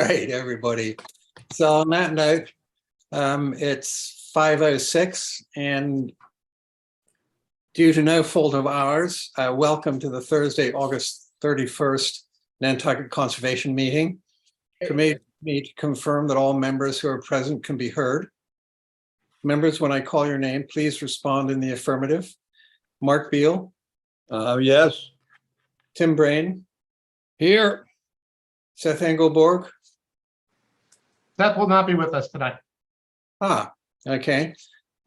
Right, everybody. So on that note, it's 5:06 and due to no fault of ours, welcome to the Thursday, August 31st Nantucket Conservation Meeting. Permit me to confirm that all members who are present can be heard. Members, when I call your name, please respond in the affirmative. Mark Beal. Yes. Tim Brain. Here. Seth Engelborg. Seth will not be with us tonight. Okay.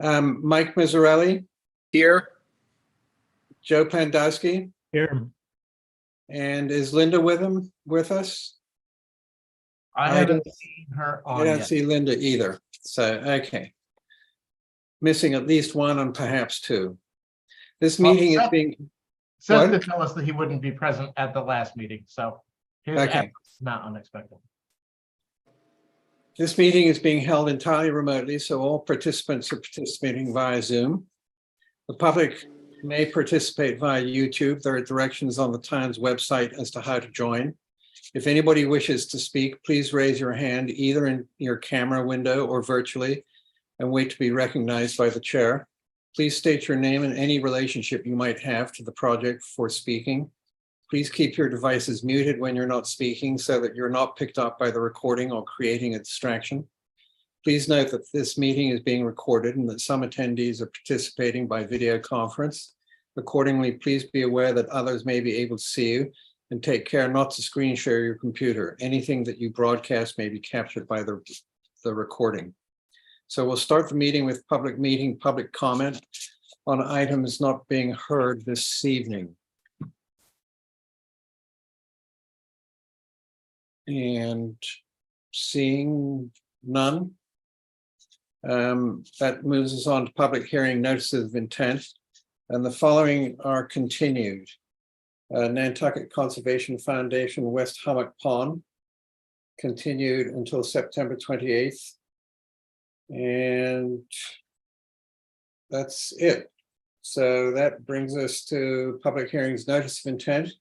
Mike Mizzarelli. Here. Joe Pandowski. Here. And is Linda with us? I haven't seen her on I don't yet. see Linda either. So, okay. Missing at least one and perhaps two. This meeting is being. Seth did tell us that he wouldn't be present at the last meeting, so his absence is not unexpected. This meeting is being held entirely remotely, so all participants are participating via Zoom. The public may participate via YouTube. There are directions on the Times website as to how to join. If anybody wishes to speak, please raise your hand either in your camera window or virtually and wait to be recognized by the chair. Please state your name and any relationship you might have to the project before speaking. Please keep your devices muted when you're not speaking so that you're not picked up by the recording or creating a distraction. Please note that this meeting is being recorded and that some attendees are participating by video conference. Accordingly, please be aware that others may be able to see you and take care not to screen share your computer. Anything that you broadcast may be captured by the recording. So we'll start the meeting with public comment on items not being heard this evening. And seeing none, that moves us on to public hearing notices of intent. And the following are continued. Nantucket Conservation Foundation, West Hummock Pond, continued until September 28th. And that's it. So that brings us to public hearings notice of intent.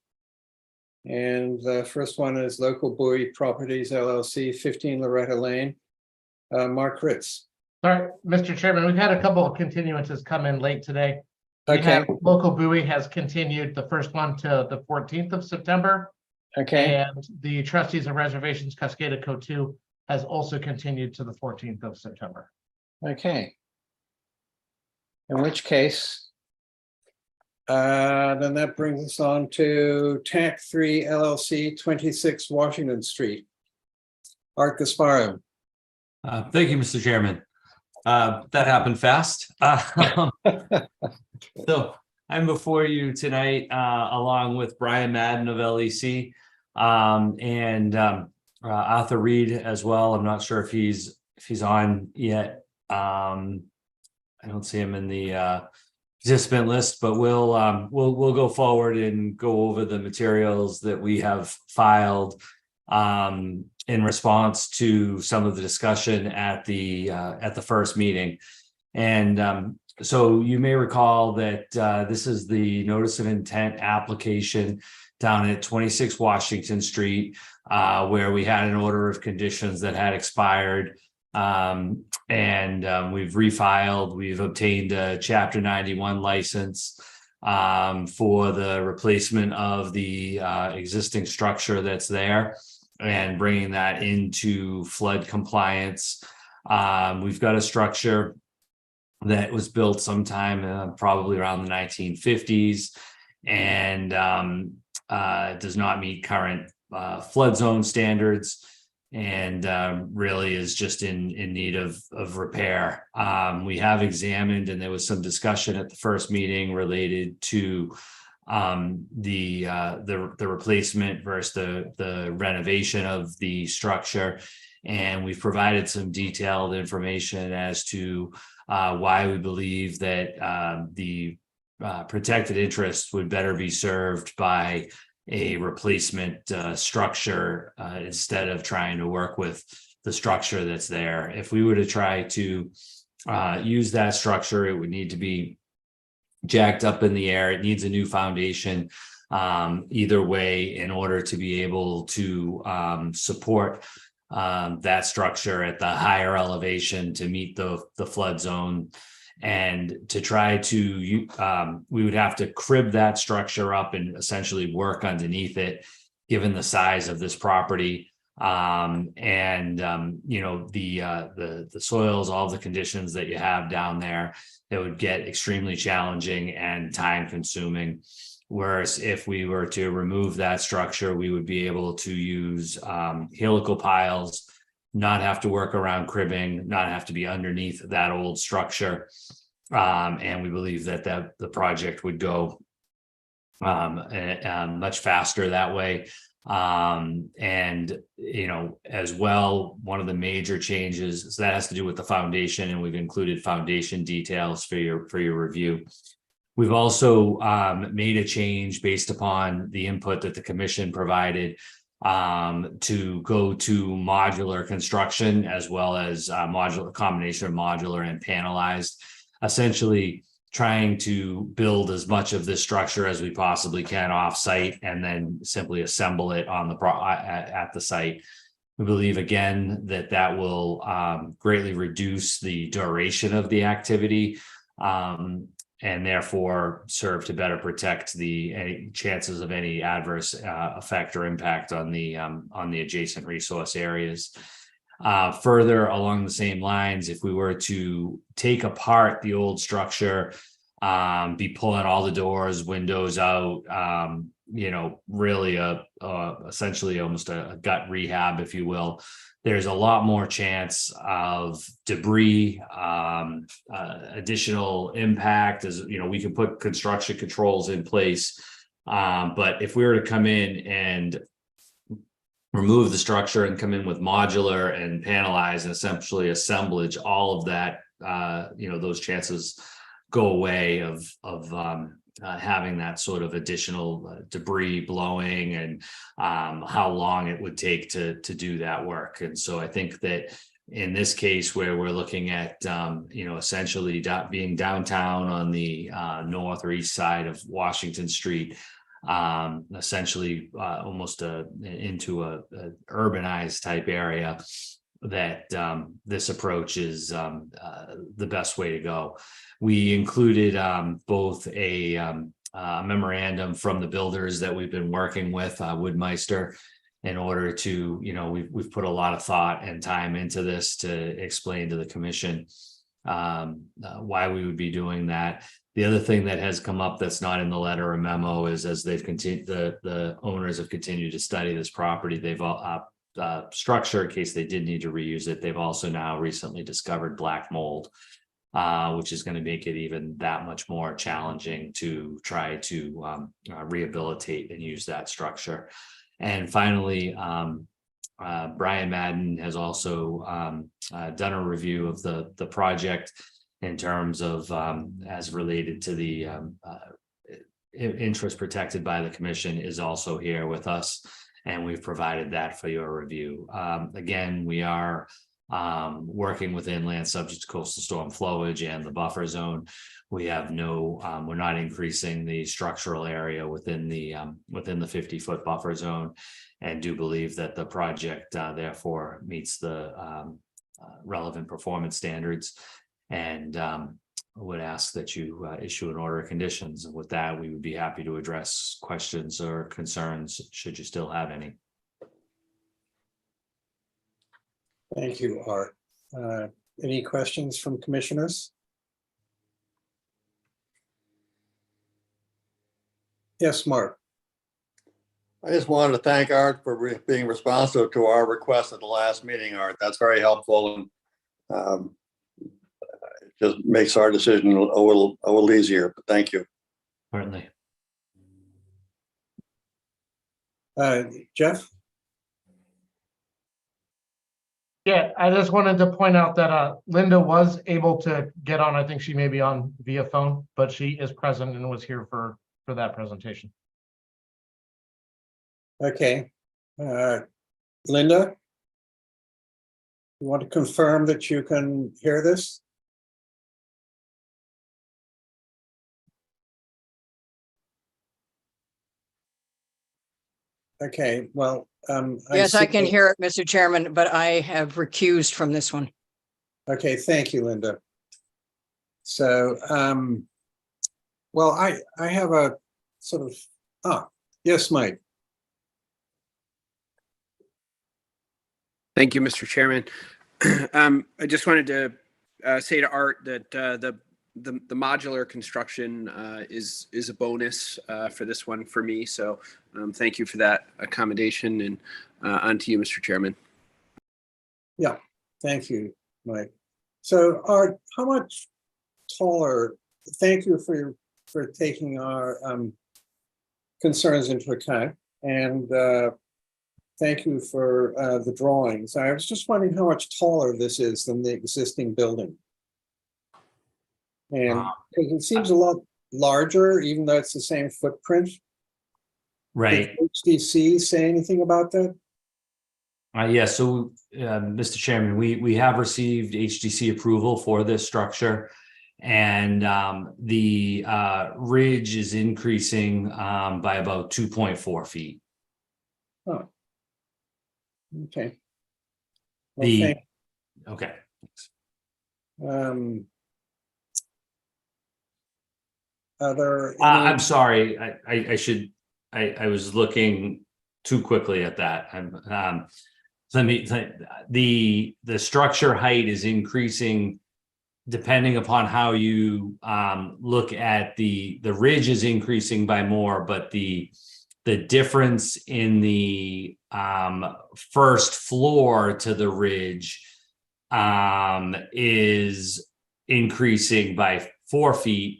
And the first one is Local Buoy Properties LLC, 15 Loretta Lane. Mark Ritz. Sorry, Mr. Chairman, we've had a couple of continuances come in late today. Okay. Local Buoy has continued the first one to the 14th of September. Okay. And the Trustees of Reservations Cascada Code 2 has also continued to the 14th of September. Okay. In which case, then that brings us on to TAC 3 LLC, 26 Washington Street. Art Gasparo. Thank you, Mr. Chairman. That happened fast. So I'm before you tonight, along with Brian Madden of LEC and Arthur Reed as well. I'm not sure if he's on yet. I don't see him in the participant list, but we'll go forward and go over the materials that we have filed in response to some of the discussion at the first meeting. And so you may recall that this is the notice of intent application down at 26 Washington Street, where we had an order of conditions that had expired. And we've refiled, we've obtained a Chapter 91 license for the replacement of the existing structure that's there and bringing that into flood compliance. We've got a structure that was built sometime probably around the 1950s and does not meet current flood zone standards and really is just in need of repair. We have examined, and there was some discussion at the first meeting related to the replacement versus the renovation of the structure, and we've provided some detailed information as to why we believe that the protected interest would better be served by a replacement structure instead of trying to work with the structure that's there. If we were to try to use that structure, it would need to be jacked up in the air. It needs a new foundation either way in order to be able to support that structure at the higher elevation to meet the flood zone. And to try to, we would have to crib that structure up and essentially work underneath it, given the size of this property. You know, the soils, all the conditions that you have down there, that would get extremely challenging and time consuming. Whereas if we were to remove that structure, we would be able to use helical piles, not have to work around cribbing, not have to be underneath that old structure. And we believe that the project would go much faster that way. And you know, as well, one of the major changes, so that has to do with the foundation, and we've included foundation details for your review. We've also made a change based upon the input that the commission provided to go to modular construction, as well as modular, combination of modular and panelized, essentially trying to build as much of this structure as we possibly can off-site, and then simply assemble it on the at the site. We believe again that will greatly reduce the duration of the activity, and therefore serve to better protect any chances of any adverse effect or impact on the adjacent resource areas. Further along the same lines, if we were to take apart the old structure, be pulling all the doors, windows out, you know, really essentially almost a gut rehab, if you will, there's a lot more chance of debris, additional impact. As you know, we can put construction controls in place, but if we were to come in and remove the structure and come in with modular and panelize and essentially assemblage, all of that, you know, those chances go away of having that sort of additional debris blowing, and how long it would take to do that work. And so I think that in this case, where we're looking at you know, essentially being downtown on the north or east side of Washington Street, essentially almost into a urbanized type area, that this approach is the best way to go. We included both a memorandum from the builders that we've been working with, Woodmeister, in order to, you know, we've put a lot of thought and time into this to explain to the commission why we would be doing that. The other thing that has come up that's not in the letter or memo is, as they've continued, the owners have continued to study this property, they've all structure in case they did need to reuse it. They've also now recently discovered black mold, which is going to make it even that much more challenging to try to rehabilitate and use that structure. And finally, Brian Madden has also done a review of the project in terms of as related to the interest protected by the commission, is also here with us, and we've provided that for your review. Again, we are working within land subject to coastal storm flowage and the buffer zone. We have no, we're not increasing the structural area within the 50-foot buffer zone, and do believe that the project therefore meets the relevant performance standards, and would ask that you issue an order of conditions. And with that, we would be happy to address questions or concerns should you still have any. Thank you, Art. Any questions from commissioners? Yes, Mark. I just wanted to thank Art for being responsive to our request at the last meeting, Art. That's very helpful, and it just makes our decision a little easier. But thank you. Certainly. Jeff? Yeah, I just wanted to point out that Linda was able to get on. I think she may be on via phone, but she is present and was here for that presentation. Okay. Linda? You want to confirm that you can hear this? Okay, well, Yes, I see can that- hear it, Mr. Chairman, but I have recused from this one. Okay, thank you, Linda. So, well, I have a sort of, yes, Mike. Thank you, Mr. Chairman. I just wanted to say to Art that the modular construction is a bonus for this one for me. So thank you for that accommodation, and on to you, Mr. Chairman. Yeah, thank you, Mike. So Art, how much taller, thank you for taking our concerns into account, and thank you for the drawings. I was just wondering how much taller this is than the existing building. And because it seems a lot larger, even though it's the same footprint. Right. Did HDC say anything about that? Yeah, so, Mr. Chairman, we have received HDC approval for this structure. And the ridge is increasing by about 2.4 feet. Oh. Okay. Well, The, thank- okay. Other. I'm sorry, I was looking too quickly at that. The structure height is increasing depending upon how you look at the ridge is increasing by more, but the difference in the first floor to the ridge is increasing by 4 feet,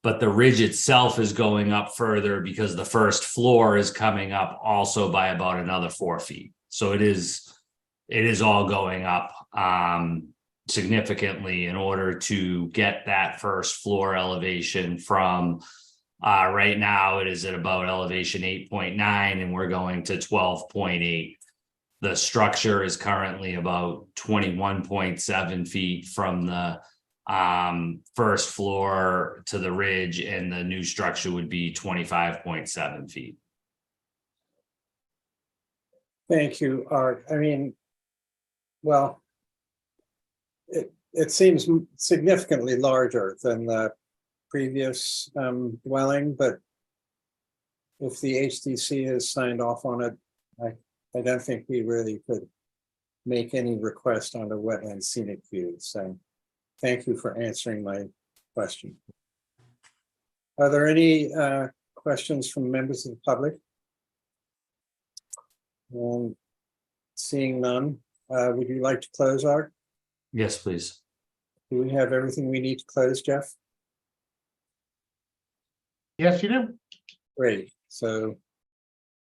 but the ridge itself is going up further because the first floor is coming up also by about another 4 feet. So it is all going up significantly in order to get that first floor elevation from right now it is at about elevation 8.9 and we're going to 12.8. The structure is currently about 21.7 feet from the first floor to the ridge, and the new structure would be 25.7 feet. Thank you, Art. I mean, well, it seems significantly larger than the previous dwelling, but if the HDC has signed off on it, I don't think we really could make any request on the wetland scenic view. So thank you for answering my question. Are there any questions from members of the public? Seeing none, would you like to close, Art? Yes, please. Do we have everything we need to close, Jeff? Yes, you do. Great. So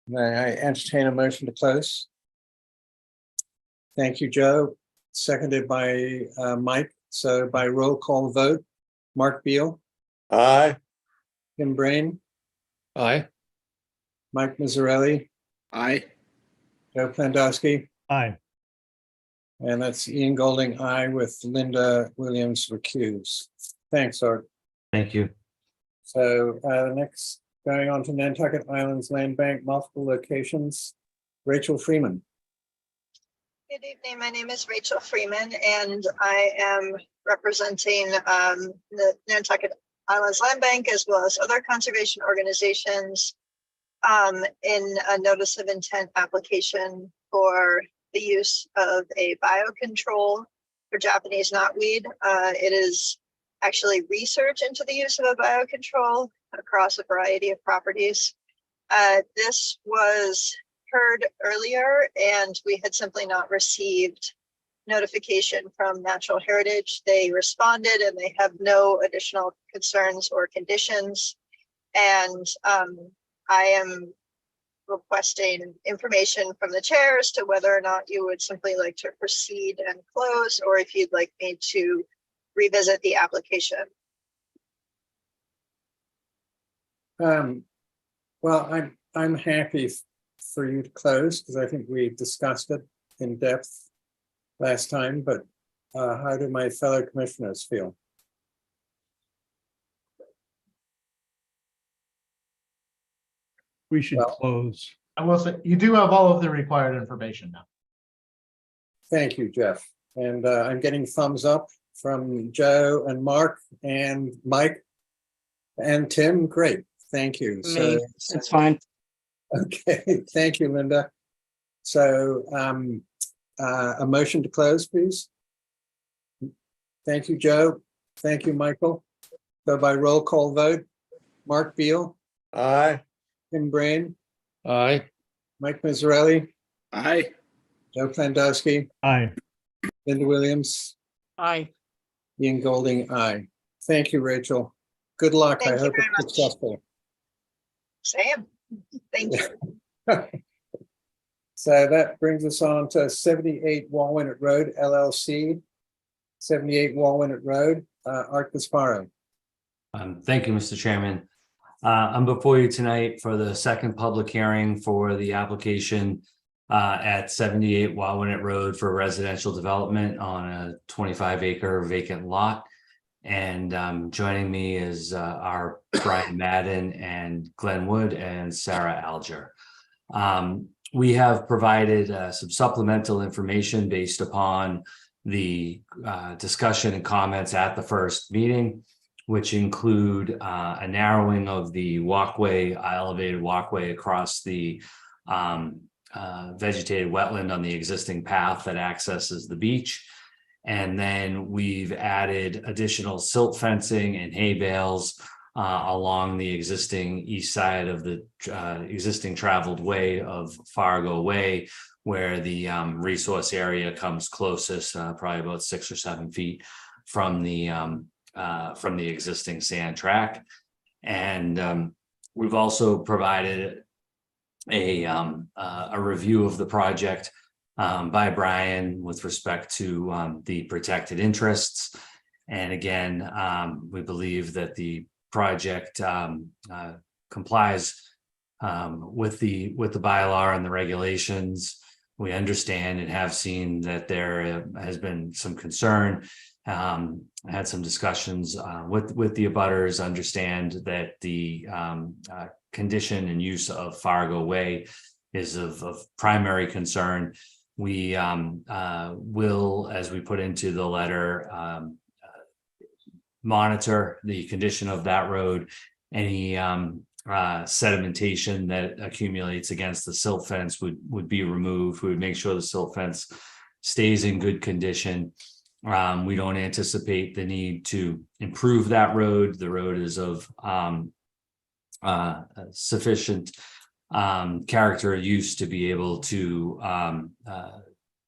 may I entertain a motion to close? Thank you, Joe. Seconded by Mike. So by roll call vote, Mark Beal, Aye. Kim Brain, Aye. Mike Mazzarelli, Aye. Joe Plandowski, Aye. and that's Ian Golding, aye, with Linda Williams recused. Thanks, Art. Thank you. So next, going on to Nantucket Islands Land Bank, multiple locations. Rachel Freeman. Good evening. My name is Rachel Freeman, and I am representing the Nantucket Islands Land Bank as well as other conservation organizations in a notice of intent application for the use of a biocontrol for Japanese knotweed. It is actually research into the use of a biocontrol across a variety of properties. This was heard earlier, and we had simply not received notification from Natural Heritage. They responded and they have no additional concerns or conditions. And I am requesting information from the chair as to whether or not you would simply like to proceed and close, or if you'd like me to revisit the application. Well, I'm happy for you to close because I think we discussed it in depth last time, but how do my fellow commissioners feel? We should Well- close. I will say, you do have all of the required information now. Thank you, Jeff. And I'm getting thumbs up from Joe and Mark and Mike and Tim. Great. Thank you. Me, it's fine. Okay, thank you, Linda. So a motion to close, please. Thank you, Joe. Thank you, Michael. So by roll call vote, Mark Beal, Aye. Tim Brain, Aye. Mike Mazzarelli, Aye. Joe Klandowski, Aye. Linda Williams, Aye. Ian Golding, aye. Thank you, Rachel. Good luck. I Thank you hope very it's much. successful. Sam, thank you. So that brings us on to 78 Walnut Road LLC, 78 Walnut Road, Art Gasparo. Thank you, Mr. Chairman. I'm before you tonight for the second public hearing for the application at 78 Walnut Road for residential development on a 25-acre vacant lot. And joining me is our Brian Madden and Glenn Wood and Sarah Alger. We have provided some supplemental information based upon the discussion and comments at the first meeting, which include a narrowing of the walkway, elevated walkway across the vegetated wetland on the existing path that accesses the beach. And then we've added additional silt fencing and hay bales along the existing east side of the existing traveled way of Fargo Way, where the resource area comes closest, probably about 6 or 7 feet from the existing sand track. And we've also provided a review of the project by Brian with respect to the protected interests. And again, we believe that the project complies with the bylaw and the regulations. We understand and have seen that there has been some concern. Had some discussions with the abutters, understand that the condition and use of Fargo Way is of primary concern. We will, as we put into the letter, monitor the condition of that road, any sedimentation that accumulates against the silt fence would be removed. We would make sure the silt fence stays in good condition. We don't anticipate the need to improve that road. The road is of sufficient character use to be able to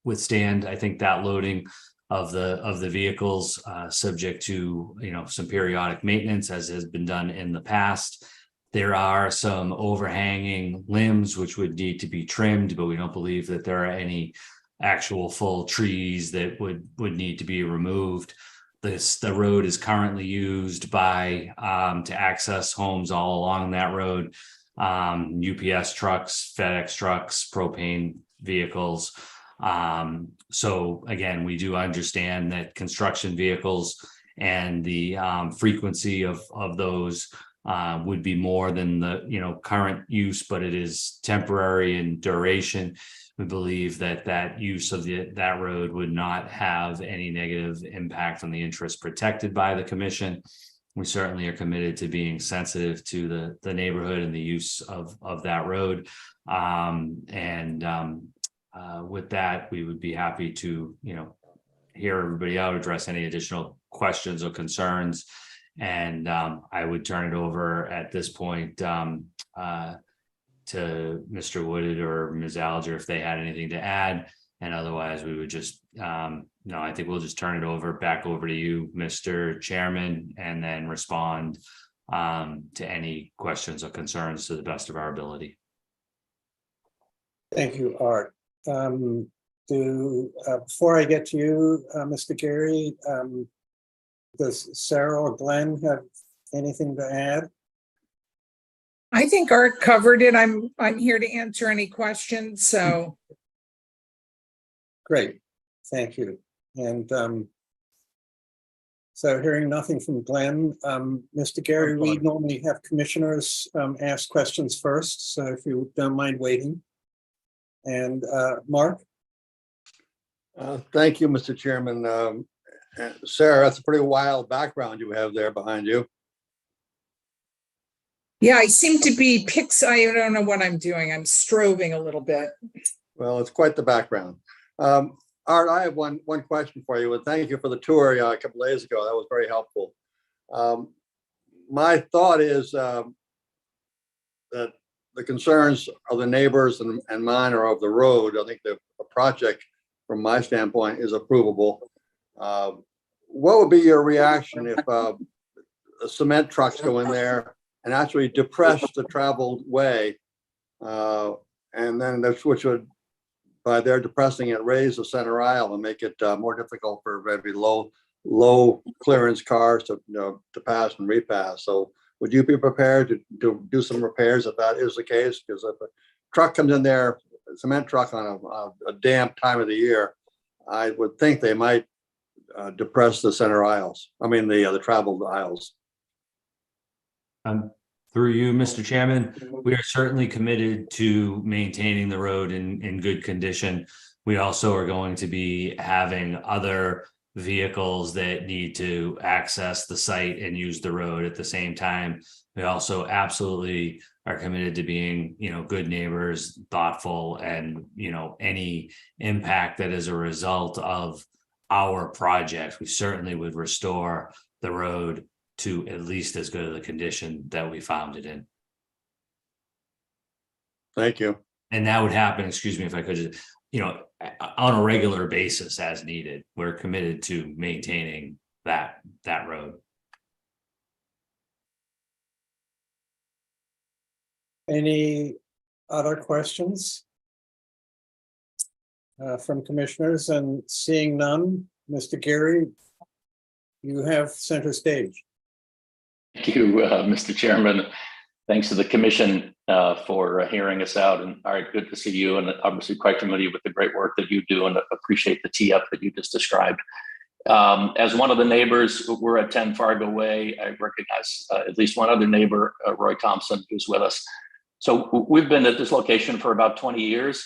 withstand, I think, that loading of the vehicles, subject to some periodic maintenance, as has been done in the past. There are some overhanging limbs which would need to be trimmed, but we don't believe that there are any actual full trees that would need to be removed. The road is currently used by to access homes all along that road. UPS trucks, FedEx trucks, propane vehicles. So again, we do understand that construction vehicles and the frequency of those would be more than the current use, but it is temporary in duration. We believe that use of that road would not have any negative impact on the interest protected by the commission. We certainly are committed to being sensitive to the neighborhood and the use of that road. With that, we would be happy to hear everybody out, address any additional questions or concerns. And I would turn it over at this point to Mr. Woodard or Ms. Alger if they had anything to add. And otherwise, we would just, I think we'll just turn it back over to you, Mr. Chairman, and then respond to any questions or concerns to the best of our ability. Thank you, Art. Before I get to you, Mr. Gary, does Sarah or Glenn have anything to add? I think Art covered it. I'm here to answer any questions, so. Great, thank you. And So hearing nothing from Glenn, Mr. Gary, we fine. normally have commissioners ask questions first, so if you don't mind waiting. And Mark? Thank you, Mr. Chairman. Sarah, that's a pretty wild background you have there behind you. Yeah, I seem to be I don't know what I'm doing. I'm strobing a little bit. Well, it's quite the background. Art, I have one question for you, and thank you for the tour a couple days ago. That was very helpful. My thought is that the concerns of the neighbors and mine are of the road. I think the project, from my standpoint, is approvable. What would be your reaction if the cement trucks go in there and actually depress the traveled way? And then which would, by their depressing it, raise the center aisle and make it more difficult for very low clearance cars to pass and repass. So would you be prepared to do some repairs if that is the case? Because if a truck comes in there, a cement truck on a damp time of the year, I would think they might depress the center aisles. I mean, the traveled aisles. Through you, Mr. Chairman, we are certainly committed to maintaining the road in good condition. We also are going to be having other vehicles that need to access the site and use the road at the same time. We also absolutely are committed to being, good neighbors, thoughtful, and, any impact that is a result of our project, we certainly would restore the road to at least as good of the condition that we found it in. Thank you. And that would happen, excuse me if I could just, on a regular basis as needed. We're committed to maintaining that road. Any other questions from commissioners? And seeing none, Mr. Gary, you have center stage. Thank you, Mr. Chairman. Thanks to the commission for hearing us out. And all right, good to see you, and obviously quite familiar with the great work that you do, and appreciate the tee up that you just described. As one of the neighbors, we're at 10 Fargo Way. I recognize at least one other neighbor, Roy Thompson, who's with us. So we've been at this location for about 20 years.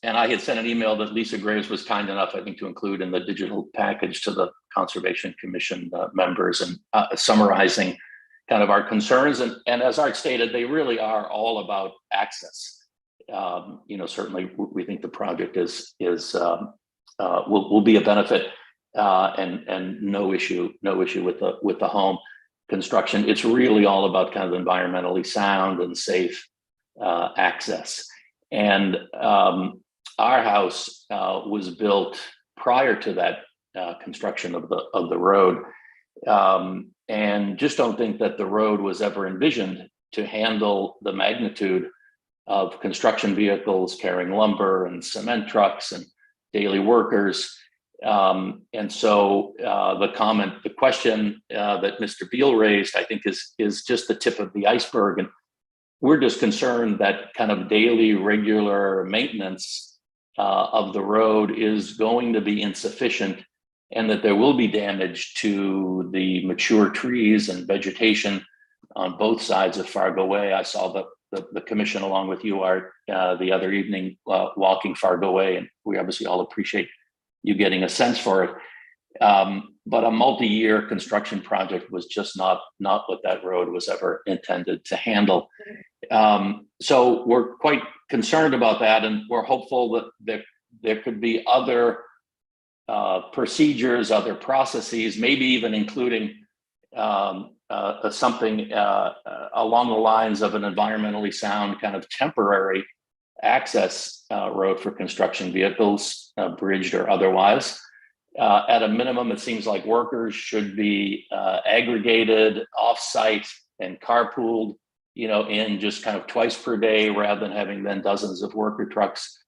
And I had sent an email that Lisa Graves was kind enough, I think, to include in the digital package to the Conservation Commission members, and summarizing kind of our concerns. And as Art stated, they really are all about access. Certainly we think the project will be a benefit, and no issue with the home construction. It's really all about kind of environmentally sound and safe access. And our house was built prior to that construction of the road, and just don't think that the road was ever envisioned to handle the magnitude of construction vehicles carrying lumber and cement trucks and daily workers. And so the question that Mr. Beal raised, I think, is just the tip of the iceberg. And we're just concerned that kind of daily regular maintenance of the road is going to be insufficient, and that there will be damage to the mature trees and vegetation on both sides of Fargo Way. I saw the commission along with you, Art, the other evening walking Fargo Way, and we obviously all appreciate you getting a sense for it. But a multi-year construction project was just not what that road was ever intended to handle. So we're quite concerned about that, and we're hopeful that there could be other procedures, other processes, maybe even including something along the lines of an environmentally sound kind of temporary access road for construction vehicles, bridged or otherwise. At a minimum, it seems like workers should be aggregated off-site and carpooled, in just kind of twice per day, rather than having then dozens of worker trucks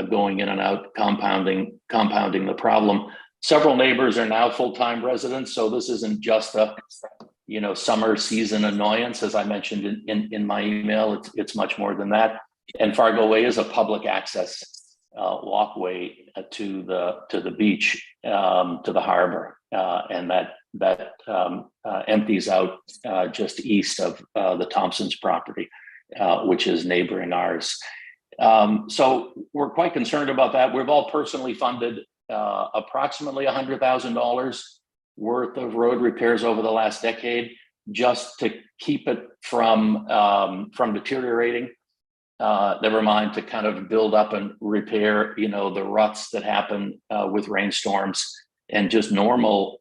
going in and out, compounding the problem. Several neighbors are now full-time residents, so this isn't just a summer season annoyance. As I mentioned in my email, it's much more than that. And Fargo Way is a public access walkway to the beach, to the harbor, and that empties out just east of the Thompson's property, which is neighboring ours. So we're quite concerned about that. We've all personally funded approximately $100,000 worth of road repairs over the last decade, just to keep it from deteriorating. Never mind to kind of build up and repair, the ruts that happen with rainstorms and just normal,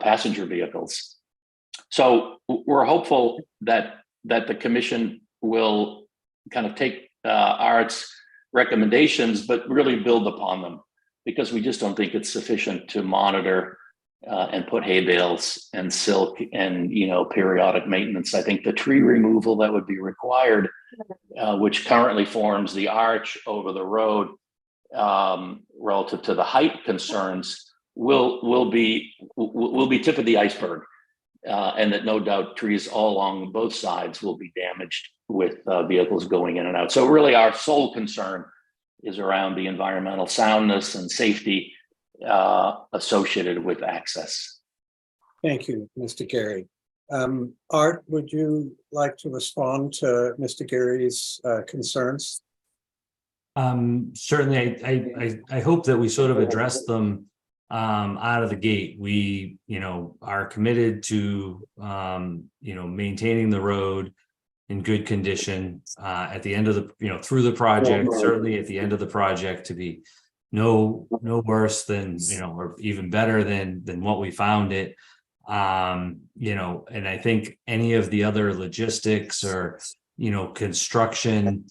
passenger vehicles. So we're hopeful that the commission will kind of take Art's recommendations, but really build upon them, because we just don't think it's sufficient to monitor and put hay bales and silk and periodic maintenance. I think the tree removal that would be required, which currently forms the arch over the road, relative to the height concerns, will be tip of the iceberg, and that no doubt trees all along both sides will be damaged with vehicles going in and out. So really, our sole concern is around the environmental soundness and safety associated with access. Thank you, Mr. Gary. Art, would you like to respond to Mr. Gary's concerns? Certainly, I hope that we sort of address them out of the gate. We, are committed to, maintaining the road in good condition at the end of the, through the project, certainly at the end of the project, to be no worse than, or even better than what we found it. And I think any of the other logistics or, construction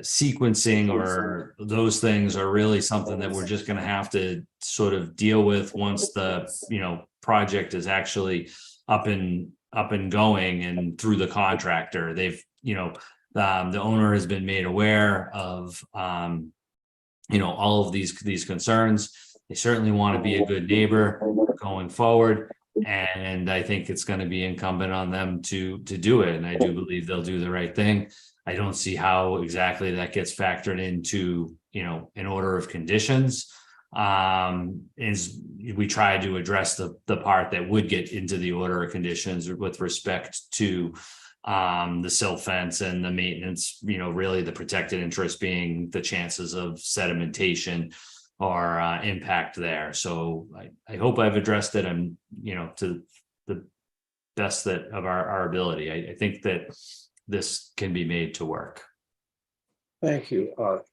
sequencing or those things are really something that we're just going to have to sort of deal with once the project is actually up and going and through the contractor. They've the owner has been made aware of all of these concerns. They certainly want to be a good neighbor going forward, and I think it's going to be incumbent on them to do it, and I do believe they'll do the right thing. I don't see how exactly that gets factored into, an order of conditions. Is we try to address the part that would get into the order of conditions with respect to the silt fence and the maintenance, really the protected interest being the chances of sedimentation or impact there. So I hope I've addressed it, and, to the best of our ability. I think that this can be made to work. Thank you, Art.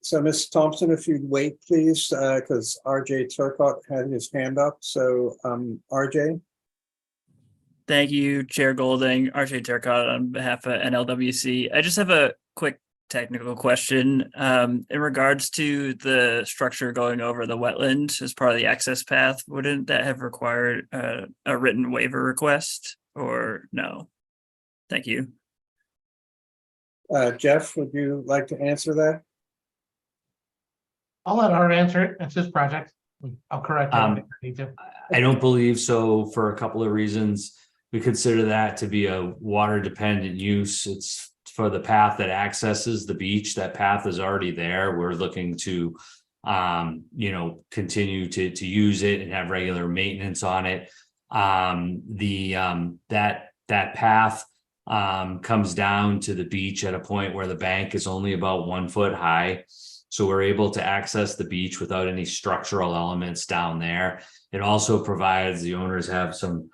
So Ms. Thompson, if you'd wait, please, because RJ Turcott had his hand up. So RJ. Thank you, Chair Golding. RJ Turcott on behalf of NLWC. I just have a quick technical question in regards to the structure going over the wetland as part of the access path. Wouldn't that have required a written waiver request, or no? Thank you. Jeff, would you like to answer that? I'll let Art answer it. It's his project. I'll correct him if I need to. I don't believe so, for a couple of reasons. We consider that to be a water dependent use. It's for the path that accesses the beach. That path is already there. We're looking to continue to use it and have regular maintenance on it. That path comes down to the beach at a point where the bank is only about 1 foot high. So we're able to access the beach without any structural elements down there. It also provides, the owners have some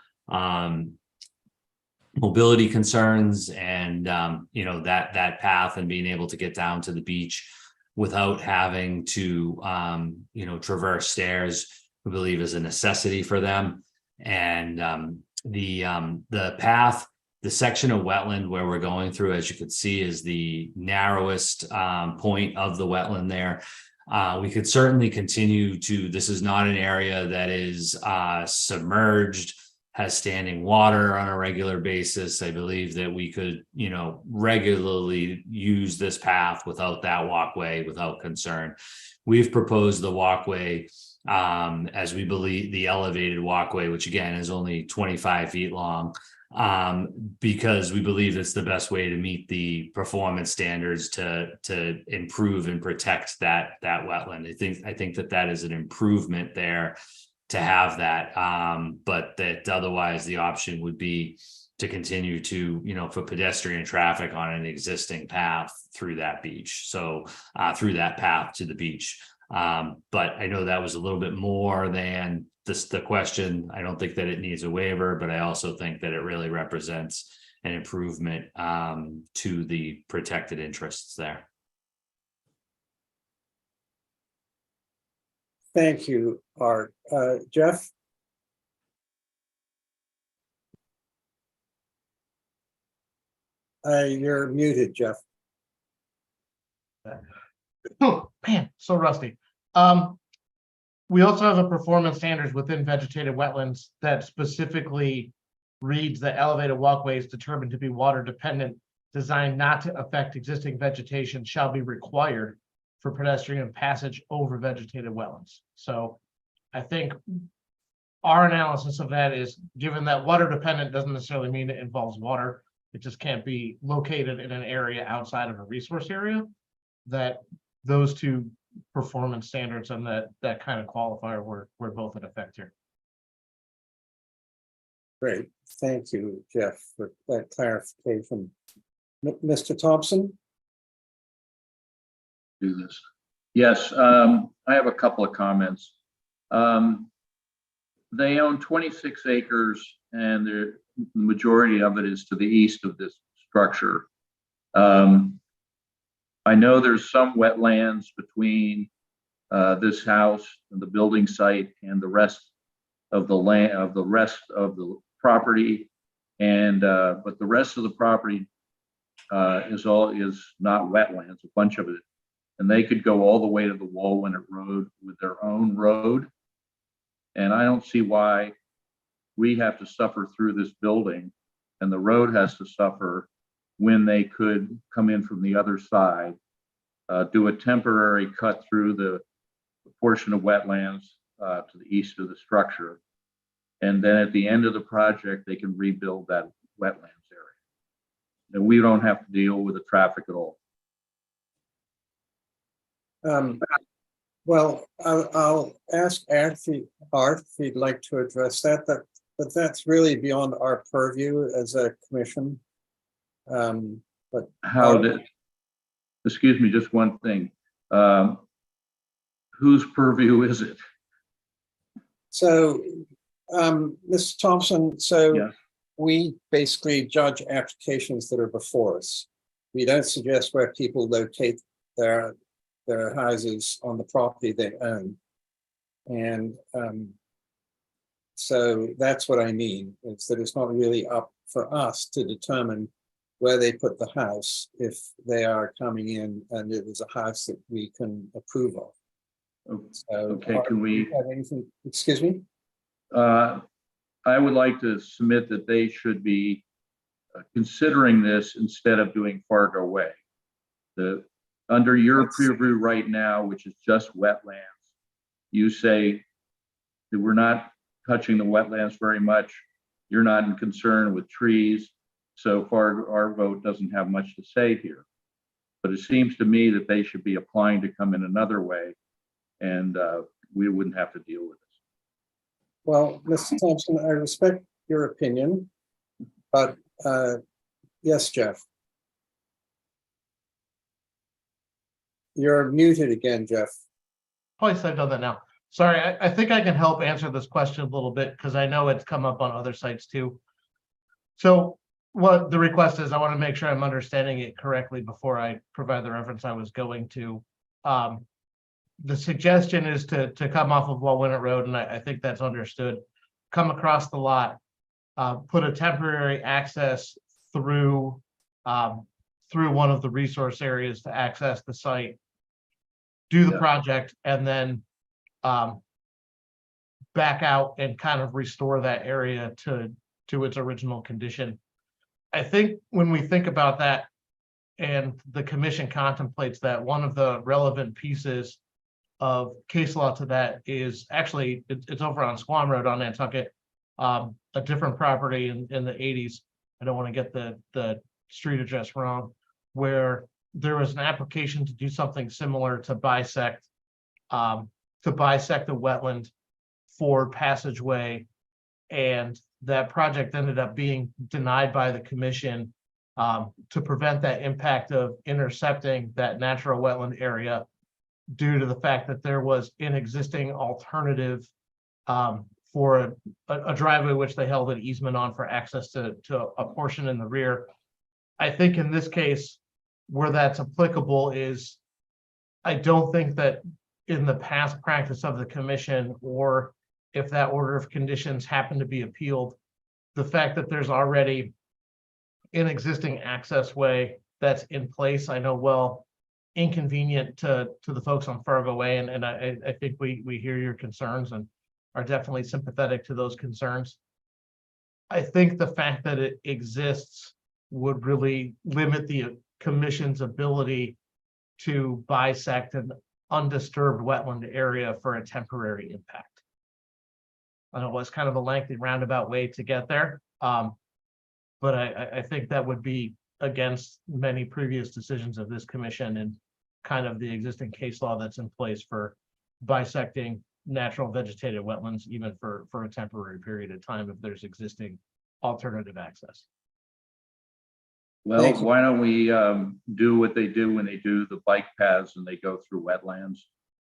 mobility concerns, and that path and being able to get down to the beach without having to traverse stairs, we believe is a necessity for them. And the path, the section of wetland where we're going through, as you can see, is the narrowest point of the wetland there. We could certainly continue to, this is not an area that is submerged, has standing water on a regular basis. I believe that we could, regularly use this path without that walkway, without concern. We've proposed the walkway as we believe the elevated walkway, which again is only 25 feet long, because we believe it's the best way to meet the performance standards to improve and protect that wetland. I think that is an improvement there to have that, but that otherwise the option would be to continue to, for pedestrian traffic on an existing path through that beach. So through that path to the beach. But I know that was a little bit more than the question. I don't think that it needs a waiver, but I also think that it really represents an improvement to the protected interests there. Thank you, Art. Jeff? You're muted, Jeff. Oh, man, so rusty. We also have a performance standards within vegetated wetlands that specifically reads that elevated walkways determined to be water dependent, designed not to affect existing vegetation, shall be required for pedestrian passage over vegetated wetlands. So I think our analysis of that is, given that water dependent doesn't necessarily mean it involves water, it just can't be located in an area outside of a resource area, that those two performance standards and that kind of qualifier were both in effect here. Great, thank you, Jeff, for that clarification. Mr. Thompson? Do this. Yes, I have a couple of comments. They own 26 acres and the majority of it is to the east of this structure. I know there's some wetlands between this house and the building site and the rest of the land, of the rest of the property, and but the rest of the property is not wetlands, a bunch of it, and they could go all the way to the Walwinnet Road with their own road, and I don't see why we have to suffer through this building and the road has to suffer when they could come in from the other side, do a temporary cut through the portion of wetlands to the east of the structure. And then at the end of the project, they can rebuild that wetlands area. And we don't have to deal with the traffic at all. Well, I'll ask Art if he'd like to address that, but that's really beyond our purview as a commission. But how did, excuse me, just one thing. Whose purview is it? So, Mr. Thompson, so Yes. we basically judge applications that are before us. We don't suggest where people locate their houses on the property they own. And so that's what I mean, is that it's not really up for us to determine where they put the house if they are coming in and it is a house that we can approve of. So, Okay, can we have anything, excuse me? I would like to submit that they should be considering this instead of doing Fargo Way. Under your preview right now, which is just wetlands, you say that we're not touching the wetlands very much. You're not in concern with trees. So far, our vote doesn't have much to say here. But it seems to me that they should be applying to come in another way, and we wouldn't have to deal with this. Well, Mr. Thompson, I respect your opinion, but yes, Jeff. You're muted again, Jeff. Twice I've done that now. Sorry, I think I can help answer this question a little bit because I know it's come up on other sites too. So what the request is, I want to make sure I'm understanding it correctly before I provide the reference I was going to. The suggestion is to come off of Walwinnet Road, and I think that's understood. Come across the lot, put a temporary access through one of the resource areas to access the site, do the project, and then back out and kind of restore that area to its original condition. I think when we think about that and the commission contemplates that, one of the relevant pieces of case law to that is actually it's over on Squam Road on Nantucket, a different property in the 80s I don't want to get the street address wrong, where there was an application to do something similar to bisect a wetland for passageway. And that project ended up being denied by the commission to prevent that impact of intercepting that natural wetland area due to the fact that there was an existing alternative for a driveway which they held an easement on for access to a portion in the rear. I think in this case, where that's applicable is, I don't think that in the past practice of the commission, or if that order of conditions happen to be appealed, the fact that there's already an existing access way that's in place, I know, well, inconvenient to the folks on Fargo Way, and I think we hear your concerns and are definitely sympathetic to those concerns. I think the fact that it exists would really limit the commission's ability to bisect an undisturbed wetland area for a temporary impact. I know it was kind of a lengthy roundabout way to get there, but I think that would be against many previous decisions of this commission and kind of the existing case law that's in place for bisecting natural vegetated wetlands, even for a temporary period of time if there's existing alternative access. Well, Thank you. why don't we do what they do when they do the bike paths and they go through wetlands,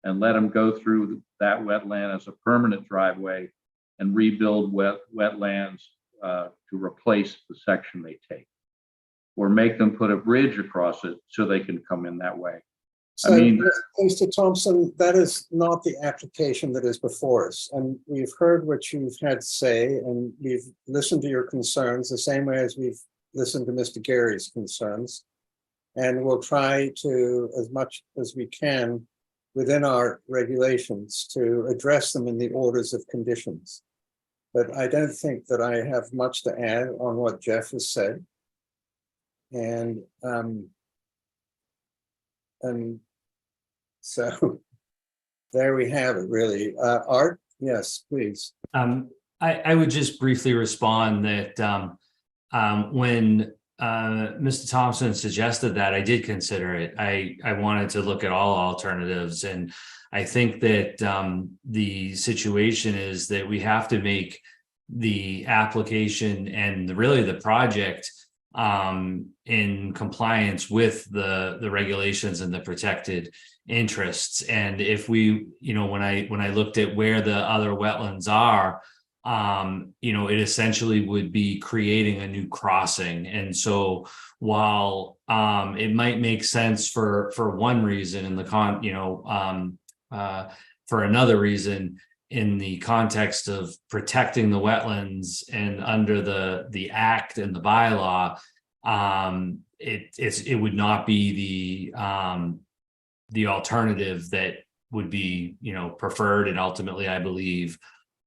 and let them go through that wetland as a permanent driveway and rebuild wetlands to replace the section they take, or make them put a bridge across it so they can come in that way. So, I mean, Mr. Thompson, that is not the application that is before us. And we've heard what you've had to say, and we've listened to your concerns the same way as we've listened to Mr. Gary's concerns. And we'll try to, as much as we can, within our regulations, to address them in the orders of conditions. But I don't think that I have much to add on what Jeff has said. And so there we have it, really. Art, yes, please. I would just briefly respond that when Mr. Thompson suggested that, I did consider it. I wanted to look at all alternatives, and I think that the situation is that we have to make the application and really the project in compliance with the regulations and the protected interests. And if we, when I looked at where the other wetlands are, it essentially would be creating a new crossing. And so while it might make sense for one reason in the for another reason in the context of protecting the wetlands and under the act and the bylaw, it would not be the alternative that would be preferred and ultimately, I believe,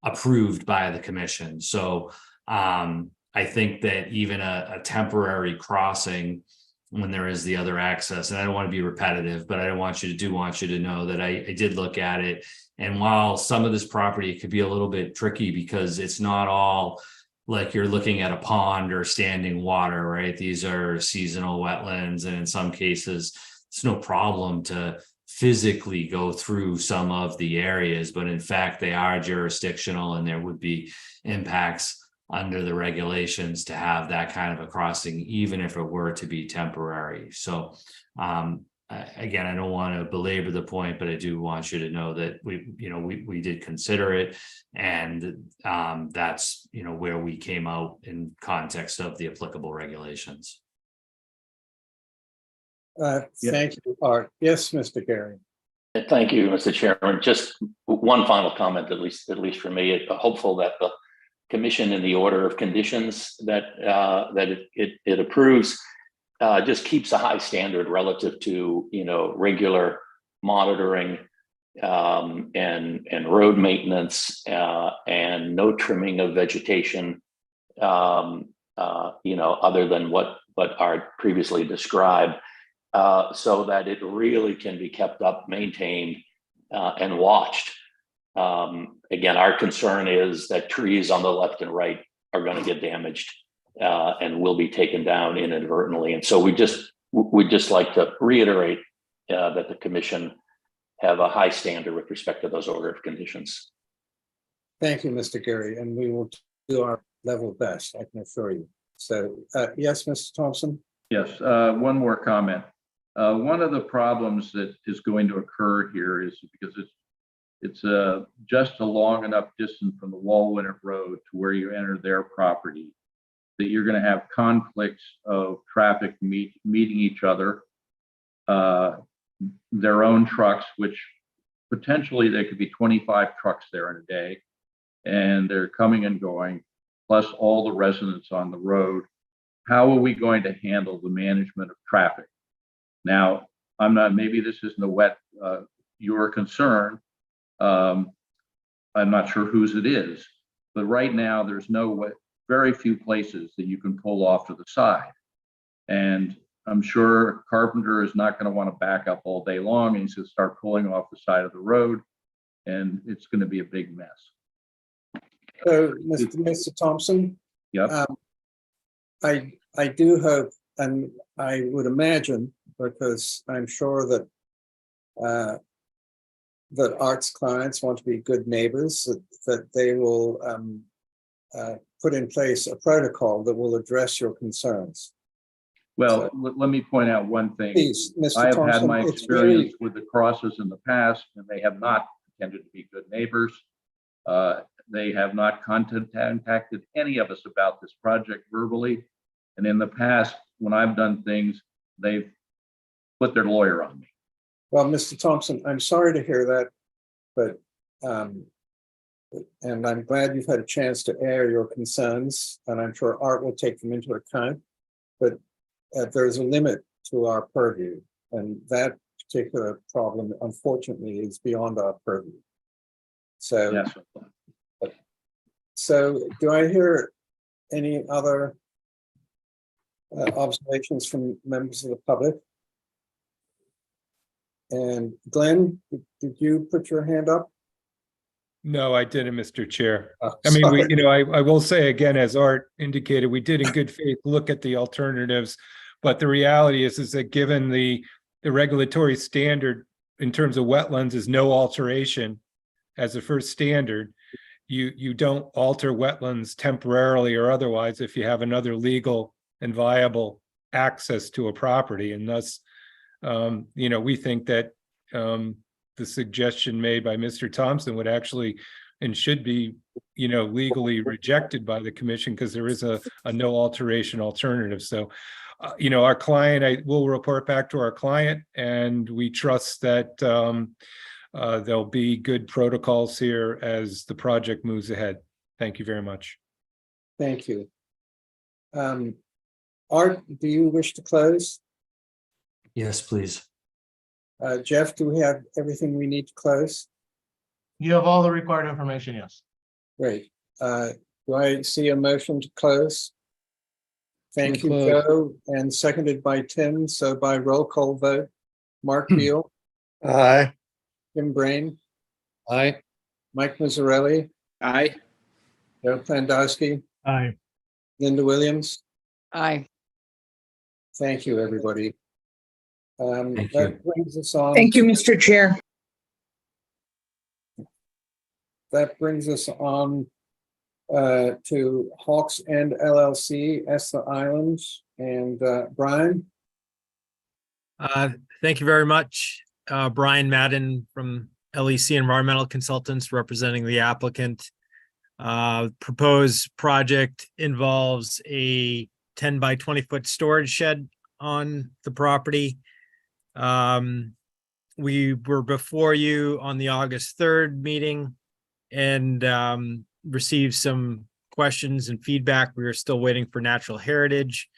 approved by the commission. So I think that even a temporary crossing when there is the other access, and I don't want to be repetitive, but I want you to know that I did look at it. And while some of this property could be a little bit tricky because it's not all like you're looking at a pond or standing water, right? These are seasonal wetlands, and in some cases, it's no problem to physically go through some of the areas, but in fact, they are jurisdictional, and there would be impacts under the regulations to have that kind of a crossing, even if it were to be temporary. So again, I don't want to belabor the point, but I do want you to know that we did consider it, and that's where we came out in context of the applicable regulations. Thank you, Art. Yes, Mr. Gary. Thank you, Mr. Chairman. Just one final comment, at least for me. Hopeful that the commission, in the order of conditions that it approves, just keeps a high standard relative to regular monitoring and road maintenance and no trimming of vegetation, other than what Art previously described. So that it really can be kept up, maintained, and watched. Again, our concern is that trees on the left and right are going to get damaged and will be taken down inadvertently. And so we'd just like to reiterate that the commission have a high standard with respect to those order of conditions. Thank you, Mr. Gary, and we will do our level best, I can assure you. So, yes, Mr. Thompson? Yes, one more comment. One of the problems that is going to occur here is because it's just a long enough distance from the Walwinner Road to where you enter their property that you're going to have conflicts of traffic meeting each other, their own trucks, which potentially there could be 25 trucks there in a day, and they're coming and going, plus all the residents on the road. How are we going to handle the management of traffic? Now, maybe this isn't your concern. I'm not sure whose it is, but right now there's very few places that you can pull off to the side. And I'm sure Carpenter is not going to want to back up all day long, and he's going to start pulling off the side of the road, and it's going to be a big mess. So, Mr. Thompson? Yep. I do hope, and I would imagine, because I'm sure that that Art's clients want to be good neighbors, that they will put in place a protocol that will address your concerns. Well, let me point out one thing. Please, Mr. I have Thompson, had my it's experience with the crosses in the past, and they have not pretended to be good neighbors. They have not contacted any of us about this project verbally. And in the past, when I've done things, they've put their lawyer on me. Well, Mr. Thompson, I'm sorry to hear that, but and I'm glad you've had a chance to air your concerns, and I'm sure Art will take them into account. But there's a limit to our purview, and that particular problem, unfortunately, is beyond our purview. So, Yes. So do I hear any other observations from members of the public? And Glenn, did you put your hand up? No, I didn't, Mr. Chair. Oh, I mean, sorry. I will say again, as Art indicated, we did in good faith look at the alternatives, but the reality is that given the regulatory standard in terms of wetlands is no alteration as the first standard, you don't alter wetlands temporarily or otherwise if you have another legal and viable access to a property, and thus, we think that the suggestion made by Mr. Thompson would actually and should be, legally rejected by the commission because there is a no alteration alternative. So, our client, will report back to our client, and we trust that there'll be good protocols here as the project moves ahead. Thank you very much. Thank you. Art, do you wish to close? Yes, please. Jeff, do we have everything we need to close? You have all the required information, yes. Great. Do I see a motion to close? Thank you, Close. Joe, and seconded by Tim. So by roll call vote, Mark Beal, Aye. Tim Brain, Aye. Mike Mazzarelli, Aye. Joe Plandowski, Aye. Linda Williams. Aye. Thank you, everybody. Thank That you. brings us on. Thank you, Mr. Chair. That brings us on to Hawks End LLC, Esther Islands, and Brian. Thank you very much. Brian Madden from LEC Environmental Consultants representing the applicant. Proposed project involves a 10 by 20 foot storage shed on the property. We were before you on the August 3rd meeting and received some questions and feedback. We were still waiting for natural heritage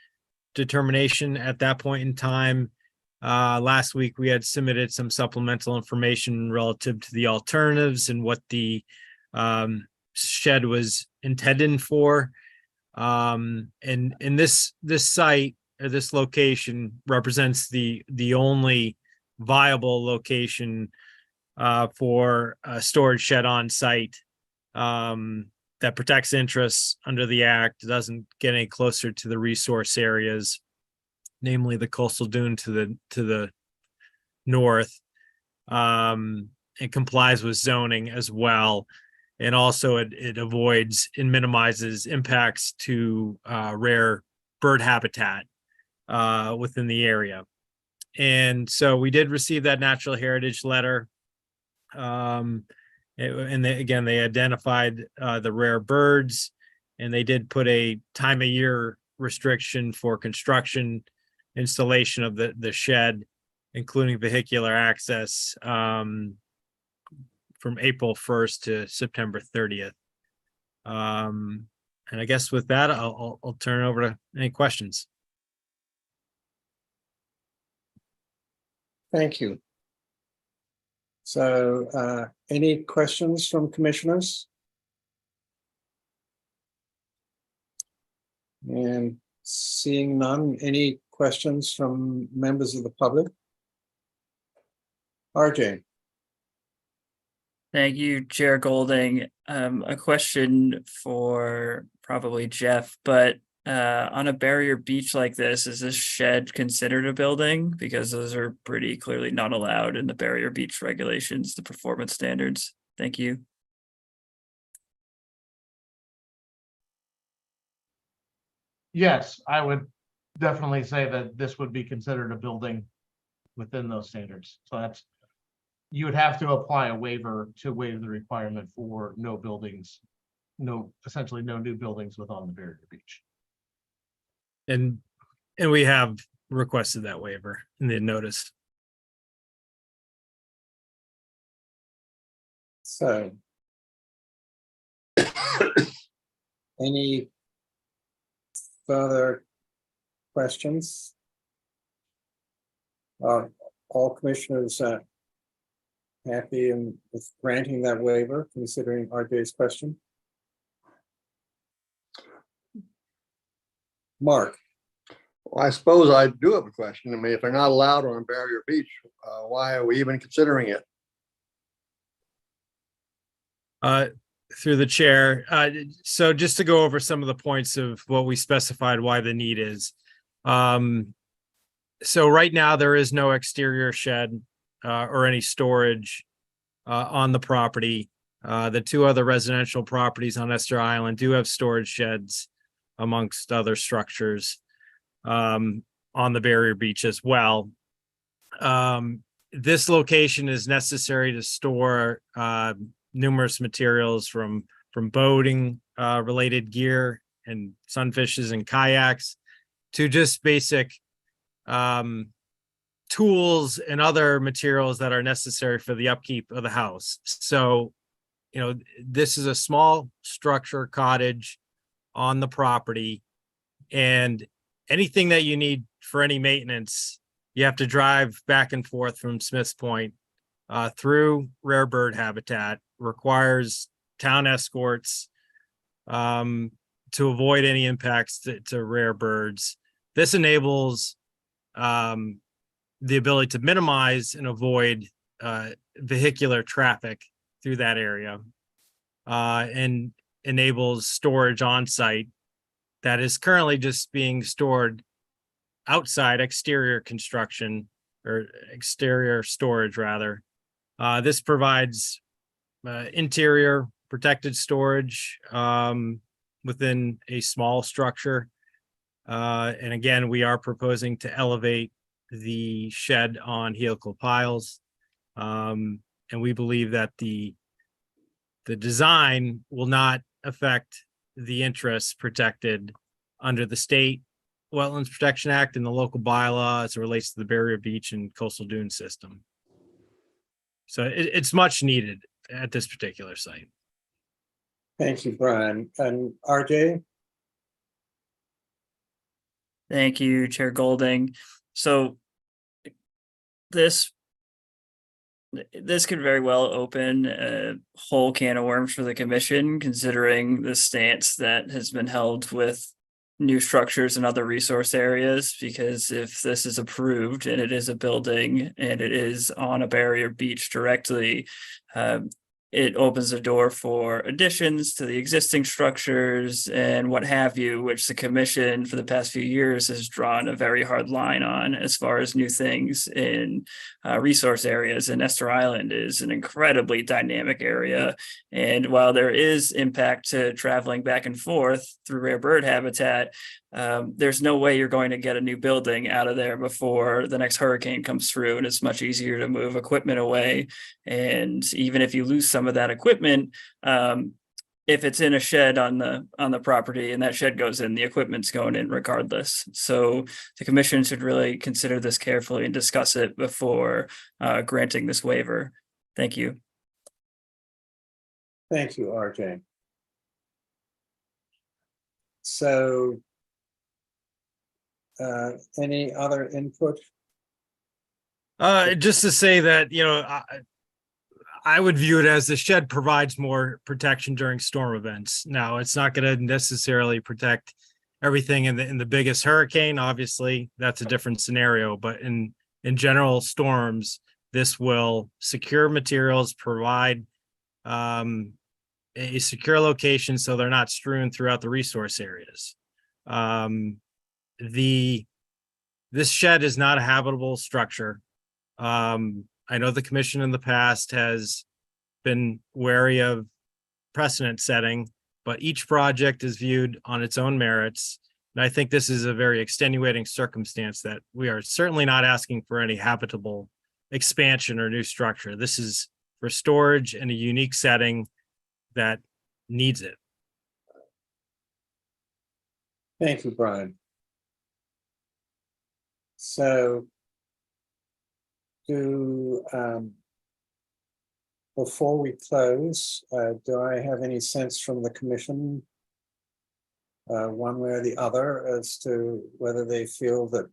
determination at that point in time. Last week, we had submitted some supplemental information relative to the alternatives and what the shed was intended for. And this site or this location represents the only viable location for a storage shed on site that that protects interests under the act, doesn't get any closer to the resource areas, namely the coastal dune to the north. It complies with zoning as well. And also it avoids and minimizes impacts to rare bird habitat within the area. And so we did receive that natural heritage letter. Again, they identified the rare birds, and they did put a time of year restriction for construction, installation of the shed, including vehicular access, from April 1st to September 30th. And I guess with that, I'll turn it over to any questions. Thank you. So any questions from commissioners? And seeing none, any questions from members of the public? RJ. Thank you, Chair Golding. A question for probably Jeff, but on a barrier beach like this, is this shed considered a building? Because those are pretty clearly not allowed in the barrier beach regulations, the performance standards. Thank you. Yes, I would definitely say that this would be considered a building within those standards. So that's, you would have to apply a waiver to waive the requirement for no buildings, essentially no new buildings within the barrier beach. And we have requested that waiver in the notice. So any further questions? All commissioners happy and with granting that waiver, considering RJ's question? Mark. Well, I suppose I do have a question. I mean, if they're not allowed on Barrier Beach, why are we even considering it? Through the chair. So just to go over some of the points of what we specified, why the need is. So right now there is no exterior shed or any storage on the property. The two other residential properties on Esther Island do have storage sheds amongst other structures on the barrier beach as well. This location is necessary to store numerous materials from boating related gear and sunfishes and kayaks to just basic tools and other materials that are necessary for the upkeep of the house. So, you know, this is a small structure cottage on the property, and anything that you need for any maintenance, you have to drive back and forth from Smith's Point through rare bird habitat, requires town escorts to avoid any impacts to rare birds. This enables the ability to minimize and avoid vehicular traffic through that area, and enables storage on site that is currently just being stored outside exterior construction or exterior storage rather. This provides interior protected storage within a small structure. And again, we are proposing to elevate the shed on helical piles. And we believe that the design will not affect the interests protected under the state Wetlands Protection Act and the local bylaw as it relates to the barrier beach and coastal dune system. So it's much needed at this particular site. Thank you, Brian. And RJ? Thank you, Chair Golding. So this could very well open a whole can of worms for the commission, considering the stance that has been held with new structures and other resource areas, because if this is approved and it is a building and it is on a barrier beach directly, it opens the door for additions to the existing structures and what have you, which the commission for the past few years has drawn a very hard line on as far as new things in resource areas. And Nestor Island is an incredibly dynamic area. And while there is impact to traveling back and forth through rare bird habitat, there's no way you're going to get a new building out of there before the next hurricane comes through, and it's much easier to move equipment away. And even if you lose some of that equipment, if it's in a shed on the property and that shed goes in, the equipment's going in regardless. So the commission should really consider this carefully and discuss it before granting this waiver. Thank you. Thank you, RJ. So any other input? Just to say that, I would view it as the shed provides more protection during storm events. Now, it's not going to necessarily protect everything in the biggest hurricane. Obviously, that's a different scenario, but in general storms, this will secure materials, provide a secure location so they're not strewn throughout the resource areas. This shed is not a habitable structure. I know the commission in the past has been wary of precedent setting, but each project is viewed on its own merits. And I think this is a very extenuating circumstance that we are certainly not asking for any habitable expansion or new structure. This is for storage in a unique setting that needs it. Thank you, Brian. So before we close, do I have any sense from the commission, one way or the other, as to whether they feel that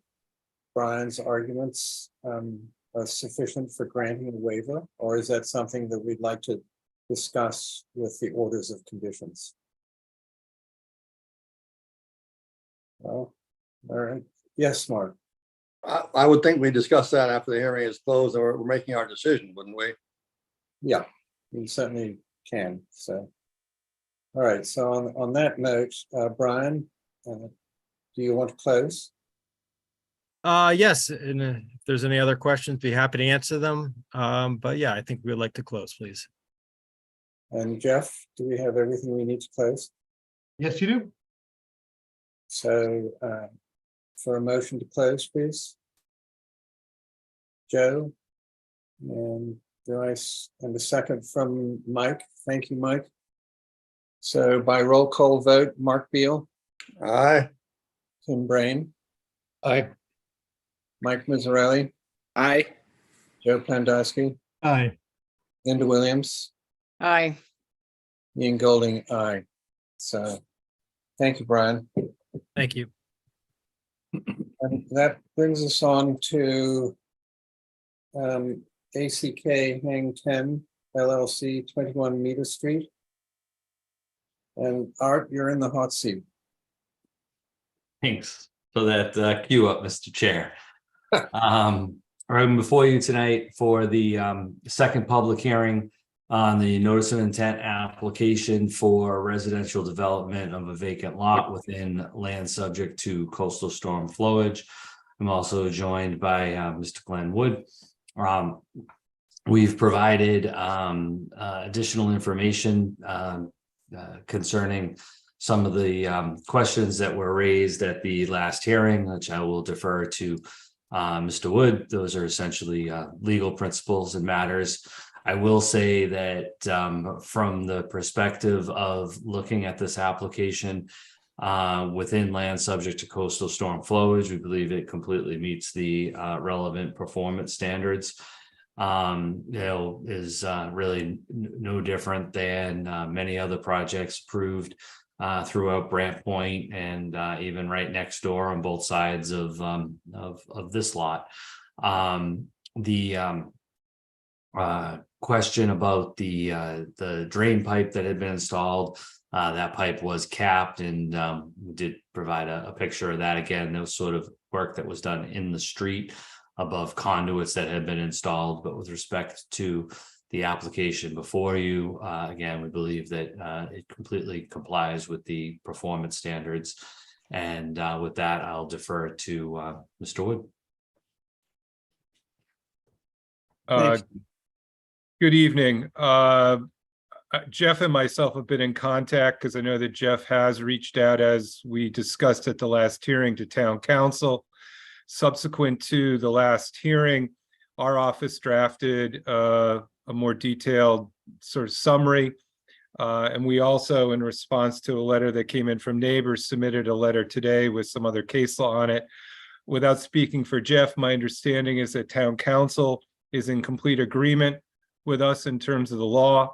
Brian's arguments are sufficient for granting a waiver, or is that something that we'd like to discuss with the orders of conditions? Well, all right. Yes, Mark. I would think we discuss that after the hearing is closed, or we're making our decision, wouldn't we? Yeah, we certainly can. So, all right. So on that note, Brian, do you want to close? Yes, and if there's any other questions, be happy to answer them. But yeah, I think we'd like to close, please. And Jeff, do we have everything we need to close? Yes, you do. So for a motion to close, please. Joe, and and a second from Mike. Thank you, Mike. So by roll call vote, Mark Beal. Aye. Tim Brain. Aye. Mike Mazzarelli. Aye. Joe Pandowski. Aye. Linda Williams. Aye. Ian Golding, aye. So thank you, Brian. Thank you. And that brings us on to ACK Hang 10 LLC, 21 Meter Street. And Art, you're in the hot seat. Thanks for that cue up, Mr. Chair. I'm before you tonight for the second public hearing on the notice of intent application for residential development of a vacant lot within land subject to coastal storm flowage. I'm also joined by Mr. Glenn Wood. We've provided additional information concerning some of the questions that were raised at the last hearing, which I will defer to Mr. Wood. Those are essentially legal principles and matters. I will say that from the perspective of looking at this application within land subject to coastal storm flowage, we believe it completely meets the relevant performance standards. Is really no different than many other projects approved throughout Brant Point and even right next door on both sides of this lot. The question about the drain pipe that had been installed, that pipe was capped, and we did provide a picture of that. Again, there was sort of work that was done in the street above conduits that had been installed, but with respect to the application before you. Again, we believe that it completely complies with the performance standards. And with that, I'll defer to Mr. Wood. Thanks. Good evening. Jeff and myself have been in contact because I know that Jeff has reached out, as we discussed at the last hearing, to town council. Subsequent to the last hearing, our office drafted a more detailed sort of summary. And we also, in response to a letter that came in from neighbors, submitted a letter today with some other case law on it. Without speaking for Jeff, my understanding is that town council is in complete agreement with us in terms of the law,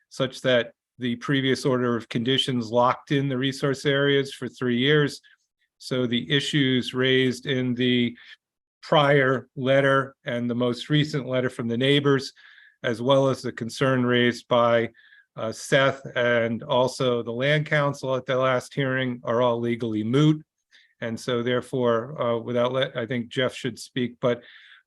such that the previous order of conditions locked in the resource areas for 3 years. So the issues raised in the prior letter and the most recent letter from the neighbors, as well as the concern raised by Seth and also the land council at the last hearing, are all legally moot. And so therefore, I think Jeff should speak, but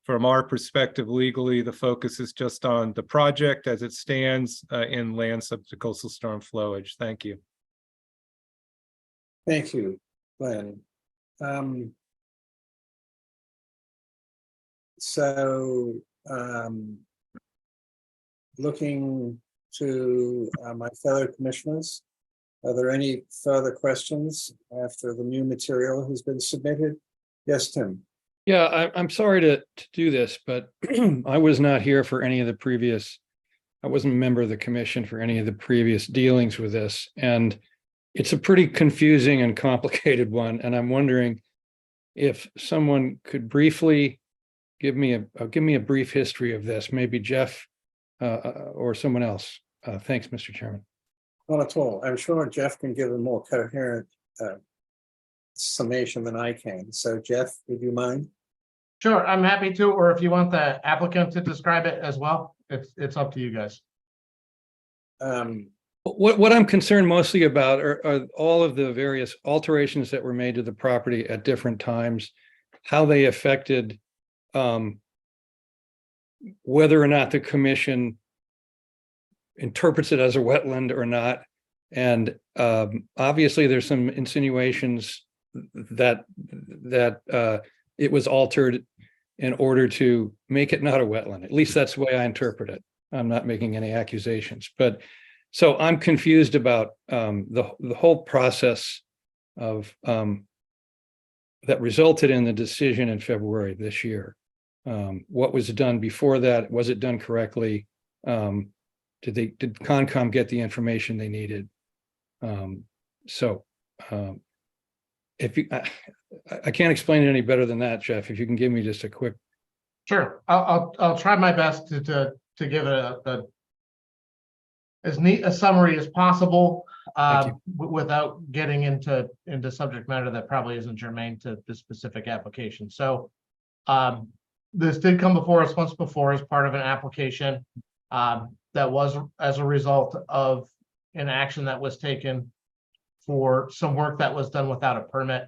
from our perspective, legally, the focus is just on the project as it stands in land subject to coastal storm flowage. Thank you. Thank you, Glenn. Looking to my fellow commissioners, are there any further questions after the new material has been submitted? Yes, Tim. Yeah, I'm sorry to do this, but I was not here for any of the previous, I wasn't a member of the commission for any of the previous dealings with this. And it's a pretty confusing and complicated one. And I'm wondering if someone could briefly give me a brief history of this, maybe Jeff or someone else. Thanks, Mr. Chairman. Not at all. I'm sure Jeff can give a more coherent summation than I can. So Jeff, would you mind? Sure, I'm happy to, or if you want the applicant to describe it as well, it's up to you guys. What I'm concerned mostly about are all of the various alterations that were made to the property at different times, how they affected whether or not the commission interprets it as a wetland or not. And obviously there's some insinuations that it was altered in order to make it not a wetland. At least that's the way I interpret it. I'm not making any accusations, but so I'm confused about the whole process of that resulted in the decision in February of this year. What was done before that? Was it done correctly? Did Concom get the information they needed? If you, I can't explain it any better than that, Jeff. If you can give me just a quick. Sure, I'll try my best to give as neat a summary as possible without getting into subject matter that probably isn't germane to the specific application. So this did come before us once before as part of an application that was as a result of an action that was taken for some work that was done without a permit.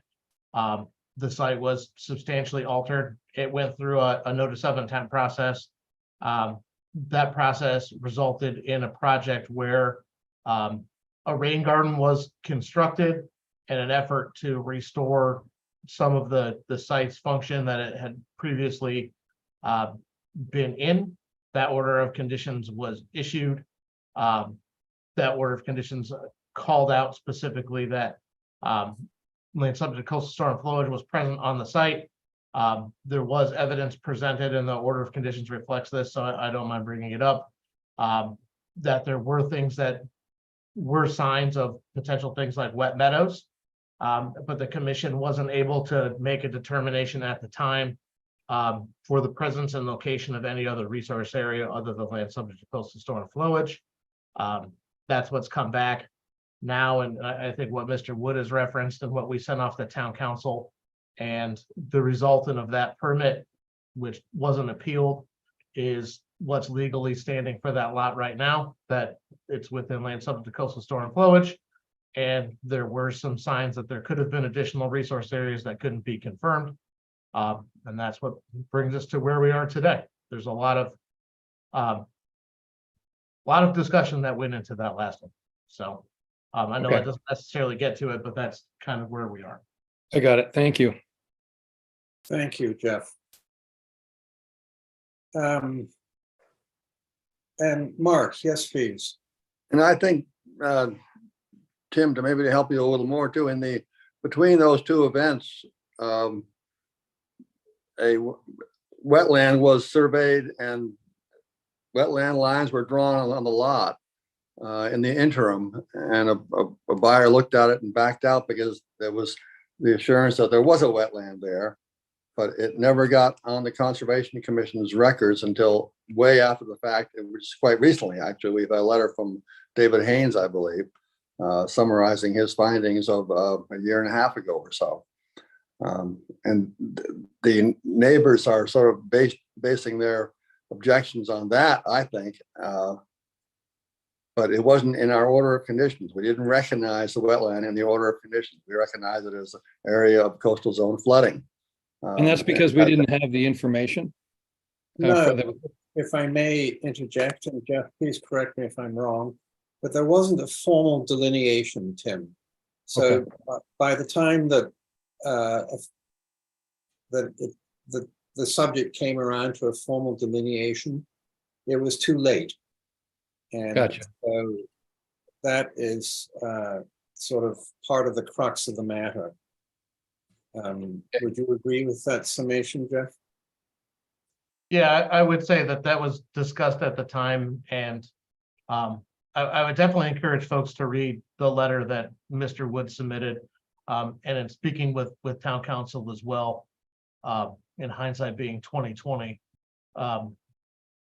The site was substantially altered. It went through a notice of intent process. That process resulted in a project where a rain garden was constructed in an effort to restore some of the site's function that it had previously been in. That order of conditions was issued. That order of conditions called out specifically that land subject to coastal storm flowage was present on the site. There was evidence presented, and the order of conditions reflects this, so I don't mind bringing it up, that there were things that were signs of potential things like wet meadows, but the commission wasn't able to make a determination at the time for the presence and location of any other resource area other than land subject to coastal storm flowage. That's what's come back now, and I think what Mr. Wood has referenced and what we sent off the town council, and the resultant of that permit, which wasn't appealed, is what's legally standing for that lot right now, that it's within land subject to coastal storm flowage. And there were some signs that there could have been additional resource areas that couldn't be confirmed. And that's what brings us to where we are today. There's a lot of lot of discussion that went into that last one. So I know Okay. it doesn't necessarily get to it, but that's kind of where we are. I got it. Thank you. Thank you, Jeff. And Mark, yes, please. And I think, Tim, to maybe to help you a little more too, between those two events, wetland was surveyed and wetland lines were drawn on the lot in the interim, and a buyer looked at it and backed out because there was the assurance that there was a wetland there, but it never got on the Conservation Commission's records until way after the fact, which is quite recently, actually. We have a letter from David Haynes, I believe, summarizing his findings of a year and a half ago or so. And the neighbors are sort of basing their objections on that, I think. But it wasn't in our order of conditions. We didn't recognize the wetland in the order of conditions. We recognize it as an area of coastal zone flooding. And that's because we didn't have the information. No, if I may interject, and Jeff, please correct me if I'm wrong, but there wasn't a formal delineation, Tim. So by the time that the subject came around to a formal delineation, it was too late. And Gotcha. so that is sort of part of the crux of the matter. Would you agree with that summation, Jeff? Yeah, I would say that that was discussed at the time, and I would definitely encourage folks to read the letter that Mr. Wood submitted, and in speaking with town council as well, in hindsight being 2020,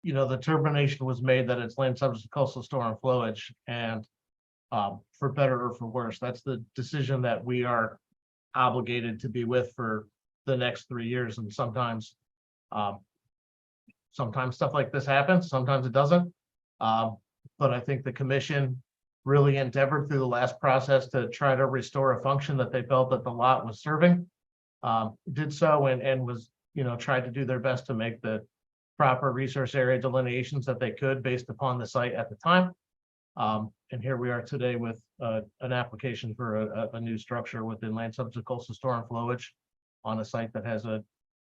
you know, the determination was made that it's land subject to coastal storm flowage, and for better or for worse, that's the decision that we are obligated to be with for the next 3 years. And sometimes stuff like this happens, sometimes it doesn't. But I think the commission really endeavored through the last process to try to restore a function that they felt that the lot was serving. Did so and was, you know, tried to do their best to make the proper resource area delineations that they could based upon the site at the time. And here we are today with an application for a new structure within land subject to coastal storm flowage on a site that has a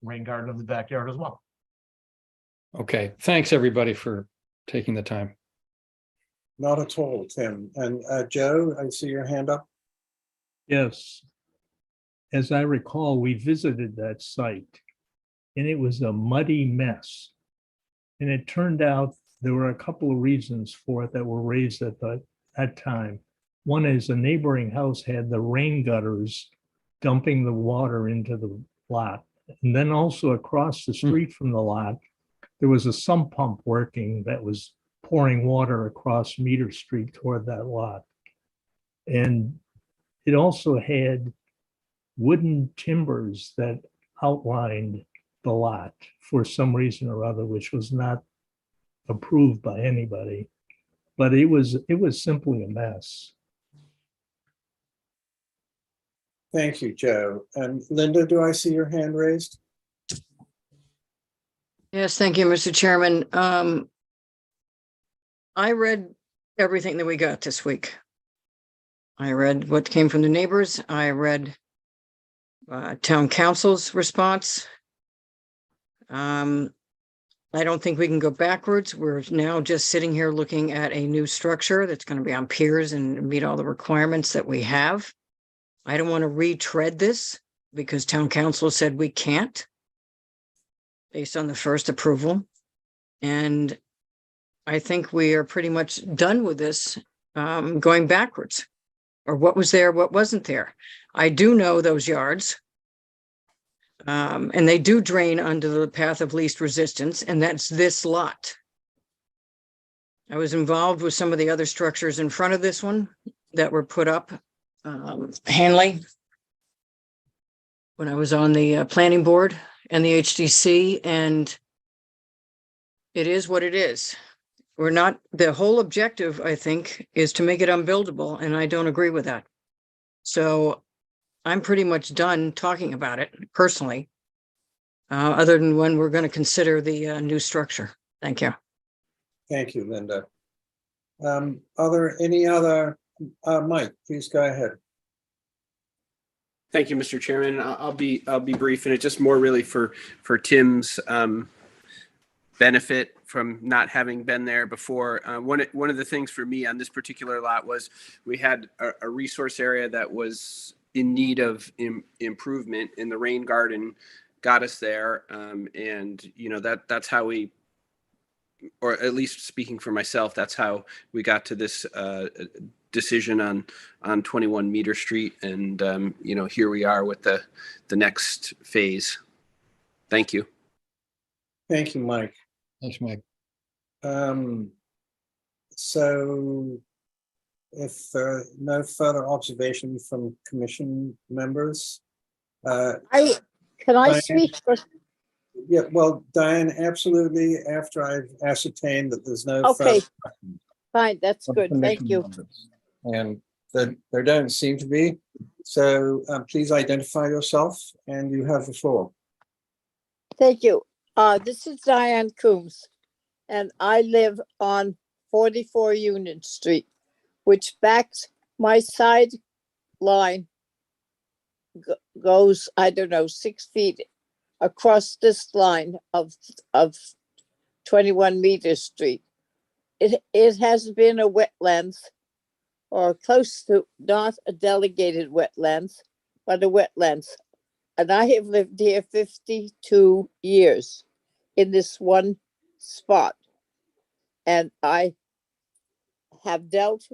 rain garden in the backyard as well. Okay, thanks everybody for taking the time. Not at all, Tim. And Joe, I see your hand up. Yes. As I recall, we visited that site and it was a muddy mess. And it turned out there were a couple of reasons for it that were raised at that time. One is a neighboring house had the rain gutters dumping the water into the lot. And then also across the street from the lot, there was a sump pump working that was pouring water across Meter Street toward that lot. And it also had wooden timbers that outlined the lot for some reason or other, which was not approved by anybody. But it was simply a mess. Thank you, Joe. And Linda, do I see your hand raised? Yes, thank you, Mr. Chairman. I read everything that we got this week. I read what came from the neighbors. I read town council's response. I don't think we can go backwards. We're now just sitting here looking at a new structure that's going to be on piers and meet all the requirements that we have. I don't want to retread this because town council said we can't based on the first approval. And I think we are pretty much done with this going backwards, or what was there, what wasn't there. I do know those yards. And they do drain under the path of least resistance, and that's this lot. I was involved with some of the other structures in front of this one that were put up. Hanley, when I was on the planning board and the HDC, and it is what it is. We're not, the whole objective, I think, is to make it unbuildable, and I don't agree with that. So I'm pretty much done talking about it personally, other than when we're going to consider the new structure. Thank you. Thank you, Linda. Are there any other, Mike, please go ahead. Thank you, Mr. Chairman. I'll be brief, and it's just more really for Tim's benefit from not having been there before. One of the things for me on this particular lot was we had a resource area that was in need of improvement, and the rain garden got us there. And that's how we, or at least speaking for myself, that's how we got to this decision on 21 Meter Street. And here we are with the next phase. Thank you. Thank you, Mike. Thanks, Mike. So if no further observation from commission members. Can I Diane? speak for? Yeah, well, Diane, absolutely. After I've ascertained that there's no Okay, further fine, that's from good. Thank commission you. members. And there don't seem to be. So please identify yourself and you have the floor. Thank you. This is Diane Coombs, and I live on 44 Union Street, which backs my side line goes, I don't know, 6 feet across this line of 21 Meter Street. It has been a wetlands, or close to, not a delegated wetlands, but a wetlands. And I have lived here 52 years in this one spot. And I have dealt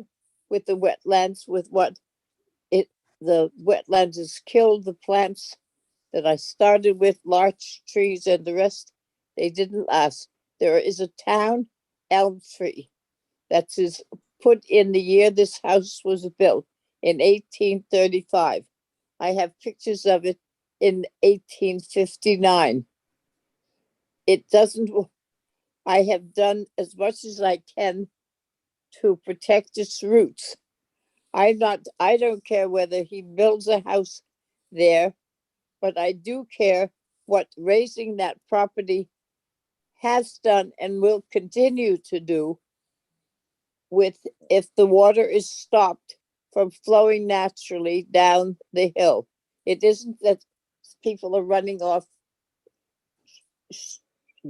with the wetlands with the wetlands has killed the plants that I started with, larch trees and the rest, they didn't last. There is a town elm tree that is put in the year this house was built in 1835. I have pictures of it in 1859. It doesn't, I have done as much as I can to protect its roots. I don't care whether he builds a house there, but I do care what raising that property has done and will continue to do with, if the water is stopped from flowing naturally down the hill. It isn't that people are running off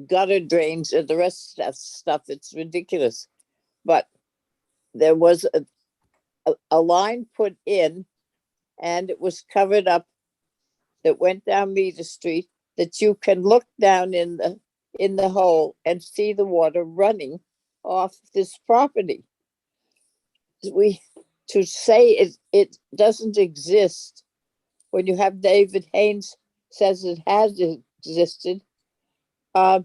gutter drains and the rest of that stuff. It's ridiculous. But there was a line put in and it was covered up that went down Meter Street, that you can look down in the hole and see the water running off this property. To say it doesn't exist when you have David Haynes says it has existed, how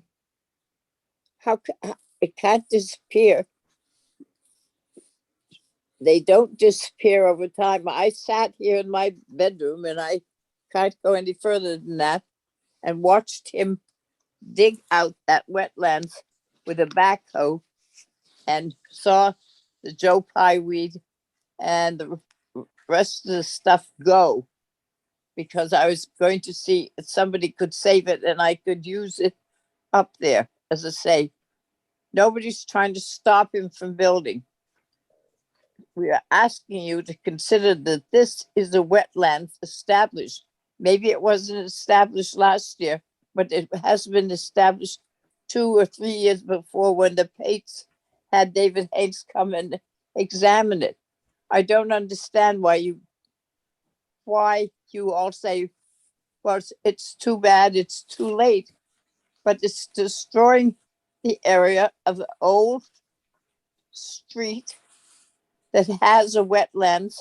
it can't disappear. They don't disappear over time. I sat here in my bedroom and I can't go any further than that and watched him dig out that wetlands with a backhoe and saw the Joe Pye weed and the rest of the stuff go, because I was going to see if somebody could save it and I could use it up there. As I say, nobody's trying to stop him from building. We are asking you to consider that this is a wetland established. Maybe it wasn't established last year, but it has been established 2 or 3 years before, when the Pates had David Hayes come and examine it. I don't understand why you all say, well, it's too bad, it's too late, but it's destroying the area of the old street that has a wetlands.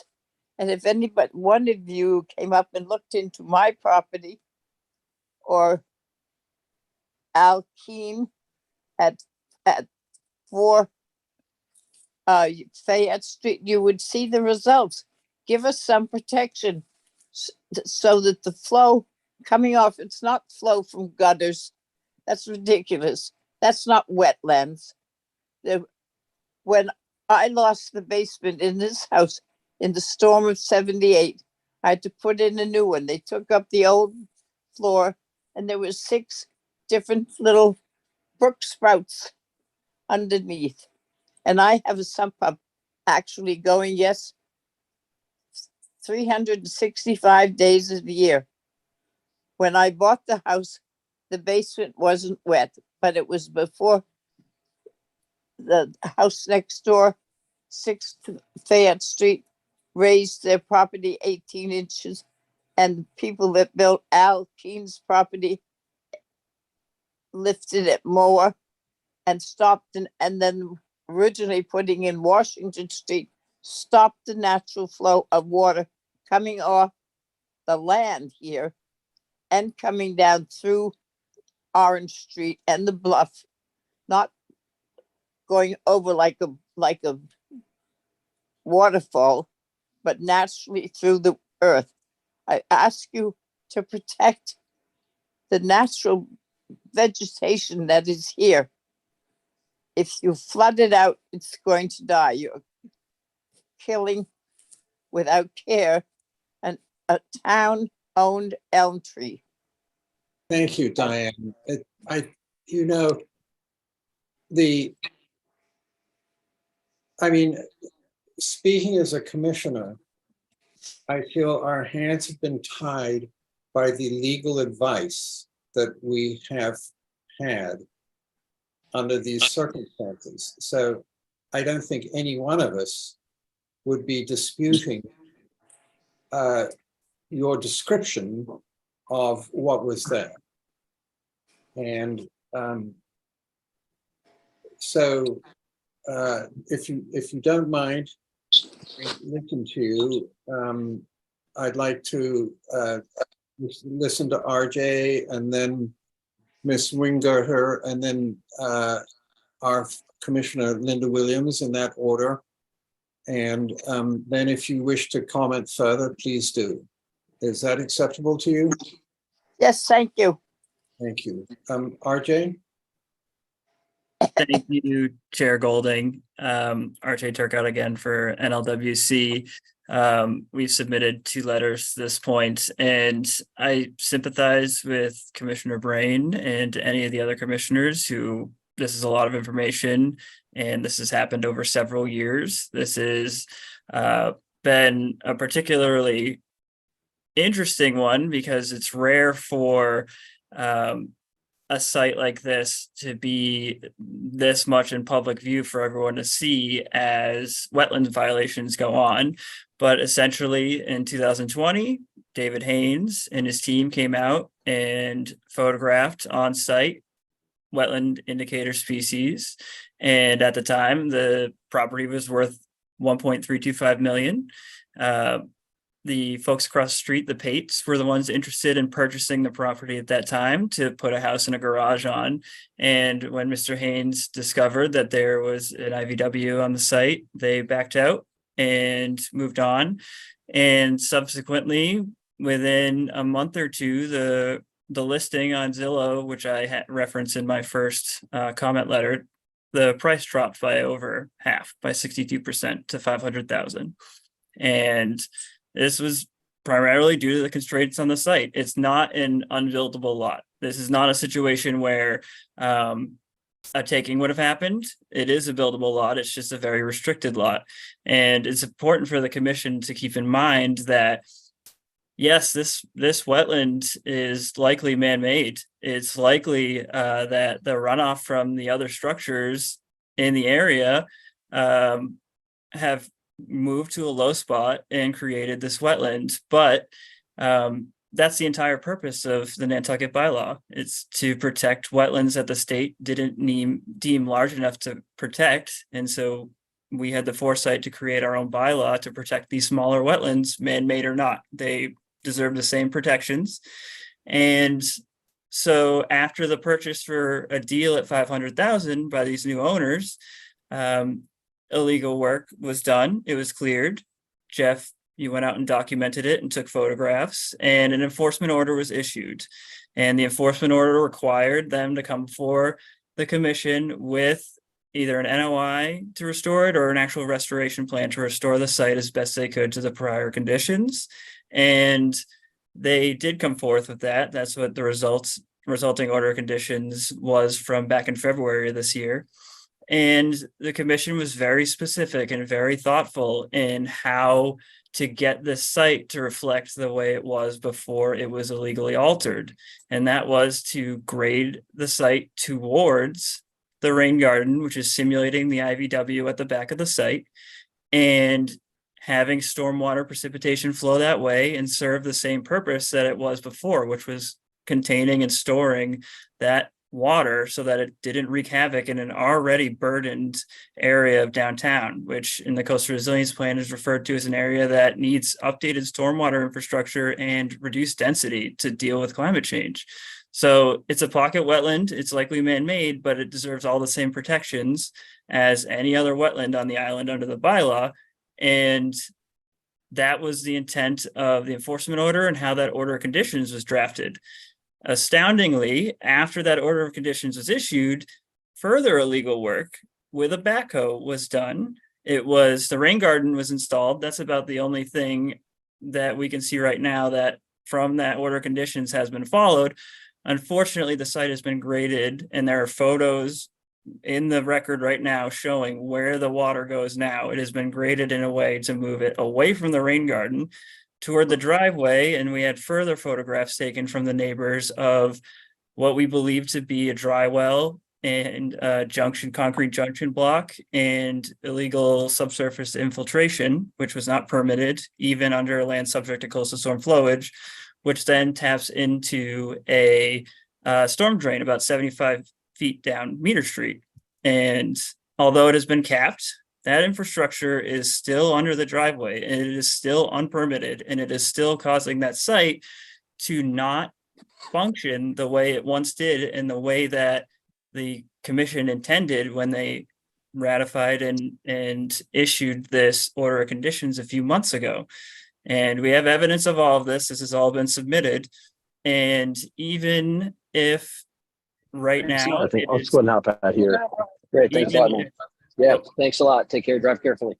And if anybody, one of you came up and looked into my property, or Al Keen at 4 Fayette Street, you would see the results. Give us some protection so that the flow coming off, it's not flow from gutters. That's ridiculous. That's not wetlands. When I lost the basement in this house in the storm of 78, I had to put in a new one. They took up the old floor and there was 6 different little brook sprouts underneath. And I have a sump pump actually going, yes, 365 days of the year. When I bought the house, the basement wasn't wet, but it was before the house next door, 6th Fayette Street, raised their property 18 inches. And people that built Al Keene's property lifted it more and stopped, and then originally putting in Washington Street, stopped the natural flow of water coming off the land here and coming down through Orange Street and the bluff, not going over like a waterfall, but naturally through the earth. I ask you to protect the natural vegetation that is here. If you flood it out, it's going to die. You're killing without care a town-owned elm tree. Thank you, Diane. Speaking as a commissioner, I feel our hands have been tied by the legal advice that we have had under these circumstances. So I don't think any one of us would be disputing your description of what was there. And so if you don't mind, listen to you. I'd like to listen to RJ and then Ms. Wingerter and then our Commissioner Linda Williams in that order. And then if you wish to comment further, please do. Is that acceptable to you? Yes, thank you. Thank you. RJ? Thank you, Chair Golding. RJ Turcotte again for NLWC. We've submitted 2 letters to this point, and I sympathize with Commissioner Brain and any of the other commissioners who this is a lot of information, and this has happened over several years. This has been a particularly interesting one because it's rare for a site like this to be this much in public view for everyone to see as wetlands violations go on. But essentially in 2020, David Haynes and his team came out and photographed on site wetland indicator species. And at the time, the property was worth 1.325 million. The folks across the street, the Pates, were the ones interested in purchasing the property at that time to put a house and a garage on. And when Mr. Haynes discovered that there was an IVW on the site, they backed out and moved on. And subsequently, within a month or two, the listing on Zillow, which I had referenced in my first comment letter, the price dropped by over half, by 62% to 500,000. And this was primarily due to the constraints on the site. It's not an unbuildable lot. This is not a situation where a taking would have happened. It is a buildable lot. It's just a very restricted lot. And it's important for the commission to keep in mind that, yes, this wetland is likely man-made. It's likely that the runoff from the other structures in the area have moved to a low spot and created this wetland. But that's the entire purpose of the Nantucket bylaw. It's to protect wetlands that the state didn't deem large enough to protect. And so we had the foresight to create our own bylaw to protect these smaller wetlands, man-made or not. They deserve the same protections. And so after the purchase for a deal at 500,000 by these new owners, illegal work was done. It was cleared. Jeff, you went out and documented it and took photographs, and an enforcement order was issued. And the enforcement order required them to come before the commission with either an NOI to restore it or an actual restoration plan to restore the site as best they could to the prior conditions. And they did come forth with that. That's what the resulting order of conditions was from back in February of this year. And the commission was very specific and very thoughtful in how to get this site to reflect the way it was before it was illegally altered. And that was to grade the site towards the rain garden, which is simulating the IVW at the back of the site, and having stormwater precipitation flow that way and serve the same purpose that it was before, which was containing and storing that water so that it didn't wreak havoc in an already burdened area of downtown, which in the coastal resilience plan is referred to as an area that needs updated stormwater infrastructure and reduced density to deal with climate change. So it's a pocket wetland, it's likely man-made, but it deserves all the same protections as any other wetland on the island under the bylaw. And that was the intent of the enforcement order and how that order of conditions was drafted. Astoundingly, after that order of conditions was issued, further illegal work with a backhoe was done. It was, the rain garden was installed. That's about the only thing that we can see right now that from that order of conditions has been followed. Unfortunately, the site has been graded and there are photos in the record right now showing where the water goes now. It has been graded in a way to move it away from the rain garden toward the driveway, and we had further photographs taken from the neighbors of what we believe to be a dry well and concrete junction block and illegal subsurface infiltration, which was not permitted even under land subject to coastal storm flowage, which then taps into a storm drain about 75 feet down Meter Street. And although it has been capped, that infrastructure is still under the driveway and it is still unpermitted, and it is still causing that site to not function the way it once did and the way that the commission intended when they ratified and issued this order of conditions a few months ago. And we have evidence of all of this. This has all been submitted. And even if right now, I think I'll just go and hop out here. Great, thanks a lot, man. Yeah, thanks a lot. Take care. Drive carefully.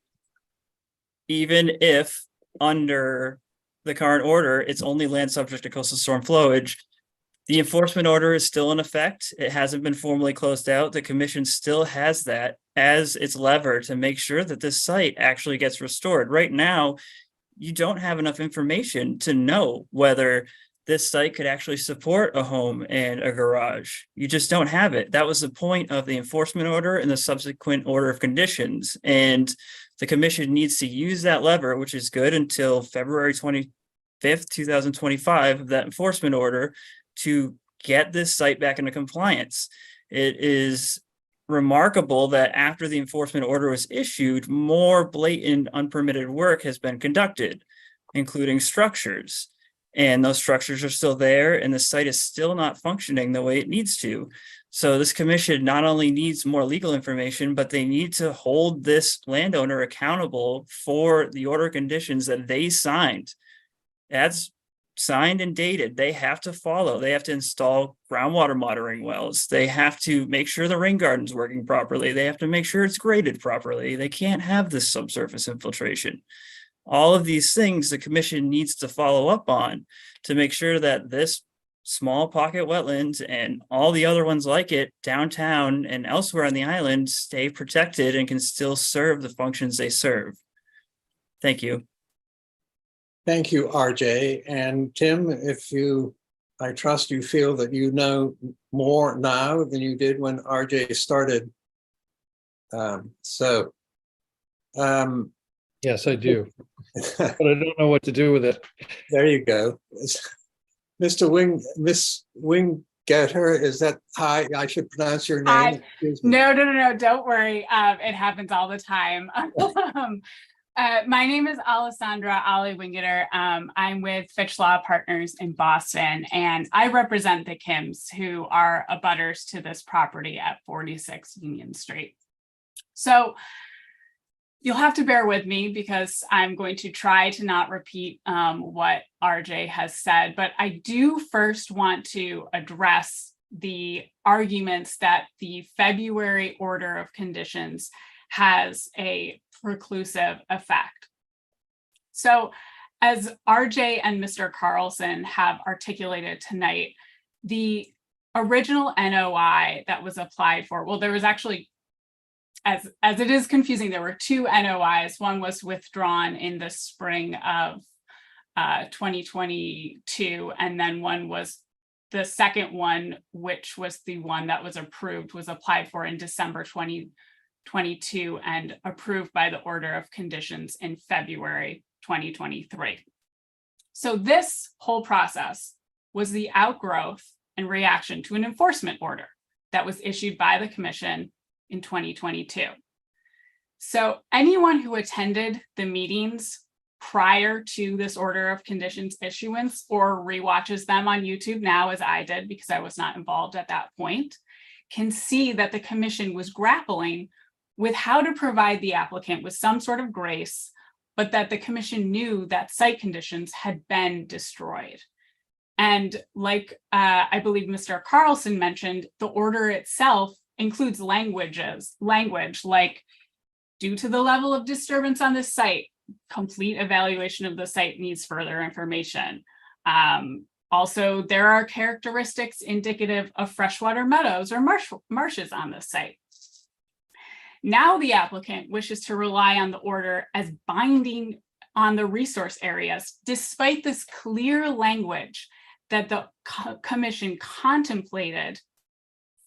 Even if under the current order, it's only land subject to coastal storm flowage, the enforcement order is still in effect. It hasn't been formally closed out. The commission still has that as its lever to make sure that this site actually gets restored. Right now, you don't have enough information to know whether this site could actually support a home and a garage. You just don't have it. That was the point of the enforcement order and the subsequent order of conditions. And the commission needs to use that lever, which is good until February 25th, 2025, of that enforcement order to get this site back into compliance. It is remarkable that after the enforcement order was issued, more blatant unpermitted work has been conducted, including structures. And those structures are still there and the site is still not functioning the way it needs to. So this commission not only needs more legal information, but they need to hold this landowner accountable for the order of conditions that they signed. That's signed and dated. They have to follow. They have to install groundwater monitoring wells. They have to make sure the rain garden's working properly. They have to make sure it's graded properly. They can't have this subsurface infiltration. All of these things the commission needs to follow up on to make sure that this small pocket wetlands and all the other ones like it downtown and elsewhere on the island stay protected and can still serve the functions they serve. Thank you. Thank you, RJ. And Tim, I trust you feel that you know more now than you did when RJ started. Yes, I do. But I don't know what to do with it. There you go. Miss Winggetter, is that hi? I should pronounce your name. No, don't worry. It happens all the time. My name is Alessandra Ali Wingeter. I'm with Fitch Law Partners in Boston, and I represent the Kims, who are abutters to this property at 46 Union Street. So you'll have to bear with me because I'm going to try to not repeat what RJ has said, but I do first want to address the arguments that the February order of conditions has a preclusive effect. So as RJ and Mr. Carlson have articulated tonight, the original NOI that was applied for, well, there was actually as it is confusing, there were two NOIs. One was withdrawn in the spring of 2022, and then one was the second one, which was the one that was approved, was applied for in December 2022 and approved by the order of conditions in February 2023. So this whole process was the outgrowth and reaction to an enforcement order that was issued by the commission in 2022. So anyone who attended the meetings prior to this order of conditions issuance or rewatches them on YouTube now, as I did because I was not involved at that point, can see that the commission was grappling with how to provide the applicant with some sort of grace, but that the commission knew that site conditions had been destroyed. And like I believe Mr. Carlson mentioned, the order itself includes language like, due to the level of disturbance on this site, complete evaluation of the site needs further information. Also, there are characteristics indicative of freshwater meadows or marshes on this site. Now the applicant wishes to rely on the order as binding on the resource areas, despite this clear language that the commission contemplated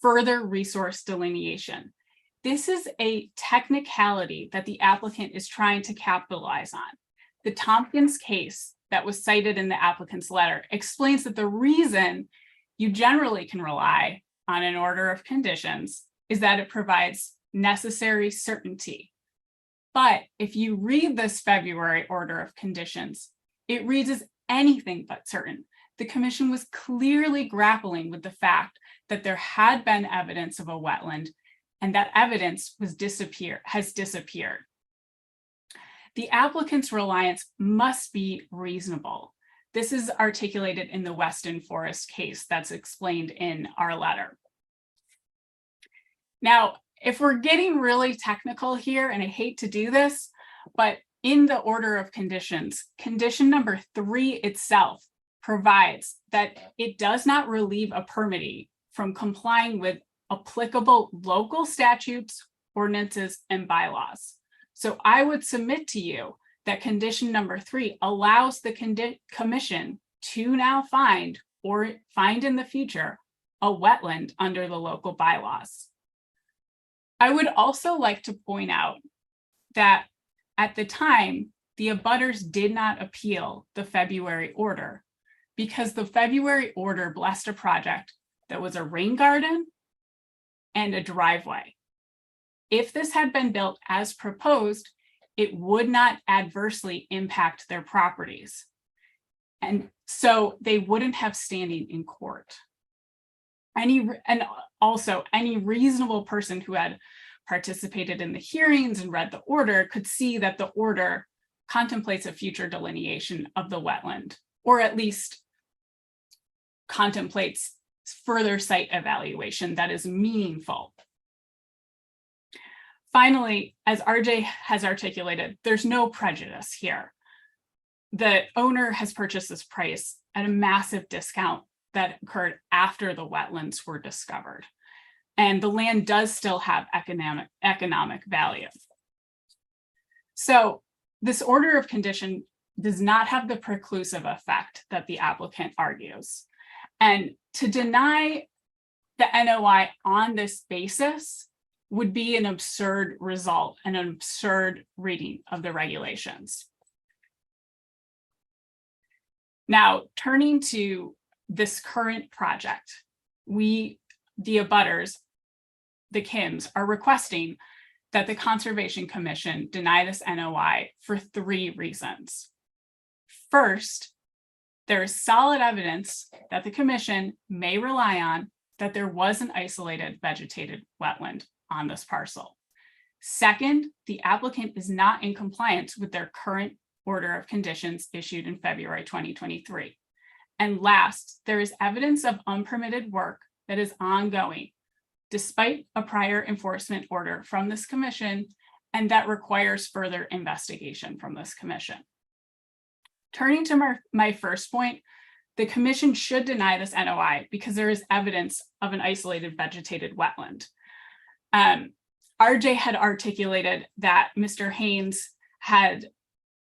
further resource delineation. This is a technicality that the applicant is trying to capitalize on. The Tompkins case that was cited in the applicant's letter explains that the reason you generally can rely on an order of conditions is that it provides necessary certainty. But if you read this February order of conditions, it reads as anything but certain. The commission was clearly grappling with the fact that there had been evidence of a wetland and that evidence has disappeared. The applicant's reliance must be reasonable. This is articulated in the Weston Forest case that's explained in our letter. Now, if we're getting really technical here, and I hate to do this, but in the order of conditions, condition number 3 itself provides that it does not relieve a permittee from complying with applicable local statutes, ordinances, and bylaws. So I would submit to you that condition number 3 allows the commission to now find in the future a wetland under the local bylaws. I would also like to point out that at the time, the abutters did not appeal the February order because the February order blessed a project that was a rain garden and a driveway. If this had been built as proposed, it would not adversely impact their properties. And so they wouldn't have standing in court. And also any reasonable person who had participated in the hearings and read the order could see that the order contemplates a future delineation of the wetland, or at least contemplates further site evaluation that is meaningful. Finally, as RJ has articulated, there's no prejudice here. The owner has purchased this price at a massive discount that occurred after the wetlands were discovered. And the land does still have economic value. So this order of condition does not have the preclusive effect that the applicant argues. And to deny the NOI on this basis would be an absurd result and an absurd reading of the regulations. Now, turning to this current project, the abutters, the Kims, are requesting that the Conservation Commission deny this NOI for 3 reasons. First, there is solid evidence that the commission may rely on that there was an isolated vegetated wetland on this parcel. Second, the applicant is not in compliance with their current order of conditions issued in February 2023. And last, there is evidence of unpermitted work that is ongoing despite a prior enforcement order from this commission, and that requires further investigation from this commission. Turning to my first point, the commission should deny this NOI because there is evidence of an isolated vegetated wetland. RJ had articulated that Mr. Haynes had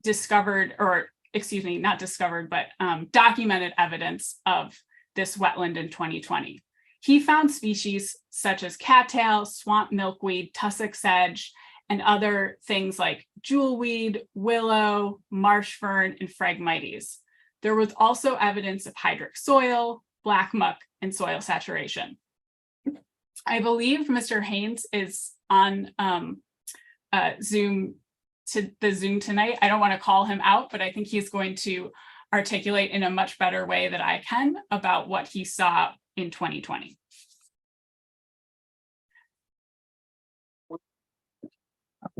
discovered, or excuse me, not discovered, but documented evidence of this wetland in 2020. He found species such as cattail, swamp milkweed, tussock sedge, and other things like jewelweed, willow, marsh fern, and phragmites. There was also evidence of hydric soil, black muck, and soil saturation. I believe Mr. Haynes is on Zoom tonight. I don't want to call him out, but I think he's going to articulate in a much better way than I can about what he saw in 2020.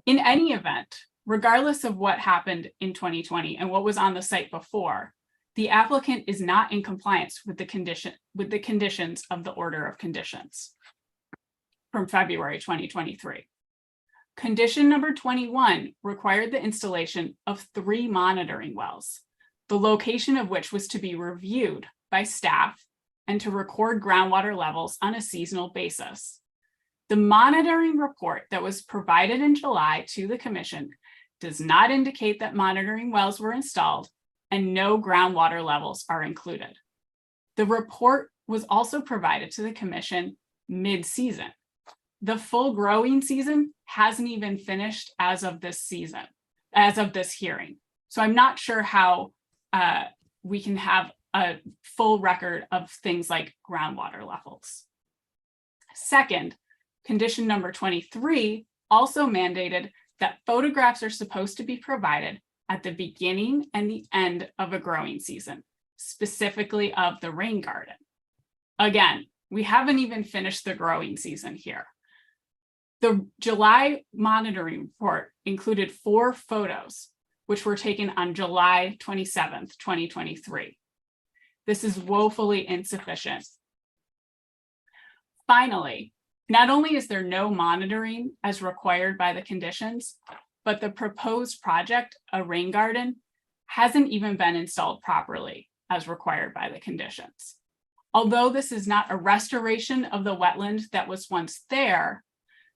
In any event, regardless of what happened in 2020 and what was on the site before, the applicant is not in compliance with the conditions of the order of conditions from February 2023. Condition number 21 required the installation of 3 monitoring wells, the location of which was to be reviewed by staff and to record groundwater levels on a seasonal basis. The monitoring report that was provided in July to the commission does not indicate that monitoring wells were installed and no groundwater levels are included. The report was also provided to the commission mid-season. The full growing season hasn't even finished as of this season, as of this hearing. So I'm not sure how we can have a full record of things like groundwater levels. Second, condition number 23 also mandated that photographs are supposed to be provided at the beginning and the end of a growing season, specifically of the rain garden. Again, we haven't even finished the growing season here. The July monitoring report included 4 photos, which were taken on July 27th, 2023. This is woefully insufficient. Finally, not only is there no monitoring as required by the conditions, but the proposed project, a rain garden, hasn't even been installed properly as required by the conditions. Although this is not a restoration of the wetland that was once there,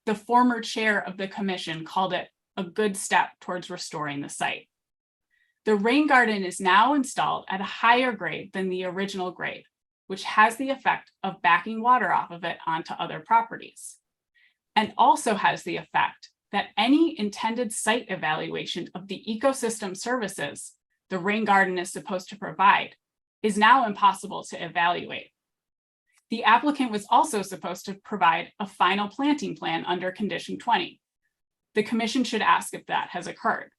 the former chair of the commission called it a good step towards restoring the site. The rain garden is now installed at a higher grade than the original grade, which has the effect of backing water off of it onto other properties, and also has the effect that any intended site evaluation of the ecosystem services the rain garden is supposed to provide is now impossible to evaluate. The applicant was also supposed to provide a final planting plan under condition 20. The commission should ask if that has occurred.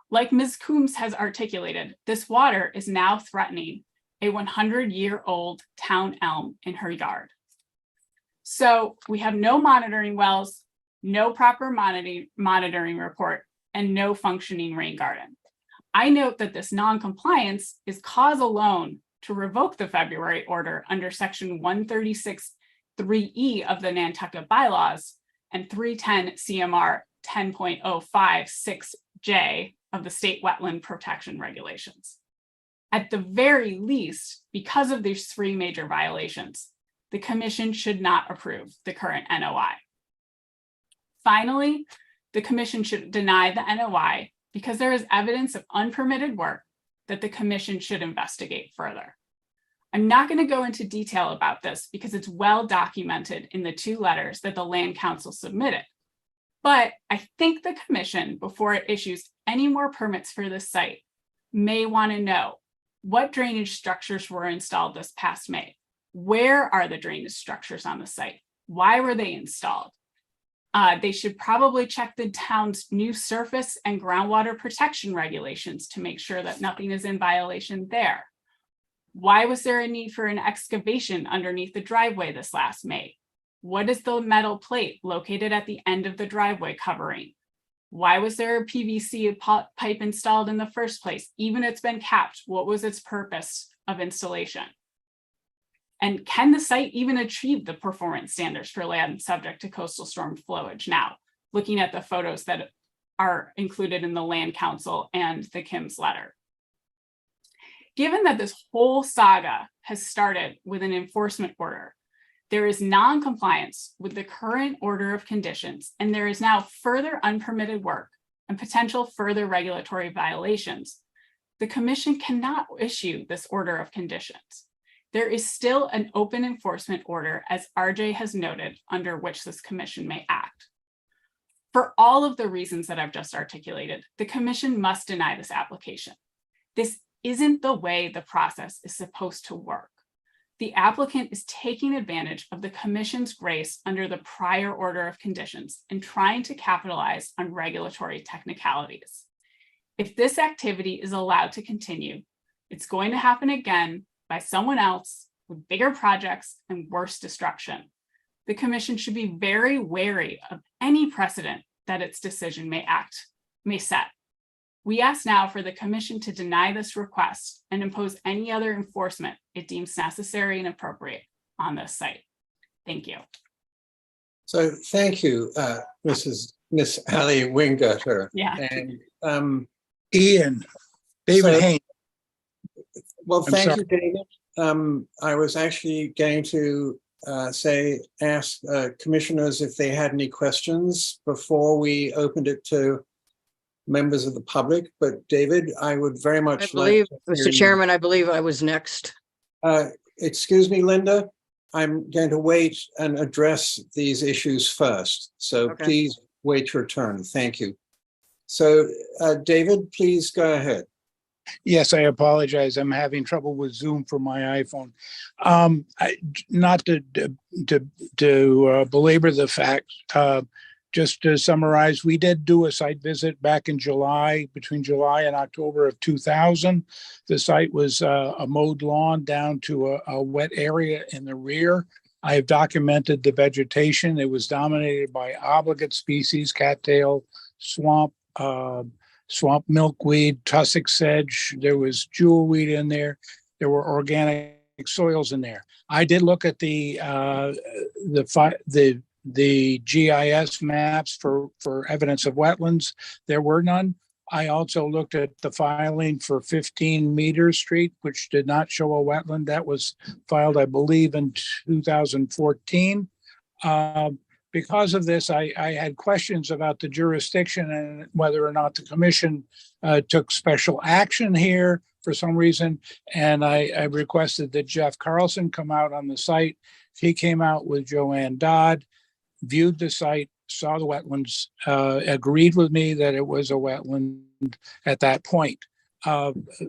Like Ms. Coombs has articulated, this water is now threatening a 100-year-old town elm in her yard. So we have no monitoring wells, no proper monitoring report, and no functioning rain garden. I note that this non-compliance is cause alone to revoke the February order under section 136(3)E of the Nantucket bylaws and 310 CMR 10.056J of the state wetland protection regulations. At the very least, because of these 3 major violations, the commission should not approve the current NOI. Finally, the commission should deny the NOI because there is evidence of unpermitted work that the commission should investigate further. I'm not going to go into detail about this because it's well documented in the 2 letters that the Land Council submitted. But I think the commission, before it issues any more permits for this site, may want to know what drainage structures were installed this past May. Where are the drainage structures on the site? Why were they installed? They should probably check the town's new surface and groundwater protection regulations to make sure that nothing is in violation there. Why was there a need for an excavation underneath the driveway this last May? What is the metal plate located at the end of the driveway covering? Why was there a PVC pipe installed in the first place? Even if it's been capped, what was its purpose of installation? And can the site even achieve the performance standards for land subject to coastal storm flowage now? Looking at the photos that are included in the Land Council and the Kim's letter. Given that this whole saga has started with an enforcement order There is non-compliance with the current order of conditions, and there is now further unpermitted work and potential further regulatory violations. The commission cannot issue this order of conditions. There is still an open enforcement order, as RJ has noted, under which this commission may act. For all of the reasons that I've just articulated, the commission must deny this application. This isn't the way the process is supposed to work. The applicant is taking advantage of the commission's grace under the prior order of conditions and trying to capitalize on regulatory technicalities. If this activity is allowed to continue, it's going to happen again by someone else with bigger projects and worse destruction. The commission should be very wary of any precedent that its decision may set. We ask now for the commission to deny this request and impose any other enforcement it deems necessary and appropriate on this site. Thank you. So thank you, Miss Ali Wingeter. Yeah. And Ian, David so- Haynes. well, I'm thank sorry. you, David. I was actually going to ask commissioners if they had any questions before we opened it to members of the public, but David, I would very much I believe, like to hear Mr. Chairman, I believe I was next. excuse me, Linda, I'm going to wait and address these issues first. So Okay. please wait your turn. Thank you. So David, please go ahead. Yes, I apologize. I'm having trouble with Zoom for my iPhone. Not to belabor the fact, just to summarize, we did do a site visit back in July, between July and October of 2000. The site was a mowed lawn down to a wet area in the rear. I have documented the vegetation. It was dominated by obligate species, cattail, swamp, swamp milkweed, tussock sedge. There was jewelweed in there. There were organic soils in there. I did look at the GIS maps for evidence of wetlands. There were none. I also looked at the filing for 15 Meter Street, which did not show a wetland. That was filed, I believe, in 2014. Because of this, I had questions about the jurisdiction and whether or not the commission took special action here for some reason. And I requested that Jeff Carlson come out on the site. He came out with Joanne Dodd, viewed the site, saw the wetlands, agreed with me that it was a wetland at that point.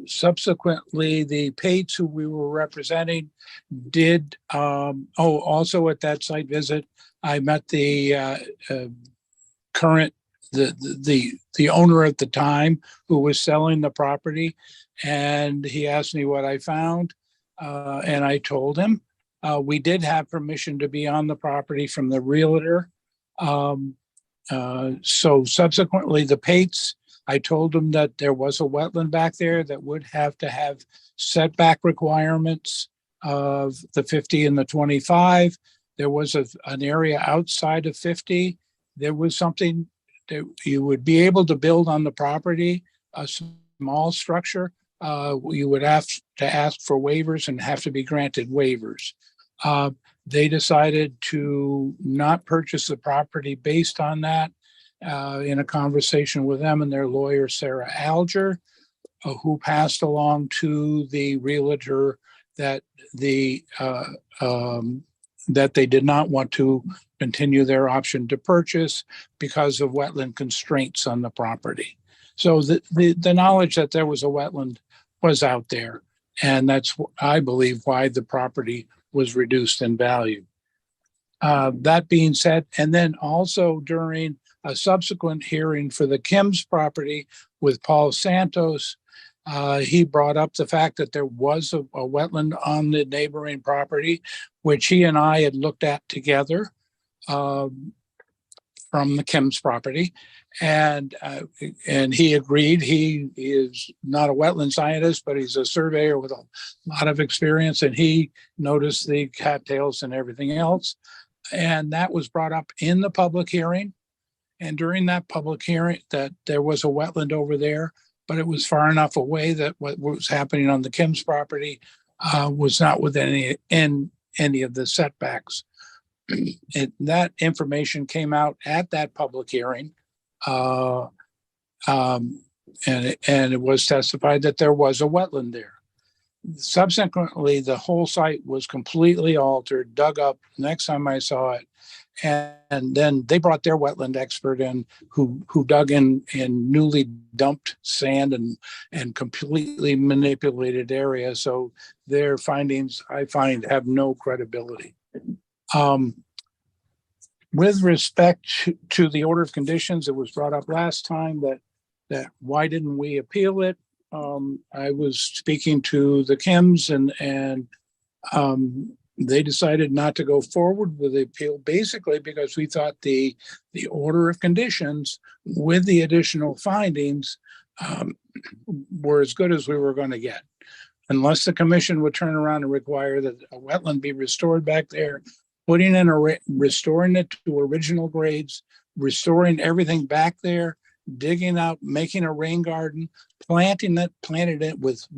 Subsequently, the Pates, who we were representing, did, also at that site visit, I met the current, the owner at the time who was selling the property, and he asked me what I found, and I told him. We did have permission to be on the property from the realtor. So subsequently, the Pates, I told them that there was a wetland back there that would have to have setback requirements of the 50 and the 25. There was an area outside of 50. There was something that you would be able to build on the property, a small structure. You would have to ask for waivers and have to be granted waivers. They decided to not purchase the property based on that. In a conversation with them and their lawyer, Sarah Alger, who passed along to the realtor that that they did not want to continue their option to purchase because of wetland constraints on the property. So the knowledge that there was a wetland was out there. And that's, I believe, why the property was reduced in value. That being said, and then also during a subsequent hearing for the Kim's property with Paul Santos, he brought up the fact that there was a wetland on the neighboring property, which he and I had looked at together from the Kim's property. And he agreed. He is not a wetland scientist, but he's a surveyor with a lot of experience. And he noticed the cattails and everything else. And that was brought up in the public hearing. And during that public hearing, that there was a wetland over there, but it was far enough away that what was happening on the Kim's property was not within any of the setbacks. That information came out at that public hearing. And it was testified that there was a wetland there. Subsequently, the whole site was completely altered, dug up next time I saw it. And then they brought their wetland expert in who dug in newly dumped sand and completely manipulated areas. So their findings, I find, have no credibility. With respect to the order of conditions, it was brought up last time that why didn't we appeal it? I was speaking to the Kims and they decided not to go forward with the appeal, basically because we thought the order of conditions with the additional findings were as good as we were going to get. Unless the commission would turn around and require that a wetland be restored back there, putting in restoring it to original grades, restoring everything back there, digging out, making a rain garden, planted it with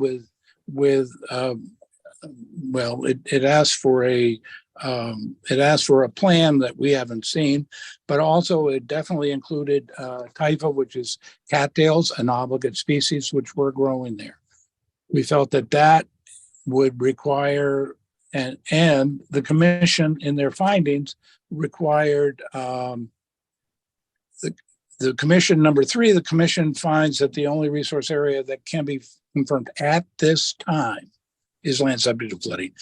well, it asked for a plan that we haven't seen, but also it definitely included typha, which is cattails, an obligate species which were growing there. We felt that would require, and the commission in their findings required the commission number 3, the commission finds that the only resource area that can be confirmed at this time is land subject to flooding.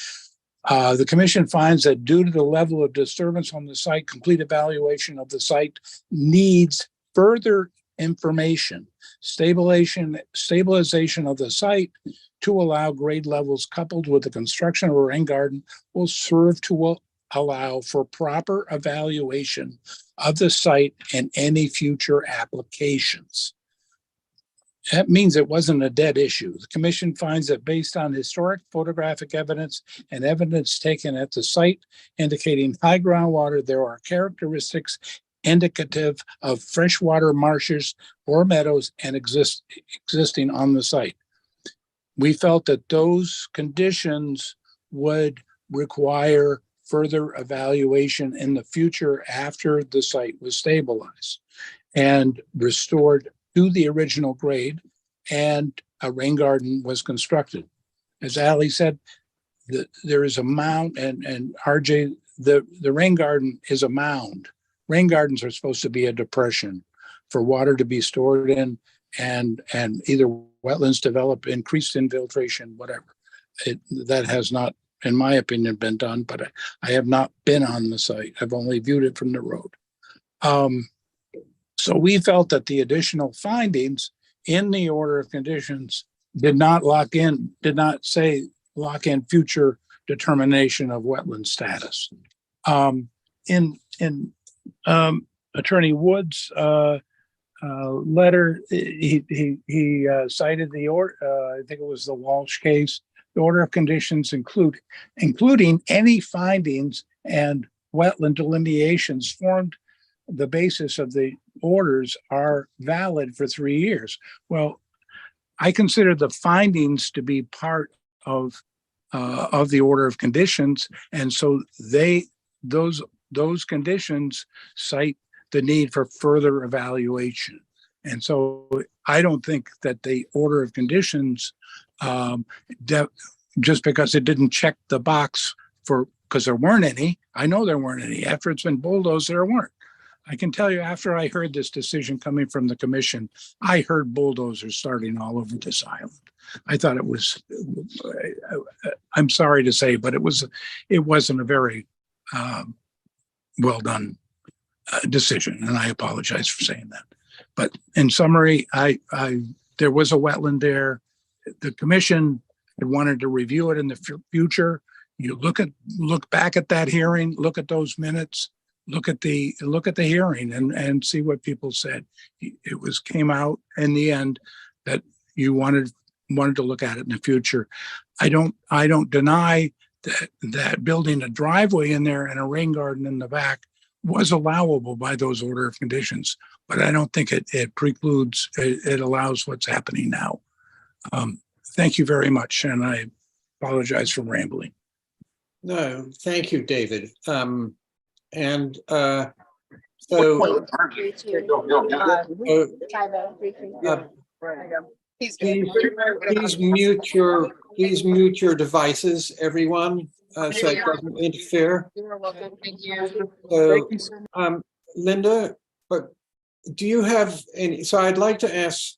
The commission finds that due to the level of disturbance on the site, complete evaluation of the site needs further information, stabilization of the site to allow grade levels coupled with the construction of a rain garden will serve to allow for proper evaluation of the site and any future applications. That means it wasn't a dead issue. The commission finds that based on historic photographic evidence and evidence taken at the site indicating high groundwater, there are characteristics indicative of freshwater marshes or meadows and existing on the site. We felt that those conditions would require further evaluation in the future after the site was stabilized and restored to the original grade and a rain garden was constructed. As Ali said, there is a mound, and RJ, the rain garden is a mound. Rain gardens are supposed to be a depression for water to be stored in and either wetlands develop increased infiltration, whatever. That has not, in my opinion, been done, but I have not been on the site. I've only viewed it from the road. So we felt that the additional findings in the order of conditions did not lock in future determination of wetland status. In Attorney Wood's letter, he cited the order. I think it was the Walsh case. The order of conditions including any findings and wetland delineations formed the basis of the orders are valid for 3 years. Well, I consider the findings to be part of the order of conditions, and so those conditions cite the need for further evaluation. And so I don't think that the order of conditions, just because it didn't check the box because there weren't any. I know there weren't any. After it's been bulldozed, there weren't. I can tell you, after I heard this decision coming from the commission, I heard bulldozers starting all over this island. I thought it was, I'm sorry to say, but it wasn't a very well done decision, and I apologize for saying that. But in summary, there was a wetland there. The commission had wanted to review it in the future. You look back at that hearing, look at those minutes. Look at the hearing and see what people said. It came out in the end that you wanted to look at it in the future. I don't deny that building a driveway in there and a rain garden in the back was allowable by those order of conditions, but I don't think it precludes, it allows what's happening now. Thank you very much, and I apologize for rambling. No, thank you, David. And so please mute your devices, everyone, so it doesn't interfere. You're welcome. Thank you. So, Linda, but do you have any, so I'd like to ask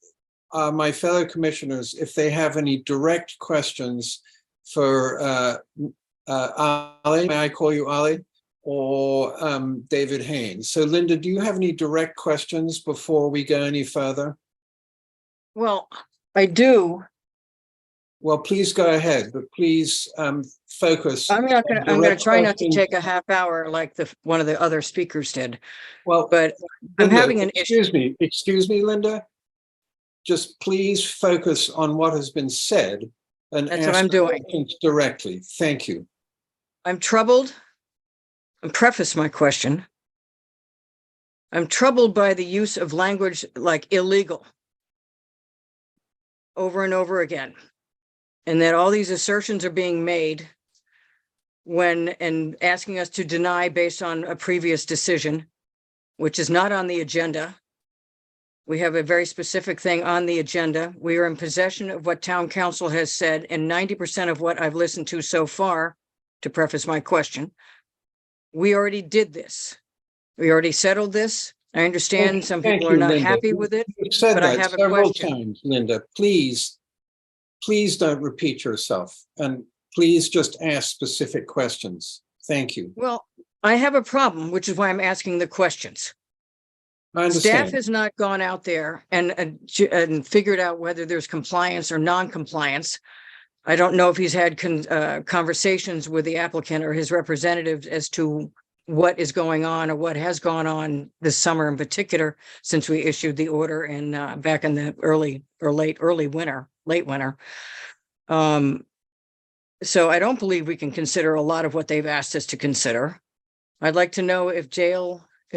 my fellow commissioners if they have any direct questions for Ali, may I call you Ali, or David Haynes? So Linda, do you have any direct questions before we go any further? Well, I do. Well, please go ahead, but please focus. I'm on gonna direct try not to questions. take a half hour like one of the other speakers did. Well, but I'm Linda, having an issue. Excuse me, Linda. Just please focus on what has been said and That's ask what I'm doing. questions directly. Thank you. I'm troubled. And preface my question. I'm troubled by the use of language like illegal over and over again. And that all these assertions are being made and asking us to deny based on a previous decision, which is not on the agenda. We have a very specific thing on the agenda. We are in possession of what town council has said, and 90% of what I've listened to so far, to preface my question, we already did this. We already settled this. I understand some people are not happy with it, You've said but I that have a several question. times, Linda. Please don't repeat yourself, and please just ask specific questions. Thank you. Well, I have a problem, which is why I'm asking the questions. I understand. Staff has not gone out there and figured out whether there's compliance or non-compliance. I don't know if he's had conversations with the applicant or his representatives as to what is going on or what has gone on this summer in particular, since we issued the order in back in the late winter. So I don't believe we can consider a lot of what they've asked us to consider. I'd like to know if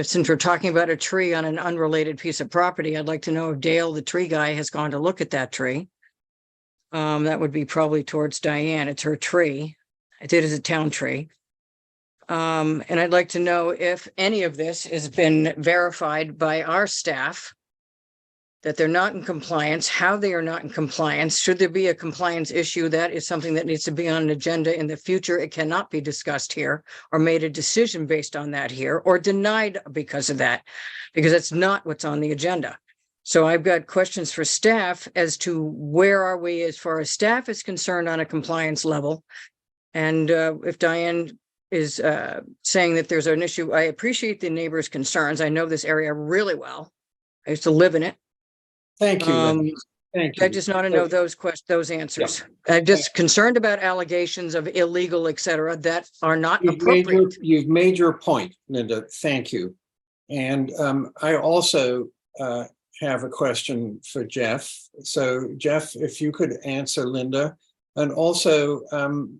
since we're talking about a tree on an unrelated piece of property, I'd like to know if Dale, the tree guy, has gone to look at that tree. That would be probably towards Diane. It's her tree. It is a town tree. And I'd like to know if any of this has been verified by our staff, that they're not in compliance, how they are not in compliance. Should there be a compliance issue, that is something that needs to be on an agenda in the future. It cannot be discussed here or made a decision based on that here or denied because of that, because that's not what's on the agenda. So I've got questions for staff as to where are we as far as staff is concerned on a compliance level. And if Diane is saying that there's an issue, I appreciate the neighbors' concerns. I know this area really well. I used to live in it. Thank you. Thank you. I just want to know those answers. I'm just concerned about allegations of illegal, et cetera, that are not appropriate. You've made your point, Linda. Thank you. And I also have a question for Jeff. So Jeff, if you could answer Linda, and also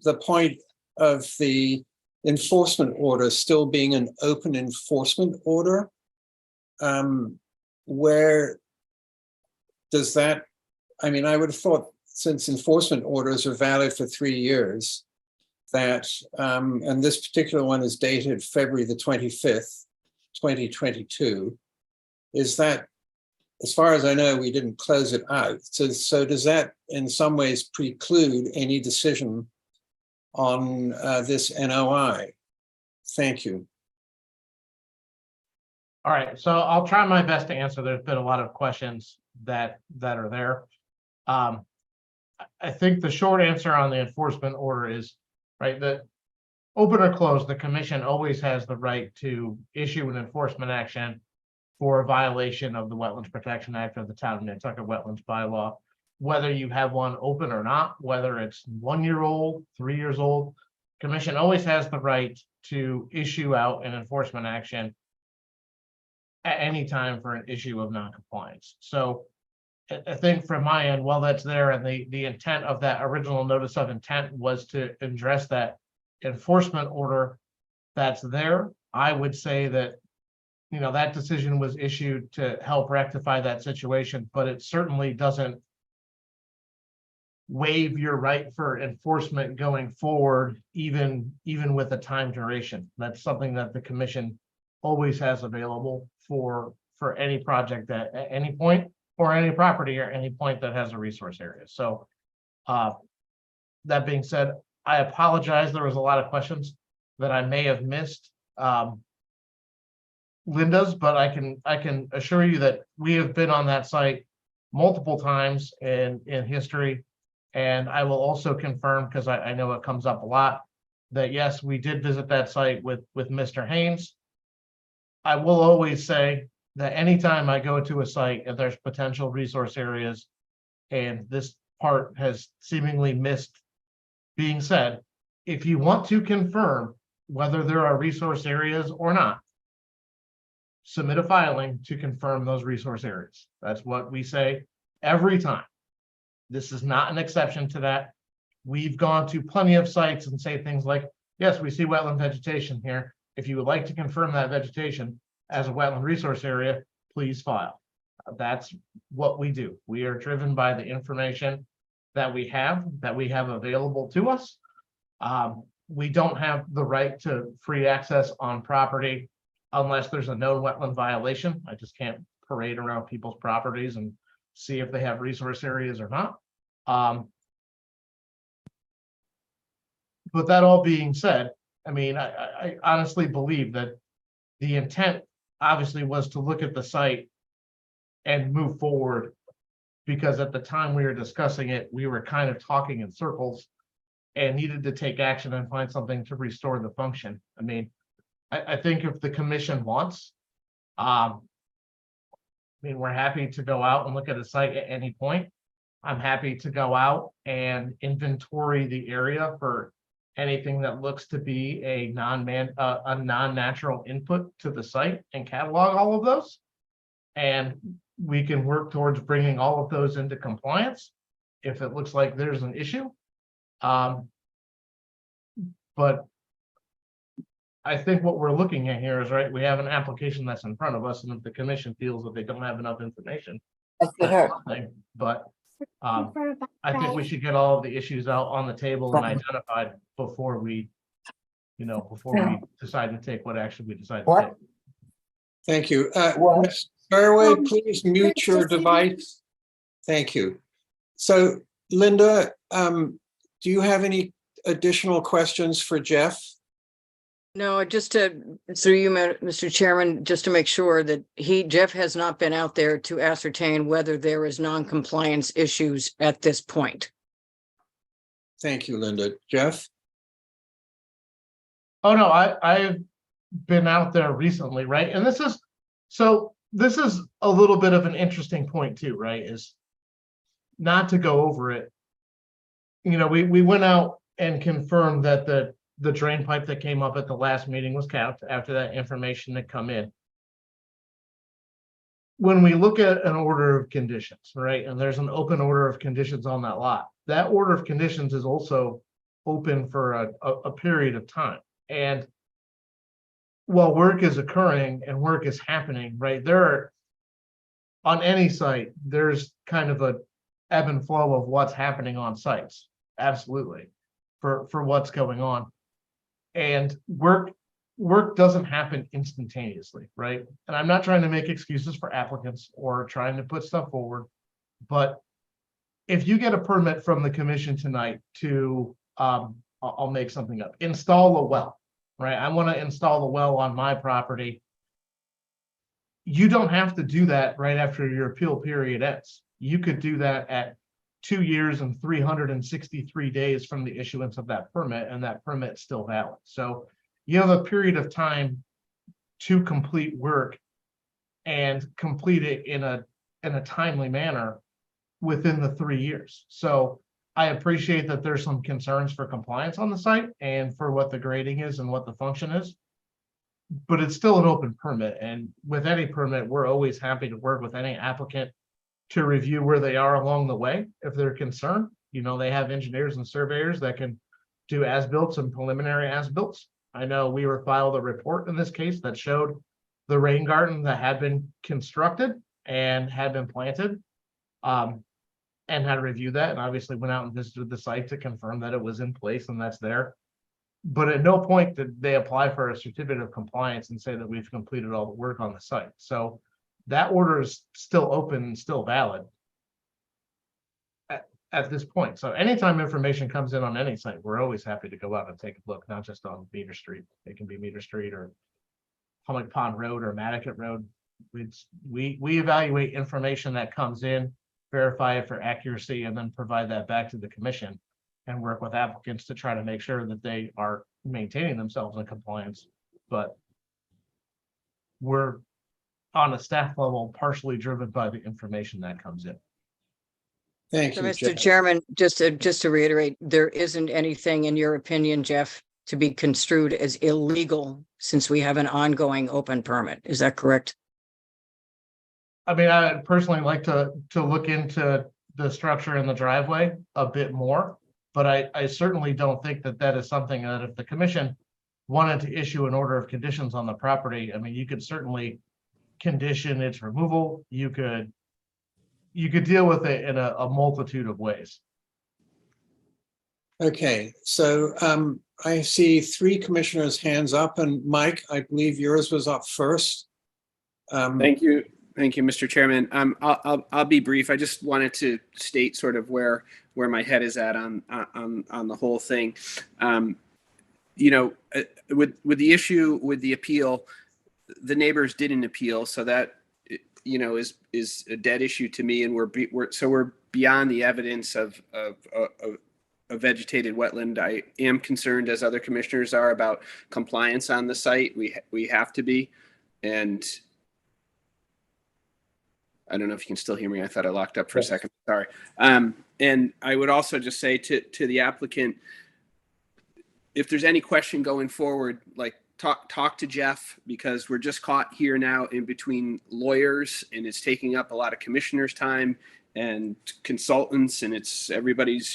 the point of the enforcement order still being an open enforcement order, where does that, I mean, I would have thought since enforcement orders are valid for 3 years, that, and this particular one is dated February the 25th, 2022, is that, as far as I know, we didn't close it out. So does that in some ways preclude any decision on this NOI? Thank you. All right, so I'll try my best to answer. There's been a lot of questions that are there. I think the short answer on the enforcement order is, right, that open or closed, the commission always has the right to issue an enforcement action for a violation of the Wetlands Protection Act or the Town of Nantucket Wetlands Bylaw, whether you have one open or not, whether it's 1 year old, 3 years old. Commission always has the right to issue out an enforcement action at any time for an issue of non-compliance. So I think from my end, while that's there, and the intent of that original notice of intent was to address that enforcement order that's there, I would say that, you know, that decision was issued to help rectify that situation, but it certainly doesn't waive your right for enforcement going forward, even with a time duration. That's something that the commission always has available for any project at any point, or any property or any point that has a resource area. So that being said, I apologize. There was a lot of questions that I may have missed. Linda's, but I can assure you that we have been on that site multiple times in history. And I will also confirm, because I know it comes up a lot, that yes, we did visit that site with Mr. Haynes. I will always say that anytime I go to a site and there's potential resource areas and this part has seemingly missed being said, if you want to confirm whether there are resource areas or not, submit a filing to confirm those resource areas. That's what we say every time. This is not an exception to that. We've gone to plenty of sites and say things like, yes, we see wetland vegetation here. If you would like to confirm that vegetation as a wetland resource area, please file. That's what we do. We are driven by the information that we have available to us. We don't have the right to free access on property unless there's a known wetland violation. I just can't parade around people's properties and see if they have resource areas or not. But that all being said, I mean, I honestly believe that the intent obviously was to look at the site and move forward, because at the time we were discussing it, we were kind of talking in circles and needed to take action and find something to restore the function. I mean, I think if the commission wants, I mean, we're happy to go out and look at a site at any point. I'm happy to go out and inventory the area for anything that looks to be a non-natural input to the site and catalog all of those. And we can work towards bringing all of those into compliance if it looks like there's an issue. But I think what we're looking at here is, right, we have an application that's in front of us, and if the commission feels that they don't have enough information, that's fine. But I think we should get all of the issues out on the table and identified before we decide to take what action we decide to take. Thank you. Ms. Fairway, please mute your device. Thank you. So Linda, do you have any additional questions for Jeff? No, just to, through you, Mr. Chairman, just to make sure that Jeff has not been out there to ascertain whether there is non-compliance issues at this point. Thank you, Linda. Jeff? Oh, no, I've been out there recently, right? And this is a little bit of an interesting point too, right? Is not to go over it. You know, we went out and confirmed that the drain pipe that came up at the last meeting was capped after that information had come in. When we look at an order of conditions, right, and there's an open order of conditions on that lot, that order of conditions is also open for a period of time. And while work is occurring and work is happening, right, on any site, there's kind of a ebb and flow of what's happening on sites. Absolutely. For what's going on. And work doesn't happen instantaneously, right? And I'm not trying to make excuses for applicants or trying to put stuff forward, but if you get a permit from the commission tonight to, I'll make something up, install a well, right? I want to install a well on my property. You don't have to do that right after your appeal period ends. You could do that at 2 years and 363 days from the issuance of that permit, and that permit's still valid. So you have a period of time to complete work and complete it in a timely manner within the 3 years. So I appreciate that there's some concerns for compliance on the site and for what the grading is and what the function is, but it's still an open permit. And with any permit, we're always happy to work with any applicant to review where they are along the way. If they're concerned, you know, they have engineers and surveyors that can do as-built and preliminary as-built. I know we were filed a report in this case that showed the rain garden that had been constructed and had been planted. and had reviewed that and obviously went out and visited the site to confirm that it was in place and that's there. But at no point did they apply for a certificate of compliance and say that we've completed all the work on the site. So that order is still open and still valid at this point. So anytime information comes in on any site, we're always happy to go out and take a look, not just on Meter Street. It can be Meter Street or Hummock Pond Road or Nantucket Road. We evaluate information that comes in, verify it for accuracy, and then provide that back to the commission and work with applicants to try to make sure that they are maintaining themselves in compliance. But we're on a staff level partially driven by the information that comes in. Thank So, you, Mr. Jeff. Chairman, just to reiterate, there isn't anything in your opinion, Jeff, to be construed as illegal since we have an ongoing open permit. Is that correct? I mean, I'd personally like to look into the structure in the driveway a bit more, but I certainly don't think that that is something that if the commission wanted to issue an order of conditions on the property, I mean, you could certainly condition its removal. You could deal with it in a multitude of ways. Okay, so I see 3 commissioners' hands up, and Mike, I believe yours was up first. Thank you, Mr. Chairman. I'll be brief. I just wanted to state sort of where my head is at on the whole thing. You know, with the issue with the appeal, the neighbors didn't appeal, so that is a dead issue to me, and we're beyond the evidence of a vegetated wetland. I am concerned, as other commissioners are, about compliance on the site. We have to be, and I don't know if you can still hear me. I thought I locked up for a second. Sorry. And I would also just say to the applicant, if there's any question going forward, like talk to Jeff, because we're just caught here now in between lawyers, and it's taking up a lot of commissioners' time and consultants, and it's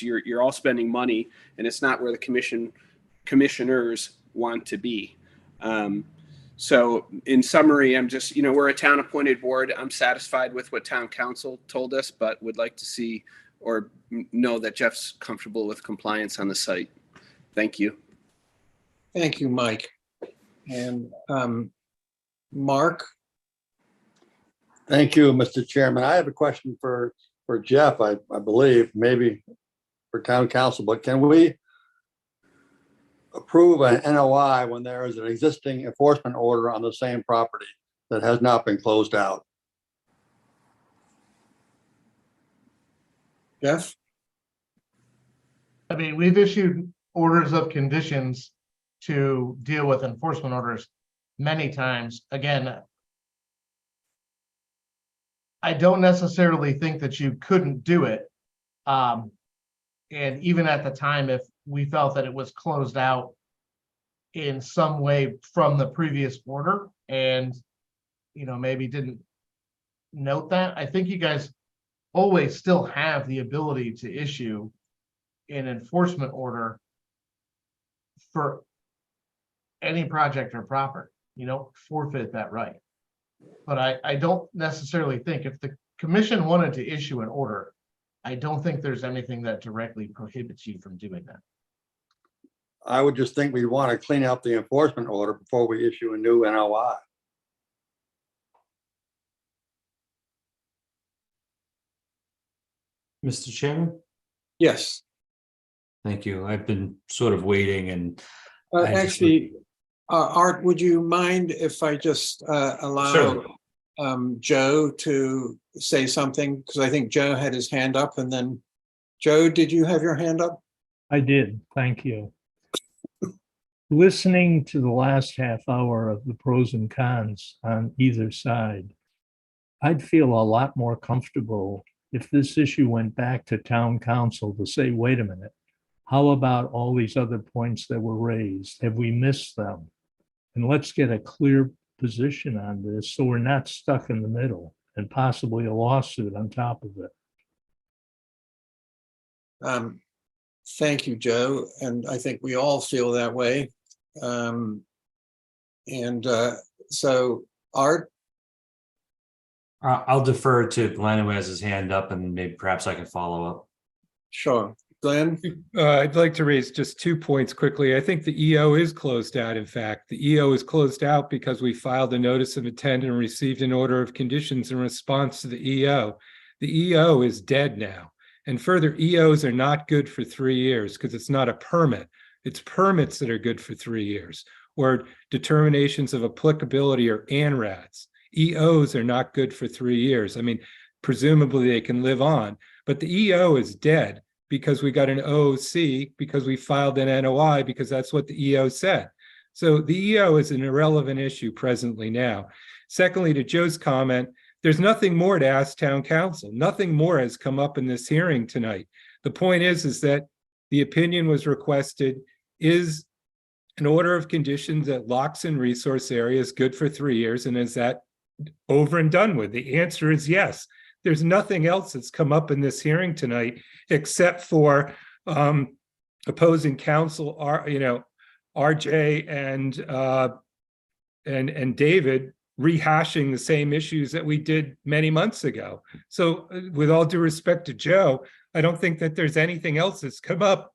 you're all spending money, and it's not where the commissioners want to be. So in summary, I'm just, we're a town appointed board. I'm satisfied with what town council told us, but would like to see or know that Jeff's comfortable with compliance on the site. Thank you. Thank you, Mike. And Mark? Thank you, Mr. Chairman. I have a question for Jeff, I believe, maybe for town council, but can we approve an NOI when there is an existing enforcement order on the same property that has not been closed out? Jeff? I mean, we've issued orders of conditions to deal with enforcement orders many times. Again, I don't necessarily think that you couldn't do it. And even at the time, if we felt that it was closed out in some way from the previous order and, maybe didn't note that, I think you guys always still have the ability to issue an enforcement order for any project or property, forfeit that right. But I don't necessarily think if the commission wanted to issue an order, I don't think there's anything that directly prohibits you from doing that. I would just think we'd want to clean up the enforcement order before we issue a new NOI. Mr. Chairman? Yes. Thank you. I've been sort of waiting and Actually, Art, would you mind if I just allow Sure. Joe to say something? Because I think Joe had his hand up, and then Joe, did you have your hand up? I did. Thank you. Listening to the last half hour of the pros and cons on either side, I'd feel a lot more comfortable if this issue went back to town council to say, wait a minute, how about all these other points that were raised? Have we missed them? And let's get a clear position on this so we're not stuck in the middle and possibly a lawsuit on top of it. Thank you, Joe. And I think we all feel that way. So Art? I'll defer to Glenn, who has his hand up, and maybe perhaps I can follow up. Sure. Glenn? I'd like to raise just 2 points quickly. I think the EO is closed out. In fact, the EO is closed out because we filed a notice of intent and received an order of conditions in response to the EO. The EO is dead now. And further, EOs are not good for 3 years because it's not a permit. It's permits that are good for 3 years, or determinations of applicability or ANRADs. EOs are not good for 3 years. I mean, presumably they can live on, but the EO is dead because we got an OOC, because we filed an NOI, because that's what the EO said. So the EO is an irrelevant issue presently now. Secondly, to Joe's comment, there's nothing more to ask town council. Nothing more has come up in this hearing tonight. The point is that the opinion was requested, is an order of conditions that locks in resource areas good for 3 years, and is that over and done with? The answer is yes. There's nothing else that's come up in this hearing tonight except for opposing counsel, RJ and David rehashing the same issues that we did many months ago. So with all due respect to Joe, I don't think that there's anything else that's come up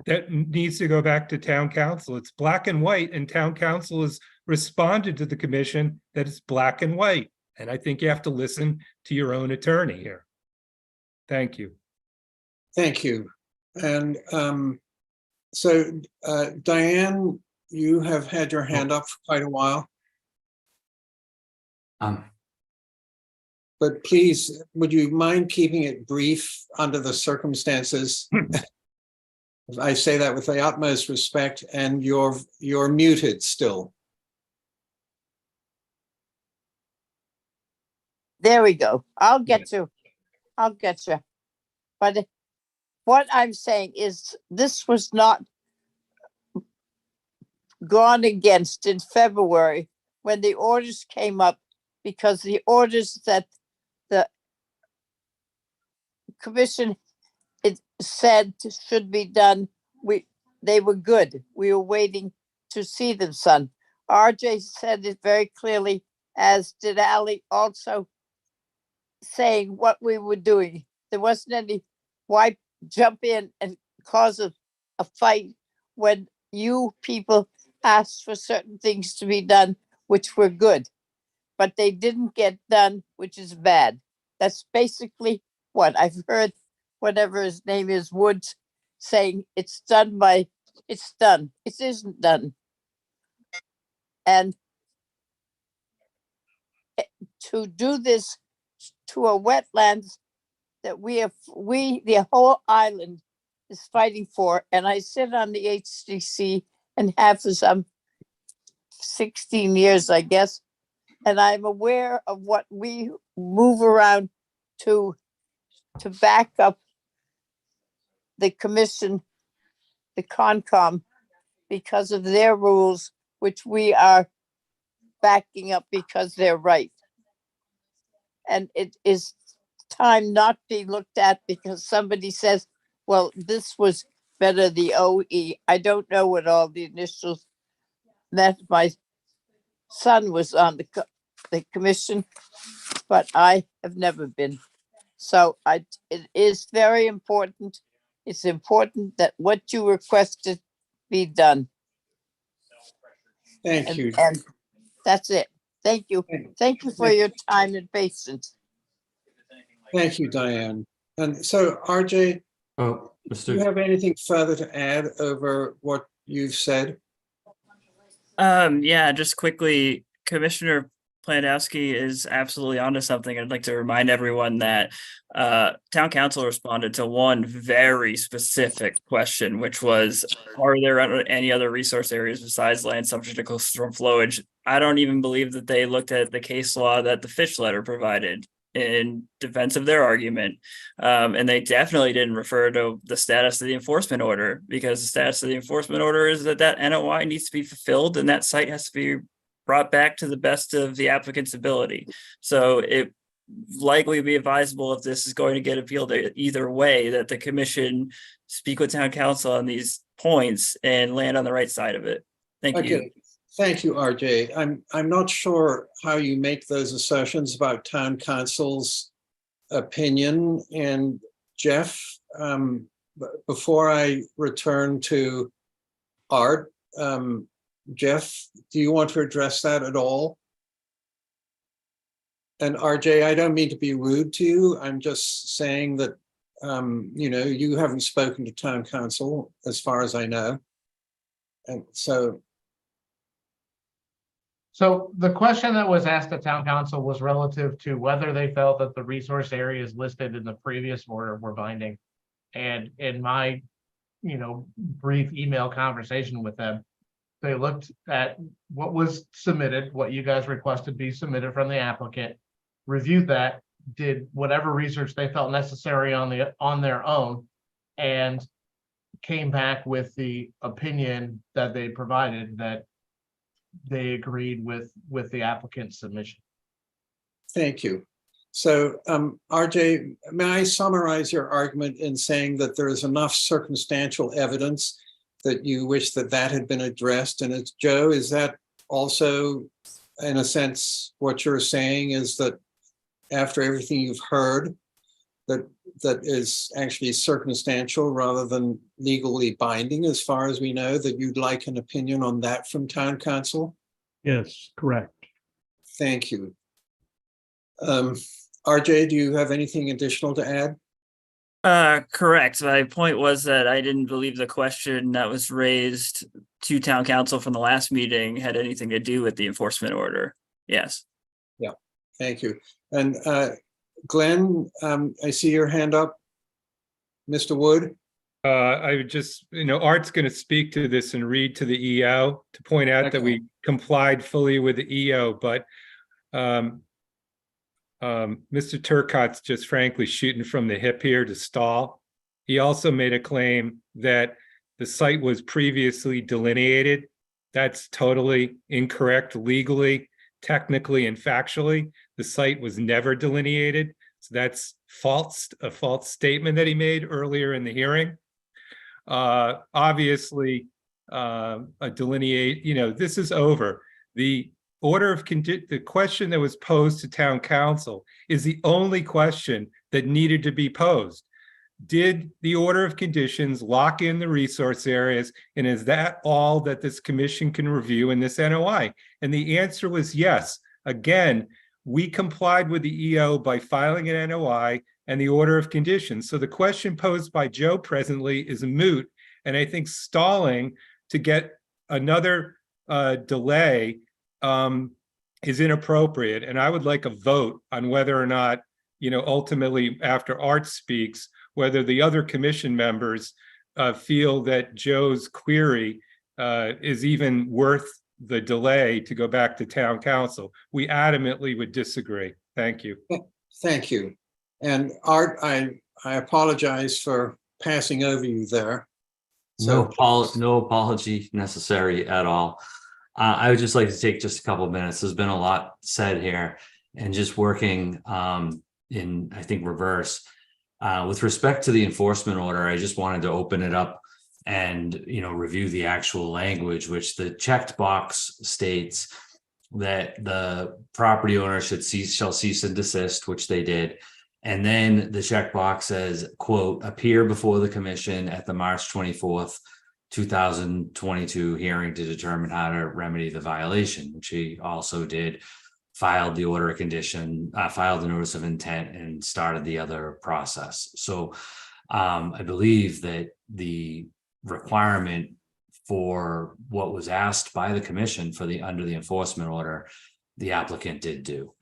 that needs to go back to town council. It's black and white, and town council has responded to the commission that it's black and white. And I think you have to listen to your own attorney here. Thank you. Thank you. And Diane, you have had your hand up for quite a while. But please, would you mind keeping it brief under the circumstances? I say that with the utmost respect, and you're muted still. There we go. I'll get you. But what I'm saying is this was not gone against in February when the orders came up, because the orders that the commission it said should be done, they were good. We were waiting to see them, son. RJ said it very clearly, as did Ali, also saying what we were doing. There wasn't any why jump in and cause a fight when you people asked for certain things to be done, which were good, but they didn't get done, which is bad. That's basically what I've heard. Whatever his name is, Woods, saying it's done. It's done. It isn't done. And to do this to a wetlands that the whole island is fighting for. And I sit on the HDC and have for some 16 years, I guess. And I'm aware of what we move around to back up the commission, the Concom, because of their rules, which we are backing up because they're right. And it is time not be looked at because somebody says, well, this was better, the OE. I don't know what all the initials meant. My son was on the commission, but I have never been. So it is very important. It's important that what you requested be done. Thank you. And that's it. Thank you. Thank you for your time and patience. Thank you, Diane. And so, RJ, do you have anything further to add over what you've said? Yeah, just quickly, Commissioner Plandowski is absolutely onto something. I'd like to remind everyone that town council responded to one very specific question, which was, are there any other resource areas besides land subject to coastal storm flowage? I don't even believe that they looked at the case law that the Fish letter provided in defense of their argument. And they definitely didn't refer to the status of the enforcement order, because the status of the enforcement order is that NOI needs to be fulfilled and that site has to be brought back to the best of the applicant's ability. So it likely be advisable, if this is going to get appealed either way, that the commission speak with town council on these points and land on the right side of it. Thank you. Thank you, RJ. I'm not sure how you make those assertions about town council's opinion. And Jeff, before I return to Art, Jeff, do you want to address that at all? And RJ, I don't mean to be rude to you. I'm just saying that, you know, you haven't spoken to town council as far as I know. And so. So the question that was asked at town council was relative to whether they felt that the resource areas listed in the previous order were binding. And in my, brief email conversation with them, they looked at what was submitted, what you guys requested be submitted from the applicant, reviewed that, did whatever research they felt necessary on their own, and came back with the opinion that they provided, that they agreed with the applicant's submission. Thank you. So, RJ, may I summarize your argument in saying that there is enough circumstantial evidence that you wish that that had been addressed? And it's Joe, is that also, in a sense, what you're saying is that after everything you've heard, that is actually circumstantial rather than legally binding, as far as we know, that you'd like an opinion on that from town council? Yes, correct. Thank you. RJ, do you have anything additional to add? Correct. My point was that I didn't believe the question that was raised to town council from the last meeting had anything to do with the enforcement order. Yes. Yeah, thank you. And Glenn, I see your hand up. Mr. Wood? I would just, Art's going to speak to this and read to the EO to point out that we complied fully with the EO, but Mr. Turcotte's just frankly shooting from the hip here to stall. He also made a claim that the site was previously delineated. That's totally incorrect legally, technically, and factually. The site was never delineated. So that's a false statement that he made earlier in the hearing. Obviously, this is over. The the question that was posed to town council is the only question that needed to be posed. Did the order of conditions lock in the resource areas? And is that all that this commission can review in this NOI? And the answer was yes. Again, we complied with the EO by filing an NOI and the order of conditions. So the question posed by Joe presently is a moot. And I think stalling to get another delay is inappropriate. And I would like a vote on whether or not, ultimately after Art speaks, whether the other commission members feel that Joe's query is even worth the delay to go back to town council. We adamantly would disagree. Thank you. Thank you. And Art, I apologize for passing over you there. So, no apology necessary at all. I would just like to take just a couple of minutes. There's been a lot said here, and just working in, I think, reverse. With respect to the enforcement order, I just wanted to open it up and review the actual language, which the checked box states that the property owner shall cease and desist, which they did. And then the checkbox says, quote, appear before the commission at the March 24th, 2022 hearing to determine how to remedy the violation, which he also did, filed the order of condition, filed the notice of intent, and started the other process. So I believe that the requirement for what was asked by the commission for under the enforcement order, the applicant did do.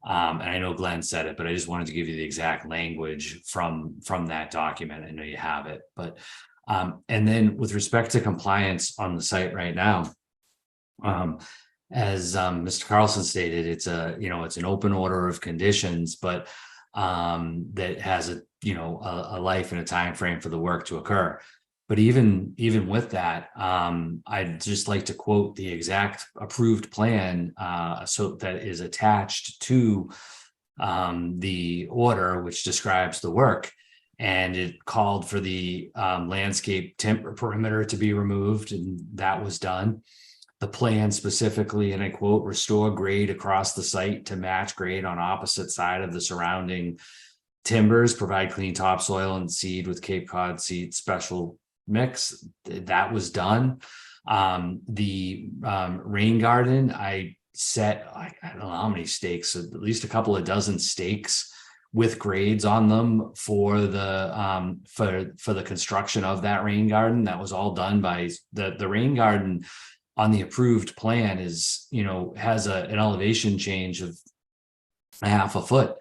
And I know Glenn said it, but I just wanted to give you the exact language from that document. I know you have it, but and then with respect to compliance on the site right now, as Mr. Carlson stated, it's an open order of conditions, but that has a life and a time frame for the work to occur. But even with that, I'd just like to quote the exact approved plan so that is attached to the order, which describes the work. And it called for the landscape timber perimeter to be removed, and that was done. the plan specifically, and I quote, restore grade across the site to match grade on opposite side of the surrounding timbers, provide clean topsoil and seed with Cape Cod seed special mix. That was done. The rain garden, I set, I don't know how many stakes, at least a couple of dozen stakes with grades on them for the for the construction of that rain garden. That was all done by the rain garden on the approved plan is, you know, has an elevation change of a half a foot.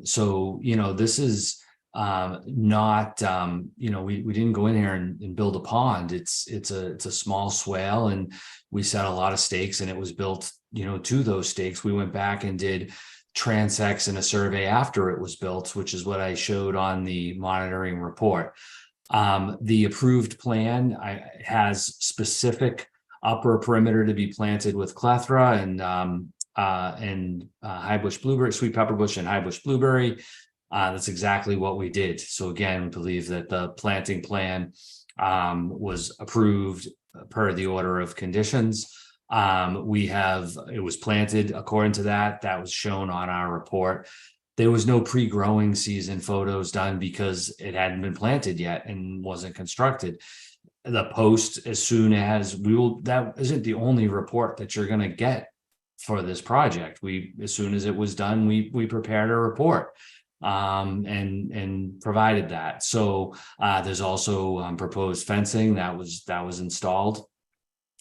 So, you know, this is not, you know, we didn't go in here and build a pond. It's a small swale, and we set a lot of stakes, and it was built, you know, to those stakes. We went back and did transects and a survey after it was built, which is what I showed on the monitoring report. The approved plan has specific upper perimeter to be planted with clethra and high bush blueberry, sweet pepper bush and high bush blueberry. That's exactly what we did. So again, we believe that the planting plan was approved per the order of conditions. It was planted according to that. That was shown on our report. There was no pre-growing season photos done because it hadn't been planted yet and wasn't constructed. The post, as soon as that isn't the only report that you're going to get for this project. As soon as it was done, we prepared a report and provided that. So there's also proposed fencing that was installed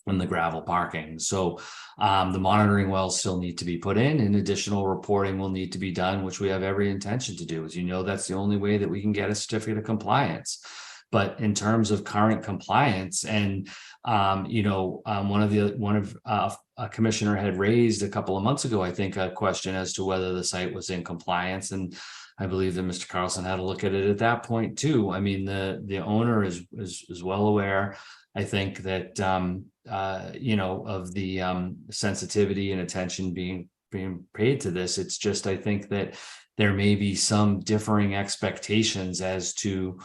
in the gravel parking. So the monitoring wells still need to be put in, and additional reporting will need to be done, which we have every intention to do. As you know, that's the only way that we can get a certificate of compliance. But in terms of current compliance, and you know, a commissioner had raised a couple of months ago, I think, a question as to whether the site was in compliance, and I believe that Mr. Carlson had a look at it at that point too. I mean, the owner is well aware. I think that you know, of the sensitivity and attention being paid to this. It's just, I think that there may be some differing expectations as to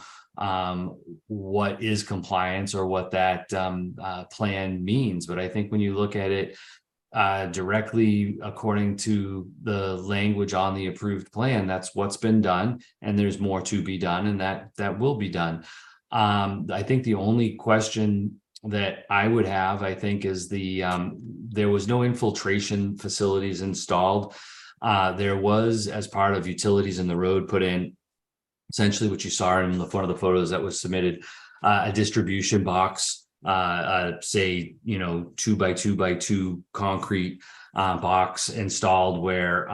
what is compliance or what that plan means. But I think when you look at it directly according to the language on the approved plan, that's what's been done, and there's more to be done, and that will be done. I think the only question that I would have, I think, is there was no infiltration facilities installed. There was, as part of utilities in the road, put in essentially what you saw in one of the photos that was submitted, a distribution box, say, you know, 2x2x2 concrete box installed where,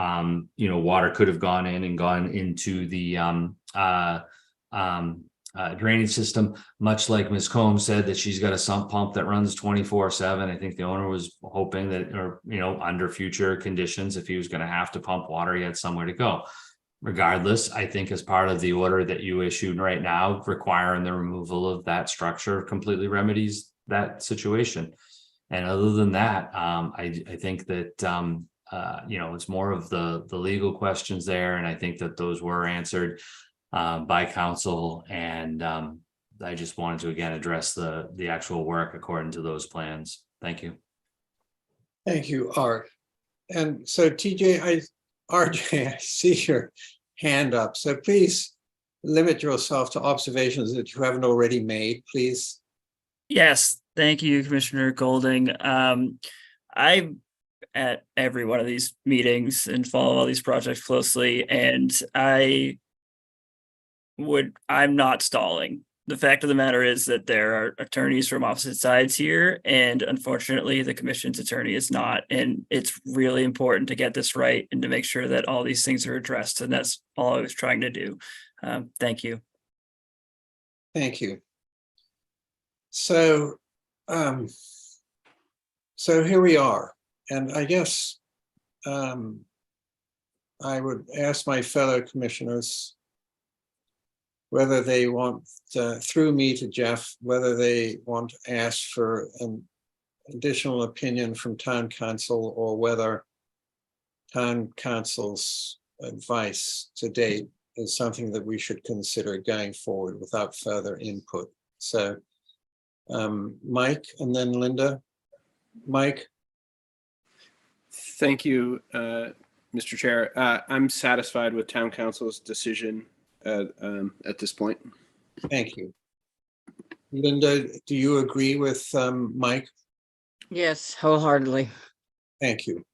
you know, water could have gone in and gone into the drainage system, much like Ms. Combs said that she's got a sump pump that runs 24/7. I think the owner was hoping that, or, you know, under future conditions, if he was going to have to pump water, he had somewhere to go. Regardless, I think as part of the order that you issued right now, requiring the removal of that structure completely remedies that situation. And other than that, I think that, you know, it's more of the legal questions there. And I think that those were answered by council. And I just wanted to, again, address the actual work according to those plans. Thank you. Thank you, Art. And so RJ, I see your hand up. So please limit yourself to observations that you haven't already made, please. Yes, thank you, Commissioner Golding. I'm at every one of these meetings and follow all these projects closely, and I'm not stalling. The fact of the matter is that there are attorneys from opposite sides here, and unfortunately the commission's attorney is not. And it's really important to get this right and to make sure that all these things are addressed. And that's all I was trying to do. Thank you. Thank you. So, so here we are. And I guess I would ask my fellow commissioners whether they want, through me to Jeff, whether they want to ask for an additional opinion from town council, or whether town council's advice to date is something that we should consider going forward without further input. So Mike and then Linda. Mike? Thank you, Mr. Chair. I'm satisfied with town council's decision at this point. Thank you. Linda, do you agree with Mike? Yes, wholeheartedly. Thank you.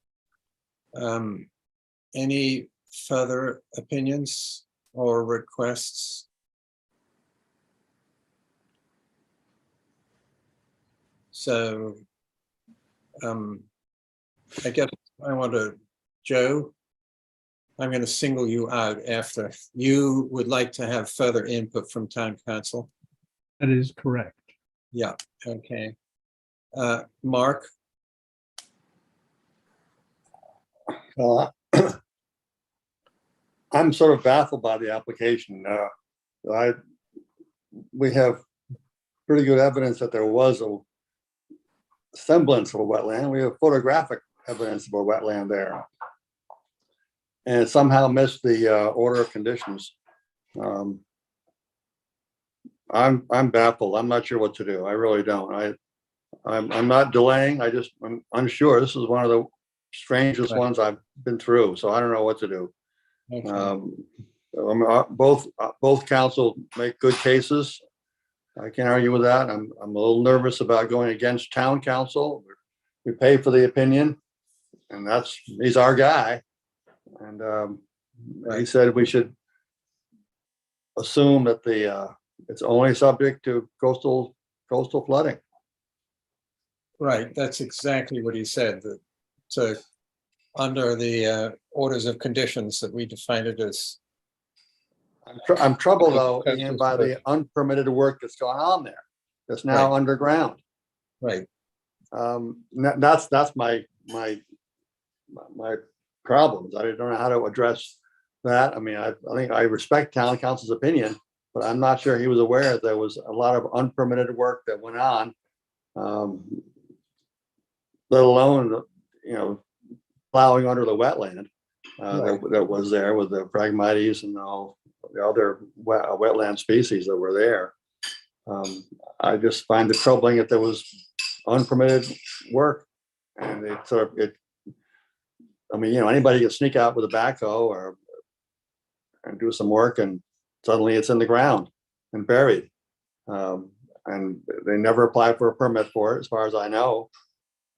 Any further opinions or requests? So I guess I want to, Joe, I'm going to single you out after. You would like to have further input from town council? That is correct. Yeah, okay. Mark? Well, I'm sort of baffled by the application. We have pretty good evidence that there was a semblance of a wetland. We have photographic evidence of a wetland there. And it somehow missed the order of conditions. I'm baffled. I'm not sure what to do. I really don't. I'm not delaying. I'm unsure. This is one of the strangest Right. ones I've been through, so I don't know what to do. Okay. Both council make good cases. I can't argue with that. I'm a little nervous about going against town council. We pay for the opinion, and he's our guy. And he said we should assume that it's only subject to coastal flooding. Right, that's exactly what he said. That so under the orders of conditions that we define it as. I'm troubled though, Ian, by the unpermitted work that's going on there. That's now underground. Right. That's my problems. I don't know how to address that. I mean, I think I respect town council's opinion, but I'm not sure he was aware there was a lot of unpermitted work that went on. Let alone, plowing under the wetland that was there with the Phragmites and all the other wetland species that were there. I just find it troubling that there was unpermitted work, and anybody can sneak out with a backhoe and do some work, and suddenly it's in the ground and buried. And they never applied for a permit for it, as far as I know.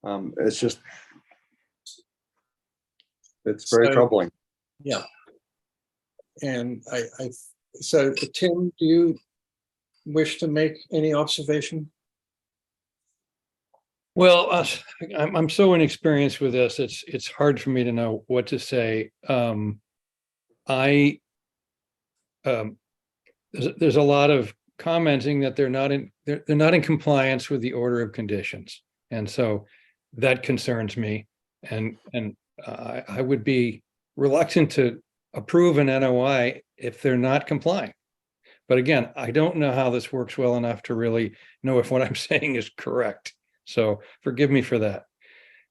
It's very troubling. Yeah. And so Tim, do you wish to make any observation? Well, I'm so inexperienced with this. It's hard for me to know what to say. There's a lot of commenting that they're not in compliance with the order of conditions, and so that concerns me. And I would be reluctant to approve an NOI if they're not complying. But again, I don't know how this works well enough to really know if what I'm saying is correct. So forgive me for that.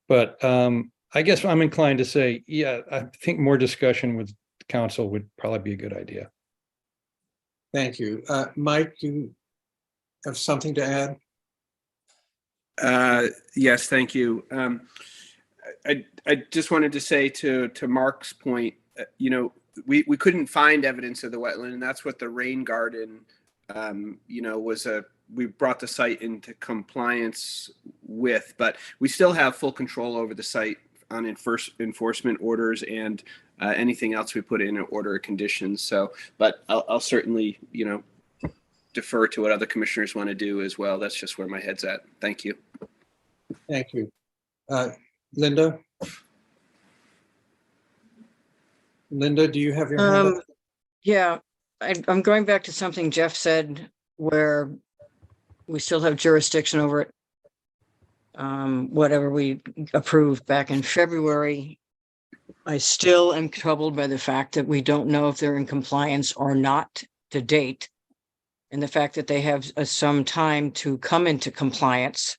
But I guess I'm inclined to say, yeah, I think more discussion with council would probably be a good idea. Thank you. Mike, you have something to add? Yes, thank you. I just wanted to say to Mark's point, we couldn't find evidence of the wetland, and that's what the rain garden, we brought the site into compliance with, but we still have full control over the site on enforcement orders and anything else we put in an order of conditions. So, but I'll certainly, defer to what other commissioners want to do as well. That's just where my head's at. Thank you. Thank you. Linda? Linda, do you have your hand up? Yeah, I'm going back to something Jeff said where we still have jurisdiction over it. Whatever we approved back in February, I still am troubled by the fact that we don't know if they're in compliance or not to date. And the fact that they have some time to come into compliance.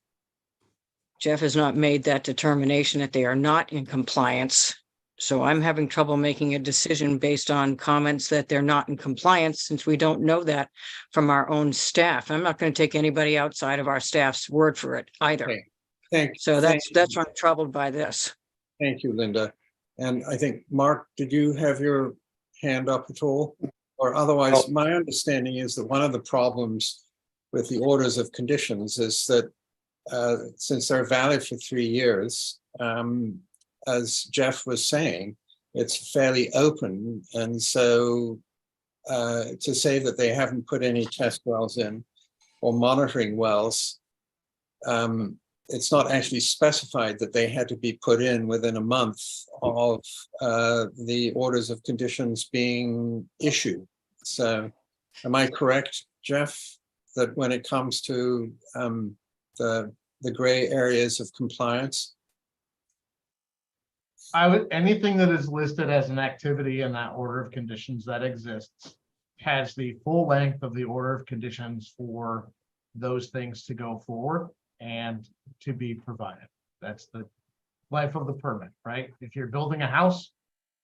Jeff has not made that determination that they are not in compliance. So I'm having trouble making a decision based on comments that they're not in compliance, since we don't know that from our own staff. I'm not going to take anybody outside of our staff's word for it either. Okay. So that's why I'm troubled by this. Thank you, Linda. And I think, Mark, did you have your hand up at all? Or otherwise, my understanding is that one of the problems with the orders of conditions is that since they're valid for 3 years, as Jeff was saying, it's fairly open. And so to say that they haven't put any test wells in or monitoring wells, it's not actually specified that they had to be put in within a month of the orders of conditions being issued. So am I correct, Jeff, that when it comes to the gray areas of compliance? Anything that is listed as an activity in that order of conditions that exists has the full length of the order of conditions for those things to go forward and to be provided. That's the life of the permit, right? If you're building a house,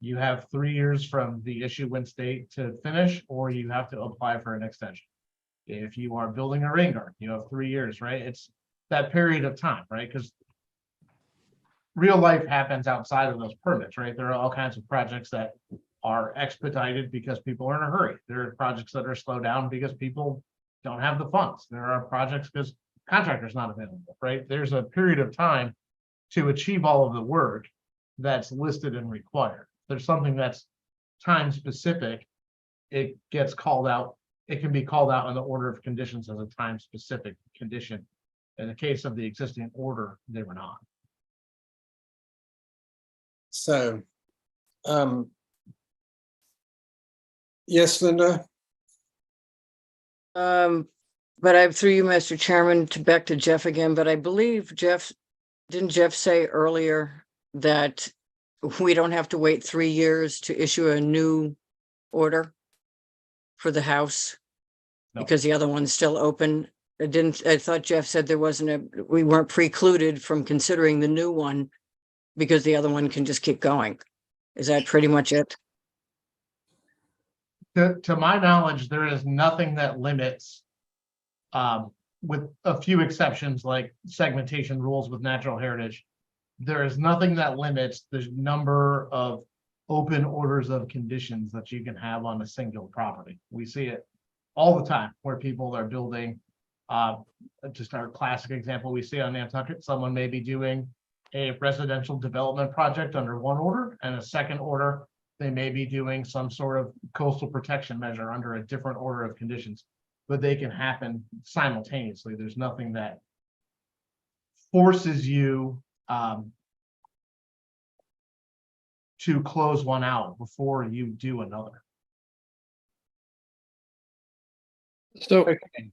you have 3 years from the issuance date to finish, or you have to apply for an extension. If you are building a rain garden, you have 3 years, right? It's that period of time, right? Because real life happens outside of those permits, right? There are all kinds of projects that are expedited because people are in a hurry. There are projects that are slowed down because people don't have the funds. There are projects because contractor's not available, right? There's a period of time to achieve all of the work that's listed and required. There's something that's time specific, it gets called out. It can be called out in the order of conditions as a time specific condition. In the case of the existing order, they were not. So, yes, Linda? But I through you, Mr. Chairman, back to Jeff again, but I believe didn't Jeff say earlier that we don't have to wait 3 years to issue a new order for the house? No. Because the other one's still open. I thought Jeff said we weren't precluded from considering the new one because the other one can just keep going. Is that pretty much it? To my knowledge, there is nothing that limits, with a few exceptions like segmentation rules with natural heritage, there is nothing that limits the number of open orders of conditions that you can have on a single property. We see it all the time where people are building, just our classic example we see on Nantucket, someone may be doing a residential development project under one order, and a second order, they may be doing some sort of coastal protection measure under a different order of conditions, but they can happen simultaneously. There's nothing that forces you to close one out before you do another. So, Okay.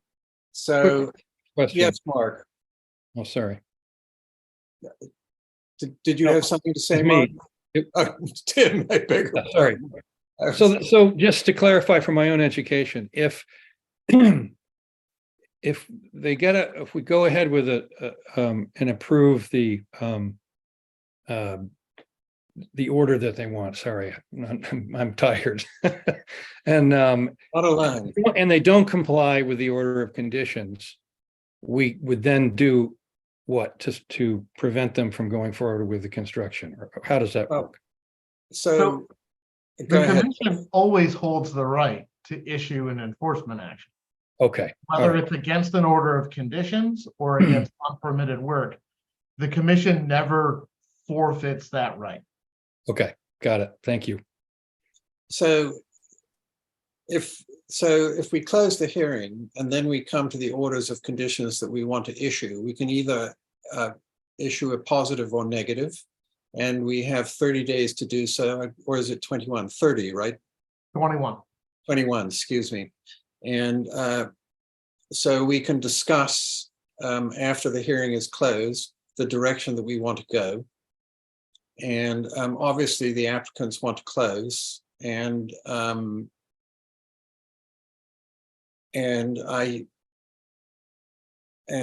So, question. yes, Mark, Oh, sorry. did you have something to say, It's Mark? me. Oh, Tim, I beg your Sorry. pardon. So just to clarify for my own education, if if we go ahead with and approve the order that they want, sorry, I'm tired. And Not alone. and they don't comply with the order of conditions, we would then do what to prevent them from going forward with the construction, or how does that work? So, The go ahead. commission always holds the right to issue an enforcement action, Okay. all whether right. it's against an order of conditions or against unpermitted work. The commission never forfeits that right. Okay, got it. Thank you. So if we close the hearing and then we come to the orders of conditions that we want to issue, we can either issue a positive or negative, and we have 30 days to do so, or is it 21? 30, right? 21. 21, excuse me. And so we can discuss after the hearing is closed, the direction that we want to go. And obviously the applicants want to close, and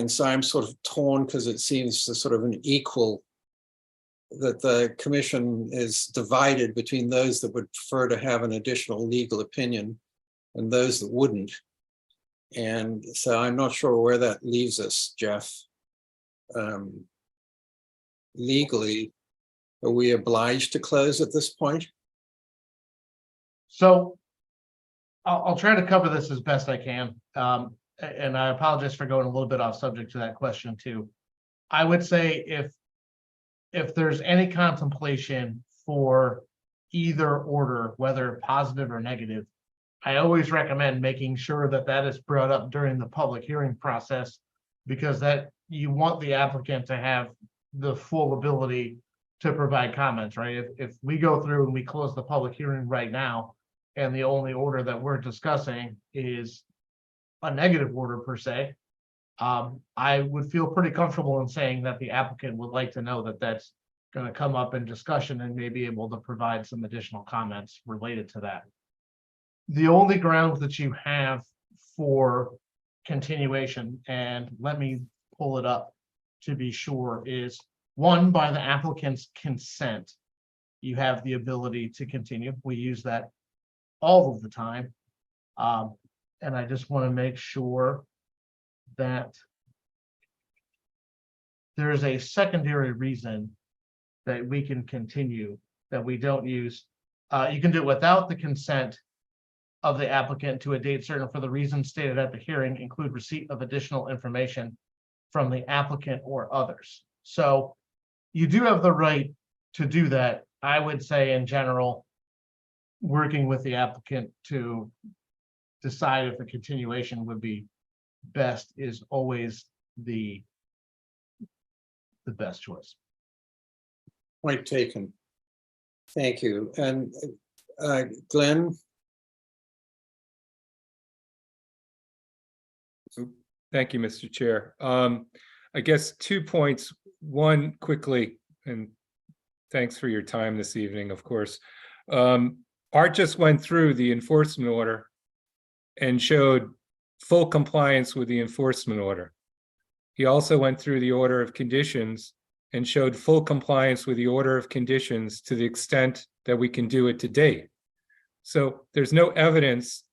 so I'm sort of torn because it seems to sort of an equal, that the commission is divided between those that would prefer to have an additional legal opinion and those that wouldn't. And so I'm not sure where that leaves us, Jeff. legally, are we obliged to close at this point? So I'll try to cover this as best I can. And I apologize for going a little bit off subject to that question too. I would say if there's any contemplation for either order, whether positive or negative, I always recommend making sure that that is brought up during the public hearing process, because that you want the applicant to have the full ability to provide comments, right? If we go through and we close the public hearing right now, and the only order that we're discussing is a negative order per se, I would feel pretty comfortable in saying that the applicant would like to know that that's going to come up in discussion and may be able to provide some additional comments related to that. The only grounds that you have for continuation, and let me pull it up to be sure, is one, by the applicant's consent, you have the ability to continue. We use that all of the time. And I just want to make sure that there's a secondary reason that we can continue, that we don't use. You can do it without the consent of the applicant to a date certain for the reasons stated at the hearing, include receipt of additional information from the applicant or others. So you do have the right to do that. I would say in general, working with the applicant to decide if a continuation would be best is always the best choice. Point taken. Thank you. And Glenn? Thank you, Mr. Chair. I guess 2 points. One, quickly, and thanks for your time this evening, of course. Art just went through the enforcement order and showed full compliance with the enforcement order. He also went through the order of conditions and showed full compliance with the order of conditions to the extent that we can do it to date. So there's no evidence.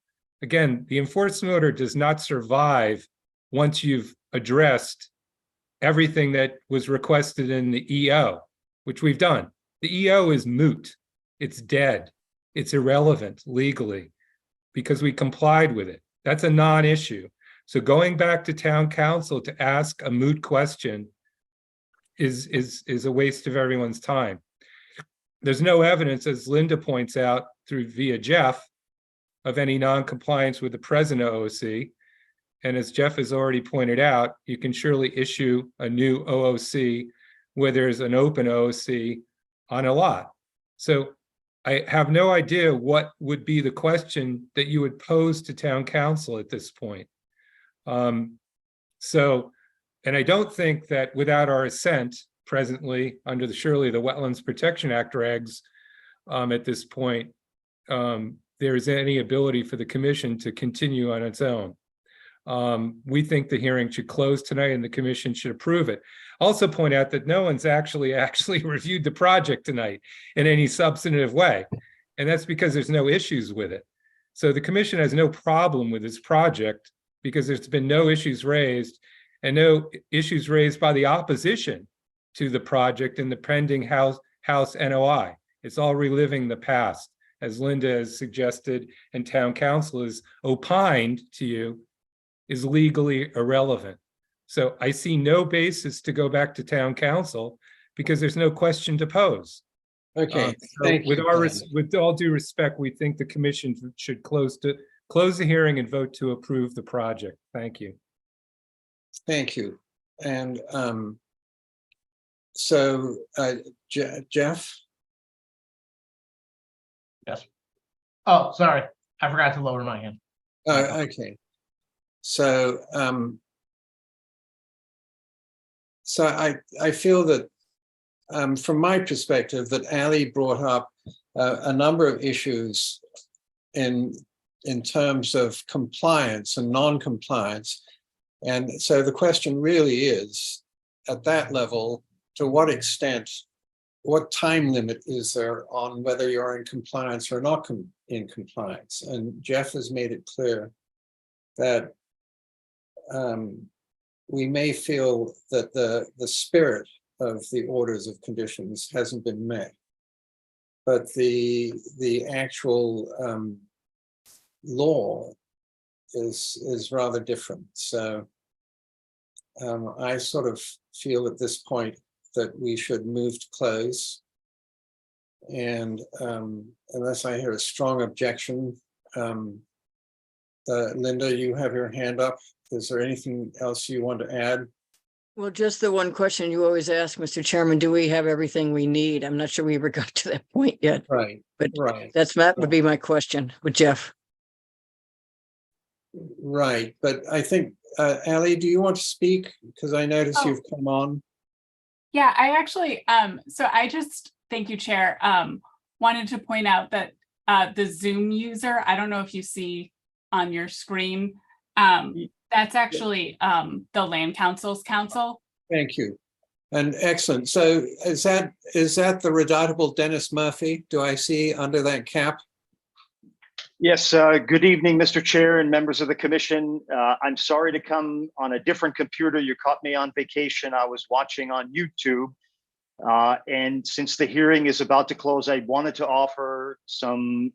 Again, the enforcement order does not survive once you've addressed everything that was requested in the EO, which we've done. The EO is moot. It's dead. It's irrelevant legally because we complied with it. That's a non-issue. So going back to town council to ask a moot question is a waste of everyone's time. There's no evidence, as Linda points out through via Jeff, of any non-compliance with the present OOC. And as Jeff has already pointed out, you can surely issue a new OOC where there's an open OOC on a lot. So I have no idea what would be the question that you would pose to town council at this point. And I don't think that without our assent presently under the surely the Wetlands Protection Act regs at this point, there is any ability for the commission to continue on its own. We think the hearing should close tonight and the commission should approve it. Also point out that no one's actually reviewed the project tonight in any substantive way. And that's because there's no issues with it. So the commission has no problem with this project because there's been no issues raised and no issues raised by the opposition to the project in the pending house NOI. It's all reliving the past, as Linda has suggested and town council has opined to you, is legally irrelevant. So I see no basis to go back to town council because there's no question to pose. Okay, so with all due respect, we think the commission should close the hearing and vote to approve the project. Thank you. Thank you. And Jeff? Yes. Oh, sorry. I forgot to lower my hand. Okay. So I feel that from my perspective that Ali brought up a number of issues in terms of compliance and non-compliance. And so the question really is, at that level, to what extent, what time limit is there on whether you're in compliance or not in compliance? And Jeff has made it clear that we may feel that the spirit of the orders of conditions hasn't been met. But the actual law is rather different. So I sort of feel at this point that we should move to close. And unless I hear a strong objection, Linda, you have your hand up. Is there anything else you want to add? Well, just the one question you always ask, Mr. Chairman, do we have everything we need? I'm not sure we ever got to that point yet. Right, but right. that would be my question with Jeff. Right, but I think, Ally, do you want to speak? Because I notice you've come on. Yeah, I actually, so I just, thank you, Chair, wanted to point out that the Zoom user, I don't know if you see on your screen, that's actually the Land Council's council. Thank you. And excellent. So is that the redoubtable Dennis Murphy? Do I see under that cap? Yes, good evening, Mr. Chair and members of the commission. I'm sorry to come on a different computer. You caught me on vacation. I was watching on YouTube. And since the hearing is about to close, I wanted to offer some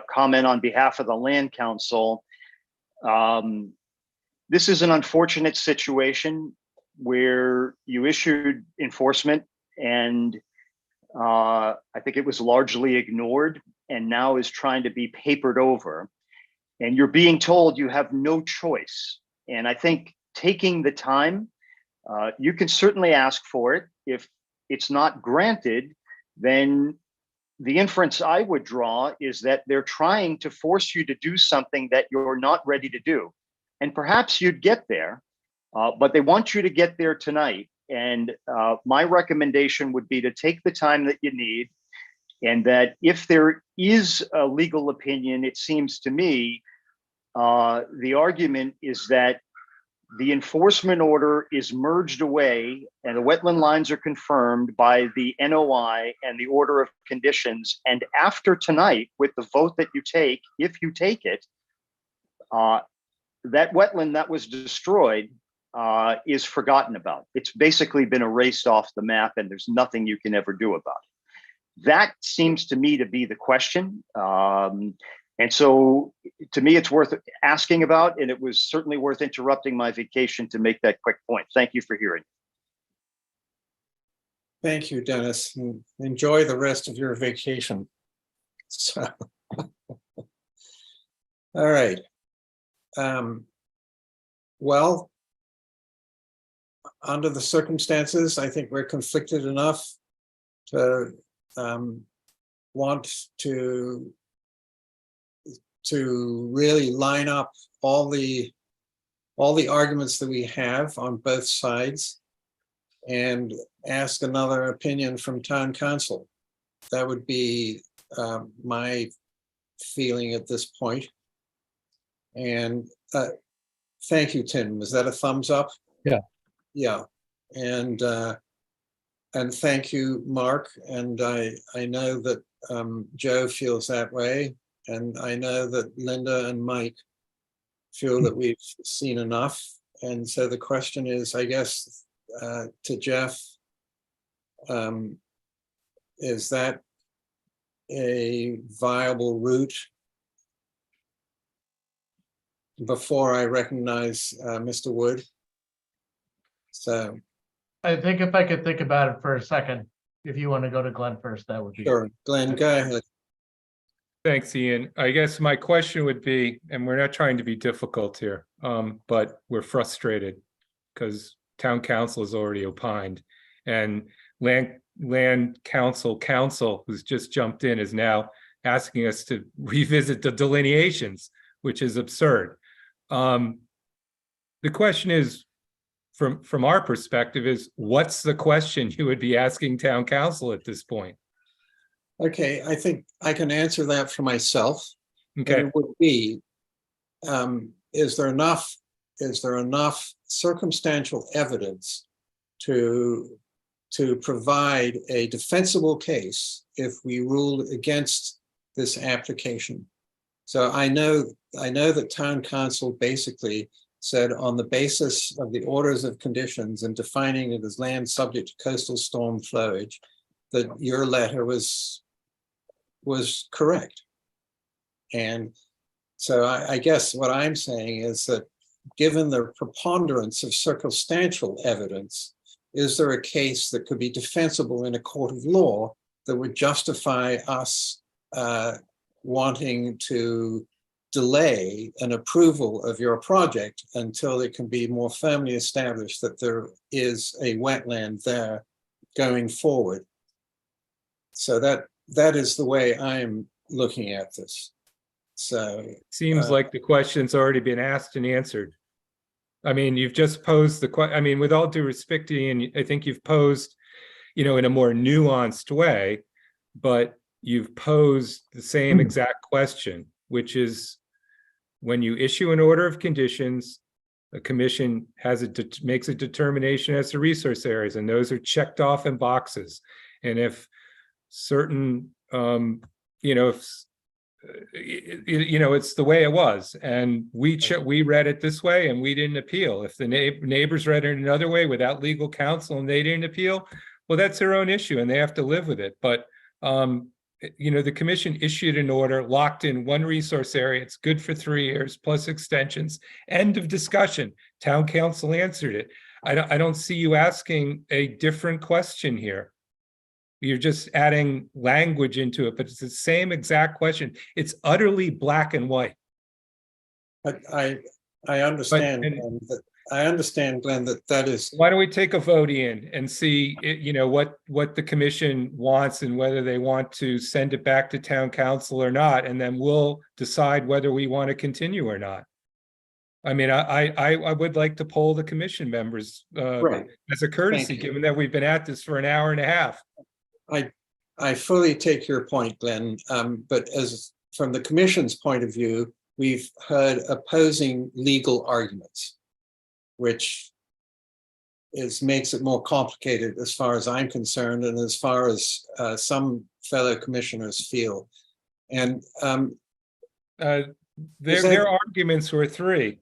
comment on behalf of the Land Council. This is an unfortunate situation where you issued enforcement and I think it was largely ignored and now is trying to be papered over. And you're being told you have no choice. And I think taking the time, you can certainly ask for it. If it's not granted, then the inference I would draw is that they're trying to force you to do something that you're not ready to do. And perhaps you'd get there, but they want you to get there tonight. And my recommendation would be to take the time that you need, and that if there is a legal opinion, it seems to me, the argument is that the enforcement order is merged away and the wetland lines are confirmed by the NOI and the order of conditions. And after tonight, with the vote that you take, if you take it, that wetland that was destroyed is forgotten about. It's basically been erased off the map and there's nothing you can ever do about it. That seems to me to be the question. And so to me, it's worth asking about, and it was certainly worth interrupting my vacation to make that quick point. Thank you for hearing. Thank you, Dennis. And enjoy the rest of your vacation. So, all right. Well, under the circumstances, I think we're conflicted enough to want to really line up all the arguments that we have on both sides and ask another opinion from town council. That would be my feeling at this point. And thank you, Tim. Was that a thumbs up? Yeah. Yeah. And thank you, Mark. And I know that Joe feels that way. And I know that Linda and Mike feel that we've seen enough. And so the question is, I guess, to Jeff, is that a viable route? Before I recognize Mr. Wood. So I think if I could think about it for a second, if you want to go to Glenn first, that would be. Sure, Glenn, go ahead. Thanks, Ian. I guess my question would be, and we're not trying to be difficult here, but we're frustrated because town council has already opined, and land council who's just jumped in is now asking us to revisit the delineations, which is absurd. The question is, from our perspective, is what's the question you would be asking town council at this point? Okay, I think I can answer that for myself. Okay. And it would be, is there enough circumstantial evidence to provide a defensible case if we ruled against this application? So I know that town council basically said on the basis of the orders of conditions and defining it as land subject to coastal storm flowage, that your letter was correct. And so I guess what I'm saying is that given the preponderance of circumstantial evidence, is there a case that could be defensible in a court of law that would justify us wanting to delay an approval of your project until it can be more firmly established that there is a wetland there going forward? So that is the way I'm looking at this. So Seems like the question's already been asked and answered. I mean, you've just posed the question. I mean, with all due respect to you, and I think you've posed, in a more nuanced way, but you've posed the same exact question, which is when you issue an order of conditions, the commission makes a determination as to resource areas, and those are checked off in boxes. And if certain, it's the way it was, and we read it this way and we didn't appeal. If the neighbors read it another way without legal counsel and they didn't appeal, well, that's their own issue and they have to live with it. But the commission issued an order, locked in one resource area. It's good for 3 years plus extensions. End of discussion. Town council answered it. I don't see you asking a different question here. You're just adding language into it, but it's the same exact question. It's utterly black and white. But I understand, Glenn, that is. Why don't we take a vote in and see, what the commission wants and whether they want to send it back to town council or not, and then we'll decide whether we want to continue or not. I mean, I would like to poll the commission members Right. as a courtesy, given that we've been at this for an hour and a half. I fully take your point, Glenn, but as from the commission's point of view, we've heard opposing legal arguments, which makes it more complicated as far as I'm concerned, and as far as some fellow commissioners feel. And their arguments were 3.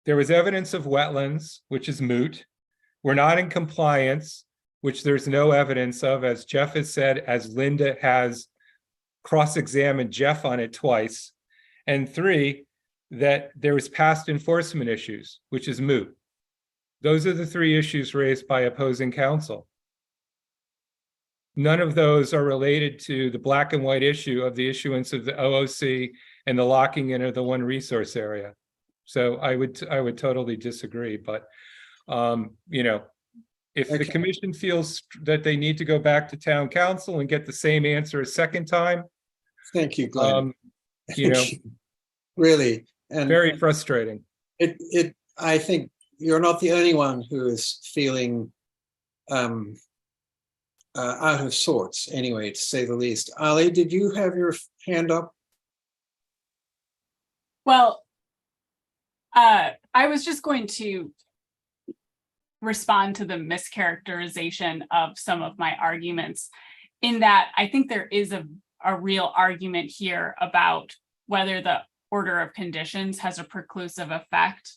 There was evidence of wetlands, which is moot. We're not in compliance, which there's no evidence of, as Jeff has said, as Linda has cross-examined Jeff on it twice. And 3, that there was past enforcement issues, which is moot. Those are the 3 issues raised by opposing counsel. None of those are related to the black and white issue of the issuance of the OOC and the locking in of the one resource area. So I would totally disagree, but if the commission feels that they need to go back to town council and get the same answer a second time. Thank you, Glenn. Really, and very frustrating. I think you're not the only one who is feeling out of sorts, anyway, to say the least. Ali, did you have your hand up? Well, I was just going to respond to the mischaracterization of some of my arguments, in that I think there is a real argument here about whether the order of conditions has a preclusive effect.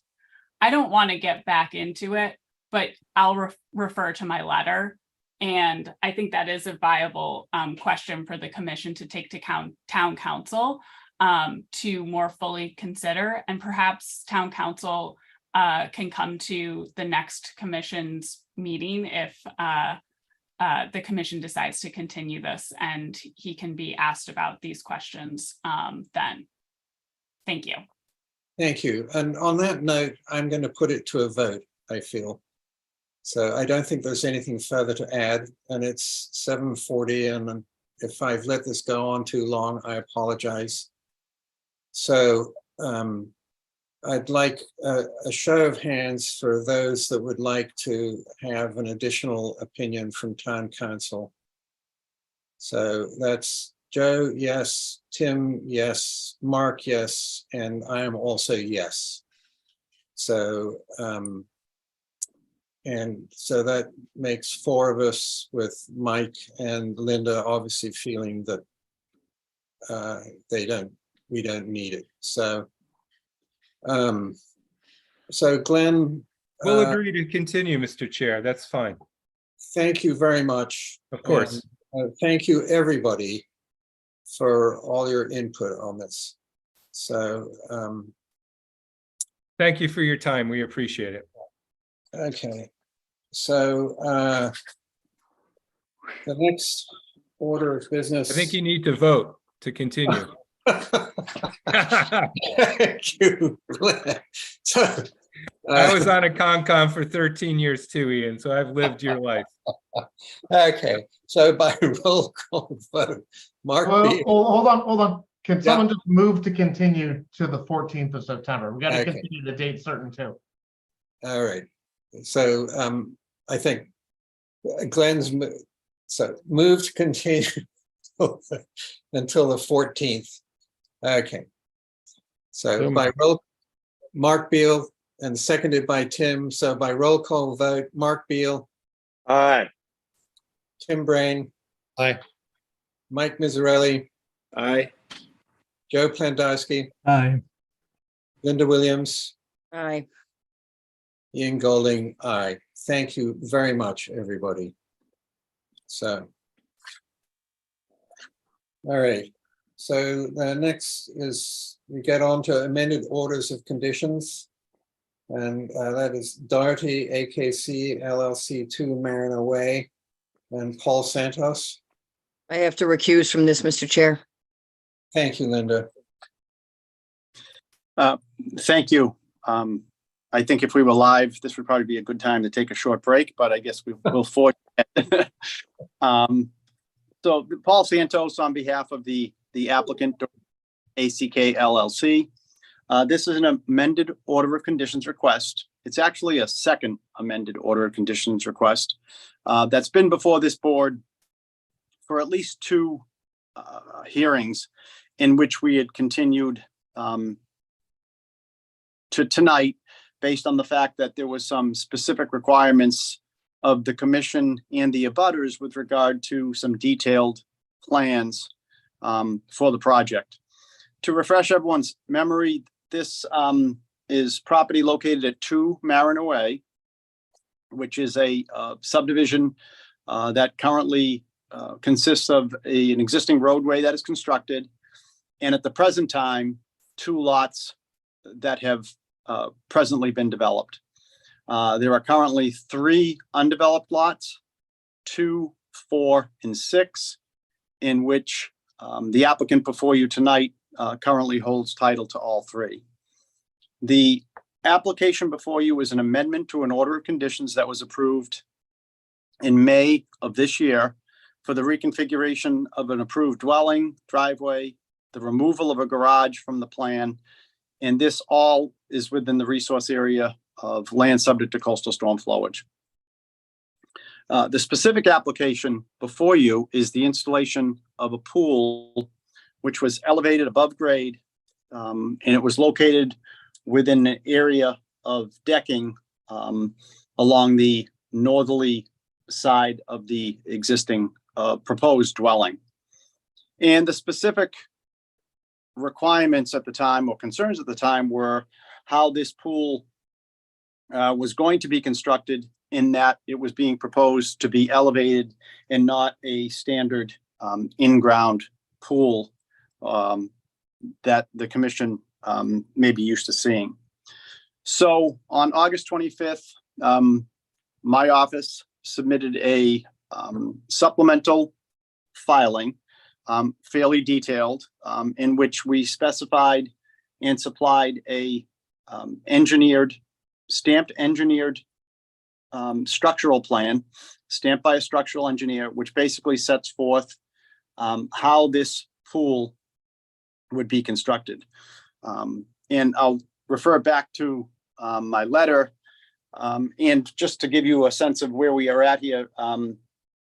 I don't want to get back into it, but I'll refer to my letter. And I think that is a viable question for the commission to take to town council to more fully consider. And perhaps town council can come to the next commission's meeting if the commission decides to continue this, and he can be asked about these questions then. Thank you. Thank you. And on that note, I'm going to put it to a vote, I feel. So I don't think there's anything further to add, and it's 7:40, and if I've let this go on too long, I apologize. So I'd like a show of hands for those that would like to have an additional opinion from town council. So that's Joe, yes, Tim, yes, Mark, yes, and I am also yes. So, and so that makes 4 of us, with Mike and Linda obviously feeling that we don't need it. So So Glenn, We'll agree to continue, Mr. Chair. That's fine. thank you very much. Of course. And, thank you, everybody, for all your input on this. So, Thank you for your time. We appreciate it. okay. So the next order of business. I think you need to vote to continue. Thank you. So, I was on a Concom for 13 years too, Ian, so I've lived your life. okay, so by roll call vote, Mark Well, Beal. hold on. Can someone just move to continue to the 14th of September? We got to Okay. continue the date certain too. All right, so I think Glenn's so move to continue until the 14th. Okay, so by roll, Mark Beal, and seconded by Tim. So by roll call vote, Mark Beal. Aye. Tim Brain. Aye. Mike Mizzarelli. Aye. Joe Plandowski. Aye. Linda Williams. Aye. Ian Golding, aye. Thank you very much, everybody. So, all right. So the next is we get on to amended orders of conditions. And that is Doherty, AKC, LLC 2 Mariner Way, and Paul Santos. I have to recuse from this, Mr. Chair. Thank you, Linda. Thank you. I think if we were live, this would probably be a good time to take a short break, but I guess we'll force it. So Paul Santos on behalf of the applicant, ACK LLC. This is an amended order of conditions request. It's actually a second amended order of conditions request that's been before this board for at least 2 hearings in which we had continued to tonight based on the fact that there was some specific requirements of the commission and the abutters with regard to some detailed plans for the project. To refresh everyone's memory, this is property located at 2 Mariner Way, which is a subdivision that currently consists of an existing roadway that is constructed, and at the present time, 2 lots that have presently been developed. There are currently 3 undeveloped lots, 2, 4, and 6, in which the applicant before you tonight currently holds title to all 3. The application before you is an amendment to an order of conditions that was approved in May of this year for the reconfiguration of an approved dwelling, driveway, the removal of a garage from the plan, and this all is within the resource area of land subject to coastal storm flowage. The specific application before you is the installation of a pool which was elevated above grade, and it was located within an area of decking along the northerly side of the existing proposed dwelling. And the specific requirements at the time or concerns at the time were how this pool was going to be constructed, in that it was being proposed to be elevated and not a standard in-ground pool that the commission may be used to seeing. So on August 25th, my office submitted a supplemental filing, fairly detailed, in which we specified and supplied a stamped engineered structural plan, stamped by a structural engineer, which basically sets forth how this pool would be constructed. And I'll refer back to my letter. And just to give you a sense of where we are at here,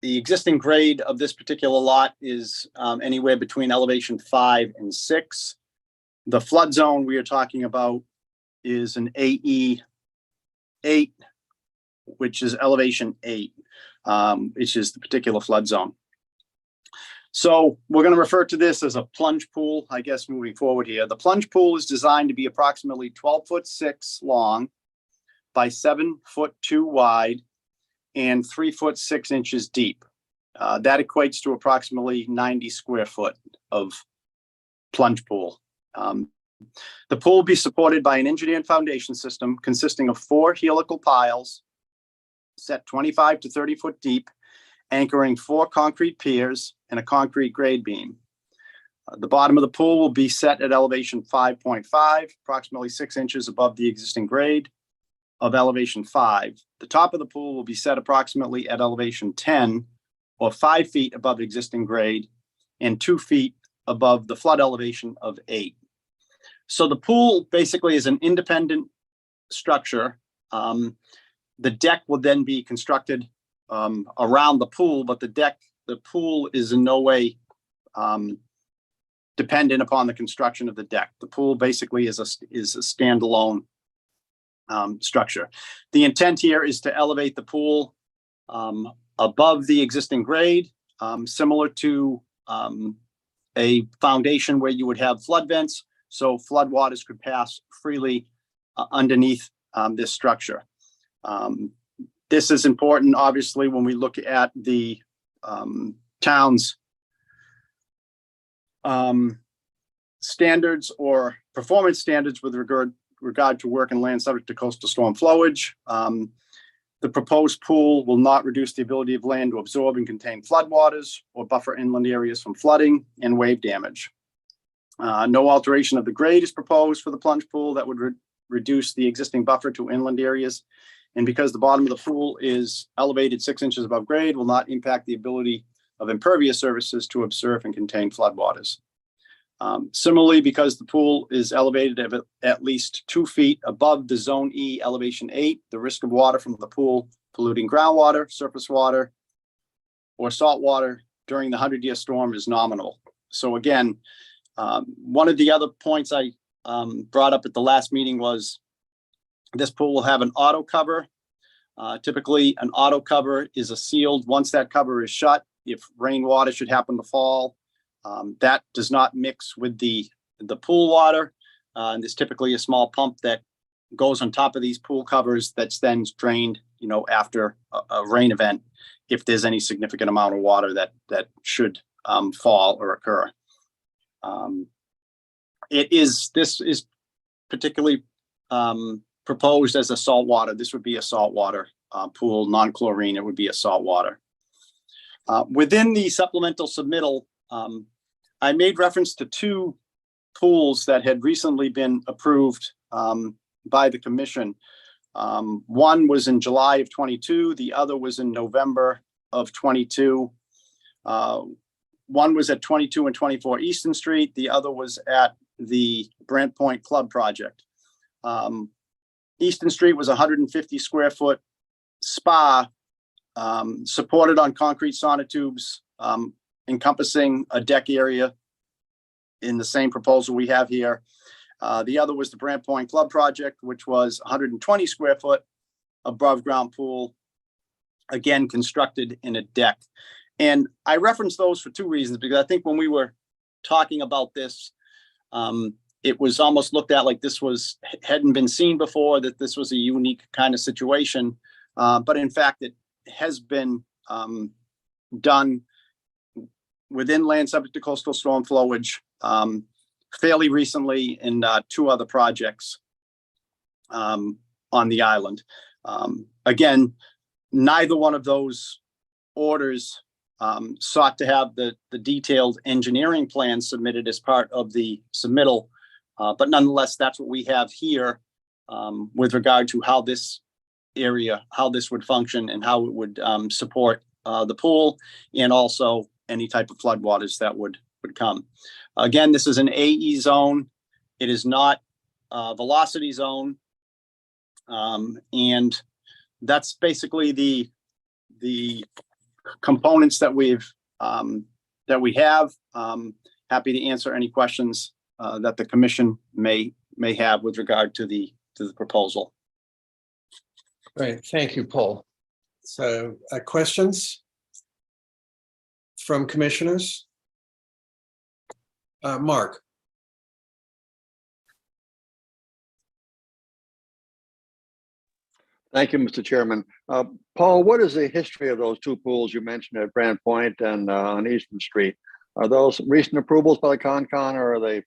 the existing grade of this particular lot is anywhere between elevation 5 and 6. The flood zone we are talking about is an AE 8, which is elevation 8, which is the particular flood zone. So we're going to refer to this as a plunge pool, I guess, moving forward here. The plunge pool is designed to be approximately 12'6" long by 7'2" wide and 3'6" deep. That equates to approximately 90 square foot of plunge pool. The pool will be supported by an engineered foundation system consisting of 4 helical piles set 25 to 30 foot deep, anchoring 4 concrete piers and a concrete grade beam. The bottom of the pool will be set at elevation 5.5, approximately 6 inches above the existing grade of elevation 5. The top of the pool will be set approximately at elevation 10, or 5 feet above existing grade, and 2 feet above the flood elevation of 8. So the pool basically is an independent structure. The deck will then be constructed around the pool, but the pool is in no way dependent upon the construction of the deck. The pool basically is a standalone structure. The intent here is to elevate the pool above the existing grade, similar to a foundation where you would have flood vents, so flood waters could pass freely underneath this structure. This is important, obviously, when we look at the town's standards or performance standards with regard to work and land subject to coastal storm flowage. The proposed pool will not reduce the ability of land to absorb and contain floodwaters or buffer inland areas from flooding and wave damage. No alteration of the grade is proposed for the plunge pool that would reduce the existing buffer to inland areas. And because the bottom of the pool is elevated 6 inches above grade, will not impact the ability of impervious surfaces to absorb and contain floodwaters. Similarly, because the pool is elevated at least 2 feet above the Zone E elevation 8, the risk of water from the pool polluting groundwater, surface water, or salt water during the 100-year storm is nominal. So again, one of the other points I brought up at the last meeting was this pool will have an auto cover. Typically, an auto cover is a sealed, once that cover is shut, if rainwater should happen to fall, that does not mix with the pool water. And there's typically a small pump that goes on top of these pool covers that's then drained, after a rain event, if there's any significant amount of water that should fall or occur. This is particularly proposed as a saltwater. This would be a saltwater pool, non-chlorine. It would be a saltwater. Within the supplemental submittal, I made reference to 2 pools that had recently been approved by the commission. One was in July of 22. The other was in November of 22. One was at 22 and 24 Easton Street. The other was at the Brant Point Club project. Easton Street was 150 square foot spa supported on concrete sonotubes, encompassing a deck area in the same proposal we have here. The other was the Brant Point Club project, which was 120 square foot above ground pool, again, constructed in a deck. And I reference those for 2 reasons, because I think when we were talking about this, it was almost looked at like this hadn't been seen before, that this was a unique kind of situation. But in fact, it has been done within land subject to coastal storm flowage fairly recently in 2 other projects on the island. Again, neither one of those orders sought to have the detailed engineering plan submitted as part of the submittal. But nonetheless, that's what we have here with regard to how this area, how this would function and how it would support the pool and also any type of floodwaters that would come. Again, this is an AE zone. It is not a velocity zone. And that's basically the components that we have. Happy to answer any questions that the commission may have with regard to the proposal. Great, thank you, Paul. So questions from commissioners? Mark. Thank you, Mr. Chairman. Paul, what is the history of those two pools you mentioned at Brand Point and on Eastern Street? Are those recent approvals by the Concon, or are they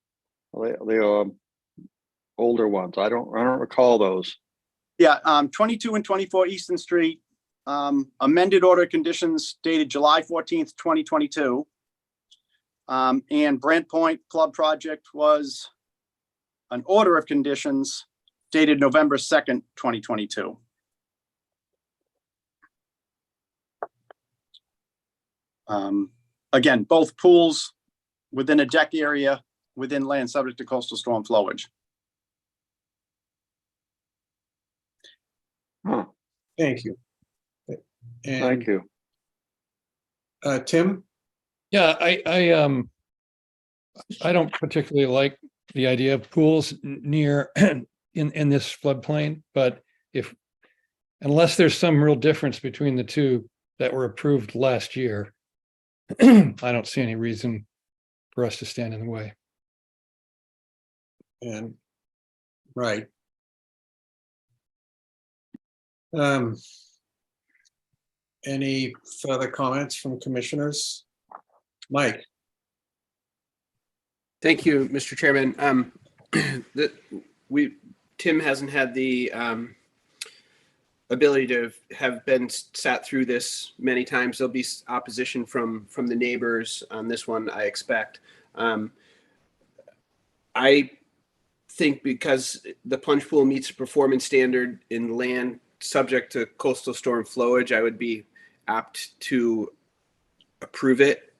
older ones? I don't recall those. Yeah, 22 and 24 Easton Street, amended order of conditions dated July 14th, 2022. And Brand Point Club project was an order of conditions dated November 2nd, 2022. Again, both pools within a deck area within land subject to coastal storm flowage. Huh. Thank you. Thank you. Tim? Yeah, I don't particularly like the idea of pools near in this floodplain, but unless there's some real difference between the two that were approved last year, I don't see any reason for us to stand in the way. And right. Any further comments from commissioners? Mike? Thank you, Mr. Chairman. Tim hasn't had the ability to have been sat through this many times. There'll be opposition from the neighbors on this one, I expect. I think because the plunge pool meets a performance standard in land subject to coastal storm flowage, I would be apt to approve it.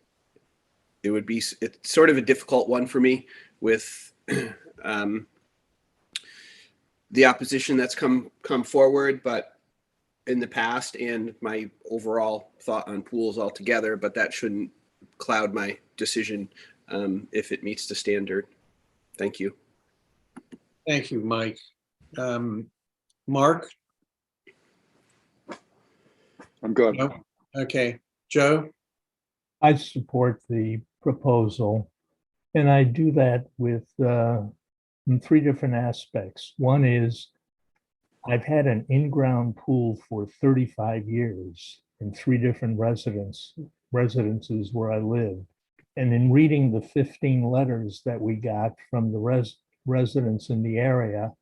It's sort of a difficult one for me with the opposition that's come forward, but in the past, and my overall thought on pools altogether, but that shouldn't cloud my decision if it meets the standard. Thank you. Thank you, Mike. Mark? I'm good. No? Okay. Joe? I support the proposal, and I do that with in three different aspects. One is I've had an in-ground pool for 35 years in three different residences where I live. And in reading the 15 letters that we got from the residents in the area,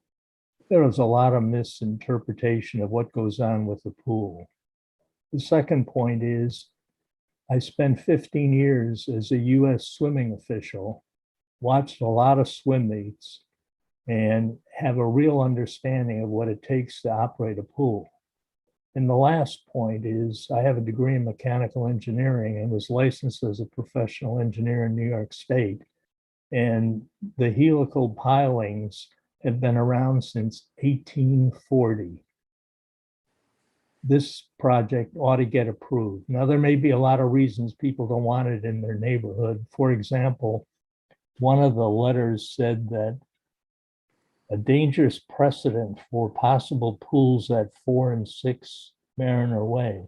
there was a lot of misinterpretation of what goes on with the pool. The second point is I spent 15 years as a U.S. swimming official, watched a lot of swim meets, and have a real understanding of what it takes to operate a pool. And the last point is I have a degree in mechanical engineering and was licensed as a professional engineer in New York State. And the helical pilings have been around since 1840. This project ought to get approved. Now, there may be a lot of reasons people don't want it in their neighborhood. For example, one of the letters said that a dangerous precedent for possible pools at 4 and 6 Mariner Way.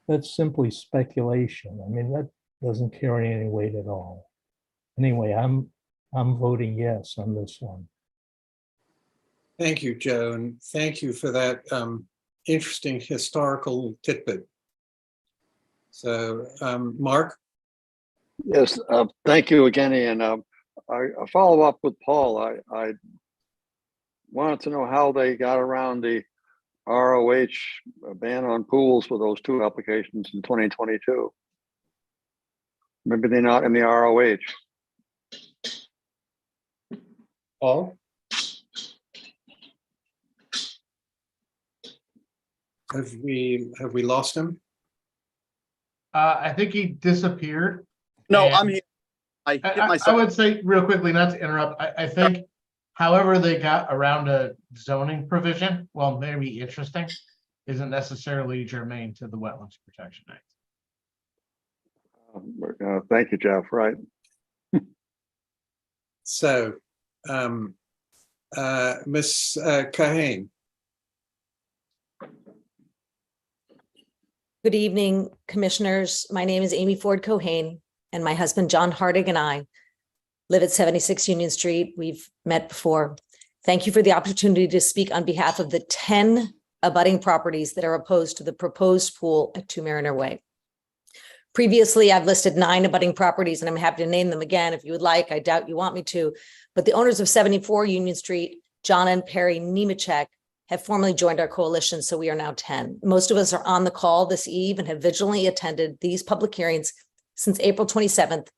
That's simply speculation. I mean, that doesn't carry any weight at all. Anyway, I'm voting yes on this one. Thank you, Joe, and thank you for that interesting historical tidbit. So, Mark? Yes, thank you again, Ian. I follow up with Paul. I wanted to know how they got around the ROH ban on pools for those two applications in 2022. Maybe they're not in the ROH. Paul? Have we lost him? I think he disappeared. No, And I'm here. I hit I myself. would say real quickly, not to interrupt, I think however they got around a zoning provision, well, maybe interesting, isn't necessarily germane to the Wetlands Protection Act. Thank you, Jeff. Right. So, Ms. Kahane. Good evening, commissioners. My name is Amy Ford Cohane, and my husband, John Hardig, and I live at 76 Union Street. We've met before. Thank you for the opportunity to speak on behalf of the 10 abutting properties that are opposed to the proposed pool at 2 Mariner Way. Previously, I've listed 9 abutting properties, and I'm happy to name them again if you would like. I doubt you want me to, but the owners of 74 Union Street, John and Perry Nemechek, have formally joined our coalition, so we are now 10. Most of us are on the call this eve and have vigilantly attended these public hearings since April 27th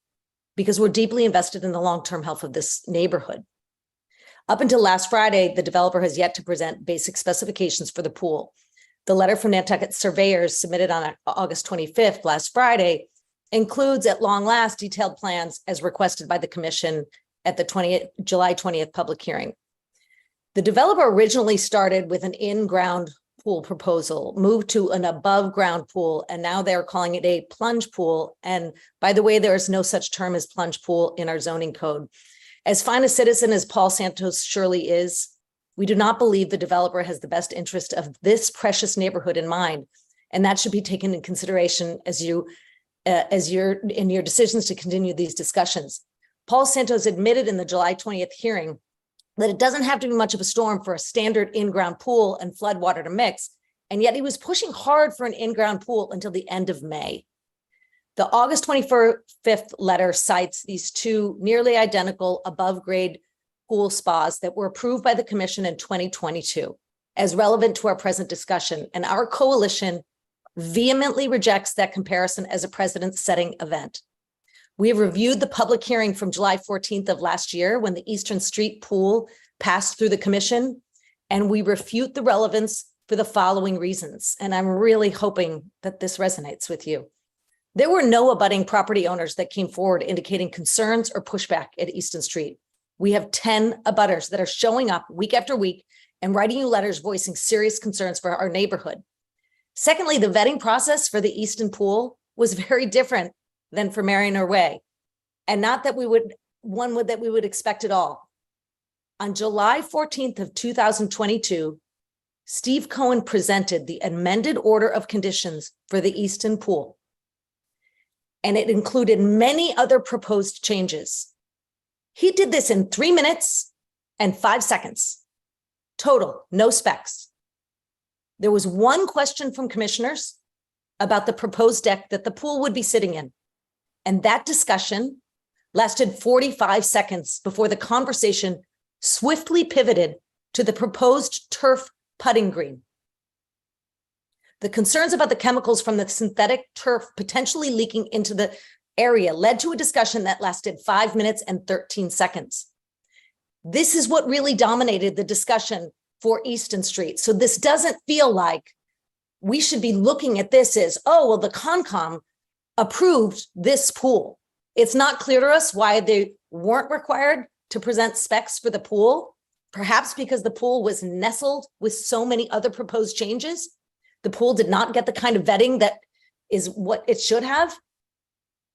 because we're deeply invested in the long-term health of this neighborhood. Up until last Friday, the developer has yet to present basic specifications for the pool. The letter from Nantucket surveyors submitted on August 25th, last Friday, includes at long last detailed plans as requested by the commission at the July 20th public hearing. The developer originally started with an in-ground pool proposal, moved to an above-ground pool, and now they're calling it a plunge pool. And by the way, there is no such term as plunge pool in our zoning code. As fine a citizen as Paul Santos surely is, we do not believe the developer has the best interest of this precious neighborhood in mind, and that should be taken into consideration as you're in your decisions to continue these discussions. Paul Santos admitted in the July 20th hearing that it doesn't have to be much of a storm for a standard in-ground pool and floodwater to mix, and yet he was pushing hard for an in-ground pool until the end of May. The August 25th letter cites these 2 nearly identical above-grade pool spas that were approved by the commission in 2022 as relevant to our present discussion, and our coalition vehemently rejects that comparison as a precedent-setting event. We have reviewed the public hearing from July 14th of last year when the Eastern Street pool passed through the commission, and we refute the relevance for the following reasons. And I'm really hoping that this resonates with you. There were no abutting property owners that came forward indicating concerns or pushback at Eastern Street. We have 10 abutters that are showing up week after week and writing you letters voicing serious concerns for our neighborhood. Secondly, the vetting process for the Easton pool was very different than for Mariner Way, and not that we would expect at all. On July 14th of 2022, Steve Cohen presented the amended order of conditions for the Easton pool, and it included many other proposed changes. He did this in 3 minutes and 5 seconds. Total, no specs. There was one question from commissioners about the proposed deck that the pool would be sitting in. And that discussion lasted 45 seconds before the conversation swiftly pivoted to the proposed turf putting green. The concerns about the chemicals from the synthetic turf potentially leaking into the area led to a discussion that lasted 5 minutes and 13 seconds. This is what really dominated the discussion for Easton Street. So this doesn't feel like we should be looking at this as, oh, well, the Concom approved this pool. It's not clear to us why they weren't required to present specs for the pool, perhaps because the pool was nestled with so many other proposed changes. The pool did not get the kind of vetting that is what it should have.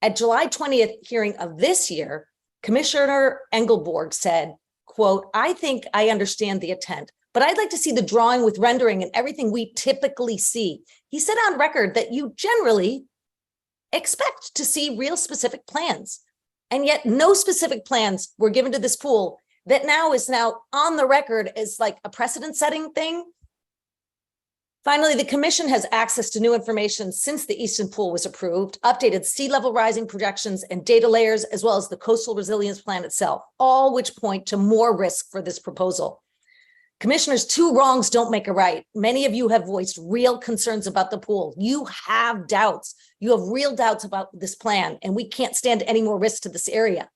At July 20th hearing of this year, Commissioner Engelborg said, quote, "I think I understand the intent, but I'd like to see the drawing with rendering and everything we typically see." He said on record that you generally expect to see real specific plans, and yet no specific plans were given to this pool that is now on the record as like a precedent-setting thing. Finally, the commission has access to new information since the Easton pool was approved, updated sea level rising projections and data layers, as well as the coastal resilience plan itself, all which point to more risk for this proposal. Commissioners, 2 wrongs don't make a right. Many of you have voiced real concerns about the pool. You have doubts. You have real doubts about this plan, and we can't stand any more risk to this area.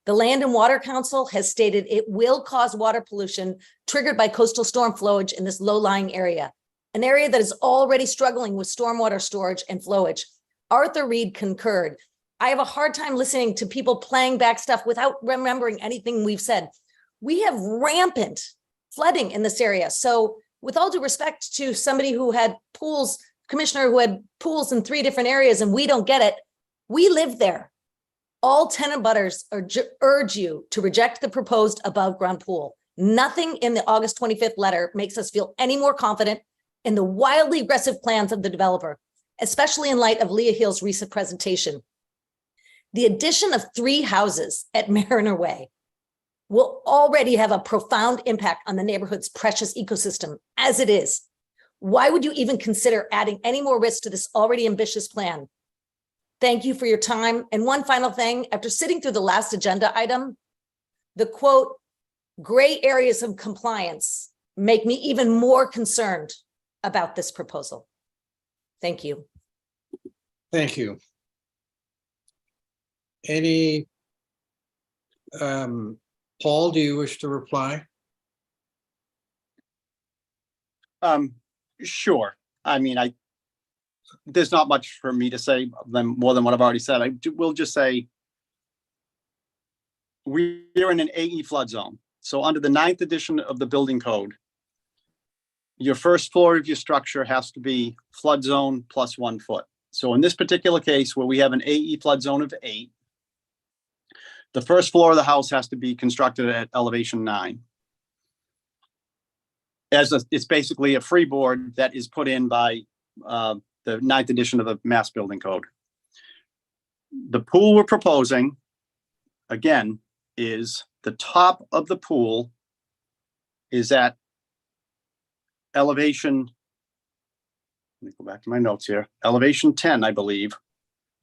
The Land and Water Council has stated it will cause water pollution triggered by coastal storm flowage in this low-lying area, an area that is already struggling with stormwater storage and flowage. Arthur Reed concurred. I have a hard time listening to people playing back stuff without remembering anything we've said. We have rampant flooding in this area. So with all due respect to somebody who had pools, commissioner who had pools in 3 different areas and we don't get it, we live there. All tenant abutters urge you to reject the proposed above ground pool. Nothing in the August 25th letter makes us feel any more confident in the wildly aggressive plans of the developer, especially in light of Leah Hill's recent presentation. The addition of 3 houses at Mariner Way will already have a profound impact on the neighborhood's precious ecosystem as it is. Why would you even consider adding any more risk to this already ambitious plan? Thank you for your time. And one final thing, after sitting through the last agenda item, the quote, gray areas of compliance make me even more concerned about this proposal. Thank you. Thank you. Any, Paul, do you wish to reply? Sure. I mean, there's not much for me to say more than what I've already said. Will just say we're in an AE flood zone. So under the 9th edition of the building code, your first floor of your structure has to be flood zone plus 1 foot. So in this particular case, where we have an AE flood zone of 8, the first floor of the house has to be constructed at elevation 9. It's basically a freeboard that is put in by the 9th edition of the Mass Building Code. The pool we're proposing, again, is the top of the pool is at elevation, let me go back to my notes here, elevation 10, I believe,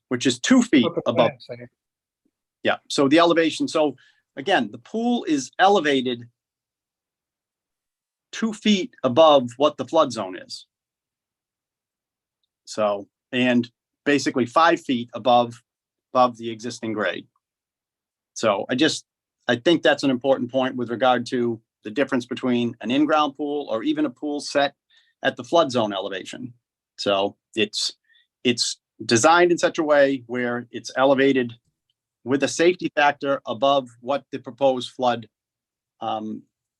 which is 2 feet above. Yeah, so the elevation, so again, the pool is elevated 2 feet above what the flood zone is. So, and basically 5 feet above the existing grade. So I think that's an important point with regard to the difference between an in-ground pool or even a pool set at the flood zone elevation. So it's designed in such a way where it's elevated with a safety factor above what the proposed flood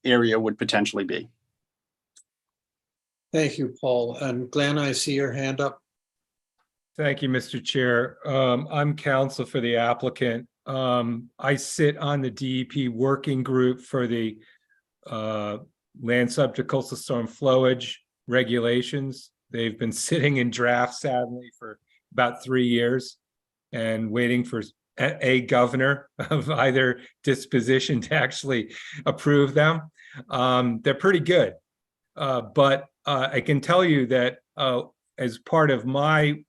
area would potentially be. Thank you, Paul. And Glenn, I see your hand up. Thank you, Mr. Chair. I'm counsel for the applicant. I sit on the DEP working group for the land subject coastal storm flowage regulations. They've been sitting in draft, sadly, for about 3 years and waiting for a governor of either disposition to actually approve them. They're pretty good. But I can tell you that as part of my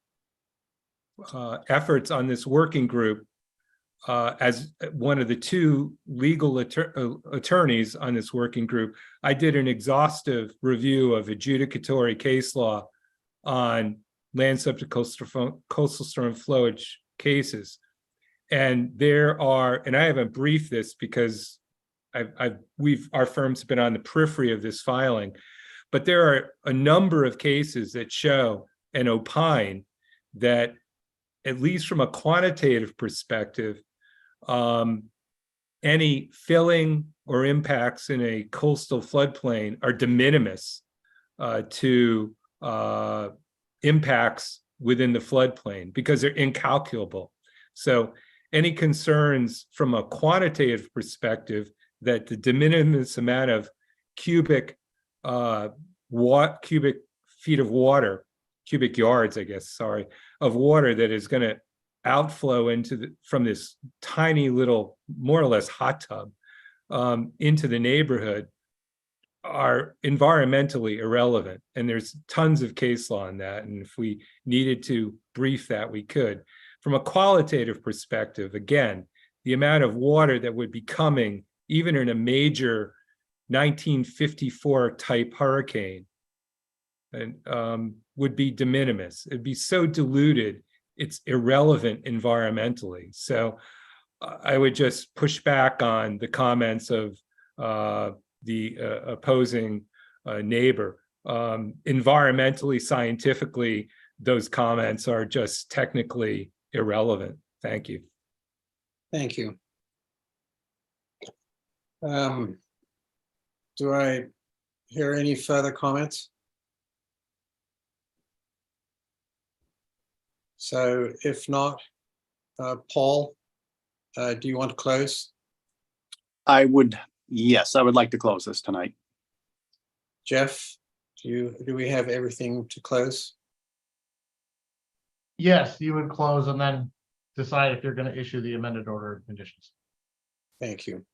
efforts on this working group, as one of the 2 legal attorneys on this working group, I did an exhaustive review of adjudicatory case law on land subject coastal storm flowage cases. And there are, and I haven't briefed this because our firm's been on the periphery of this filing, but there are a number of cases that show and opine that, at least from a quantitative perspective, any filling or impacts in a coastal floodplain are de minimis to impacts within the floodplain because they're incalculable. So any concerns from a quantitative perspective that the de minimis amount of cubic feet of water, cubic yards, I guess, sorry, of water that is going to outflow from this tiny little, more or less hot tub into the neighborhood are environmentally irrelevant. And there's tons of case law on that. And if we needed to brief that, we could. From a qualitative perspective, again, the amount of water that would be coming, even in a major 1954 type hurricane, and would be de minimis. It'd be so diluted, it's irrelevant environmentally. So I would just push back on the comments of the opposing neighbor. Environmentally, scientifically, those comments are just technically irrelevant. Thank you. Thank you. Do I hear any further comments? So if not, Paul, do you want to close? Yes, I would like to close this tonight. Jeff, do we have everything to close? Yes, you would close and then decide if you're going to issue the amended order of conditions. Thank you.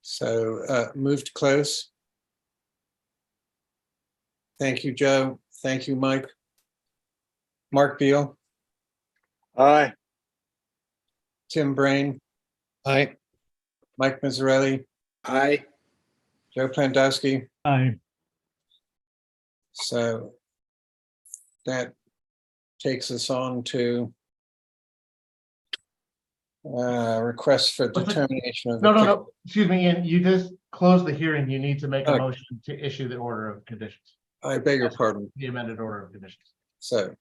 So move to close. Thank you, Joe. Thank you, Mike. Mark Beal, Aye. Tim Brain, Aye. Mike Mazzarelli, Aye. Joe Plandowski. Aye. So that takes us on to request for determination of. No, excuse me, Ian, you just closed the hearing. You need to make a Oh. motion to issue the order of conditions, I beg your pardon. the amended order of conditions. So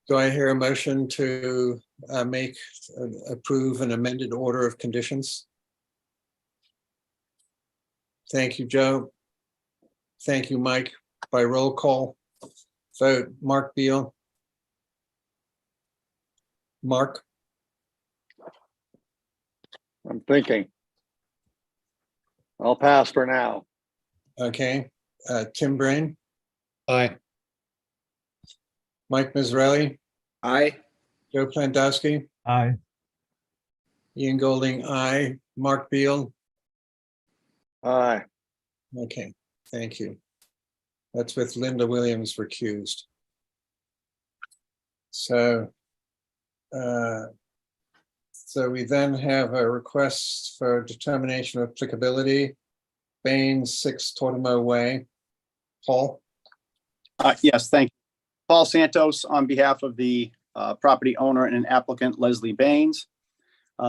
do I hear a motion to approve an amended order of conditions? Thank you, Joe. Thank you, Mike. By roll call vote, Mark Beal. Mark, I'm thinking. I'll pass for now. okay. Tim Brain, Aye. Mike Mazzarelli, Aye. Joe Plandowski, Aye. Ian Golding, aye. Mark Beal. Aye. Okay, thank you. That's with Linda Williams recused. So we then have a request for determination of applicability. Baines, 6 Tortimo Way. Paul? Yes, thank you. Paul Santos on behalf of the property owner and applicant Leslie Baines.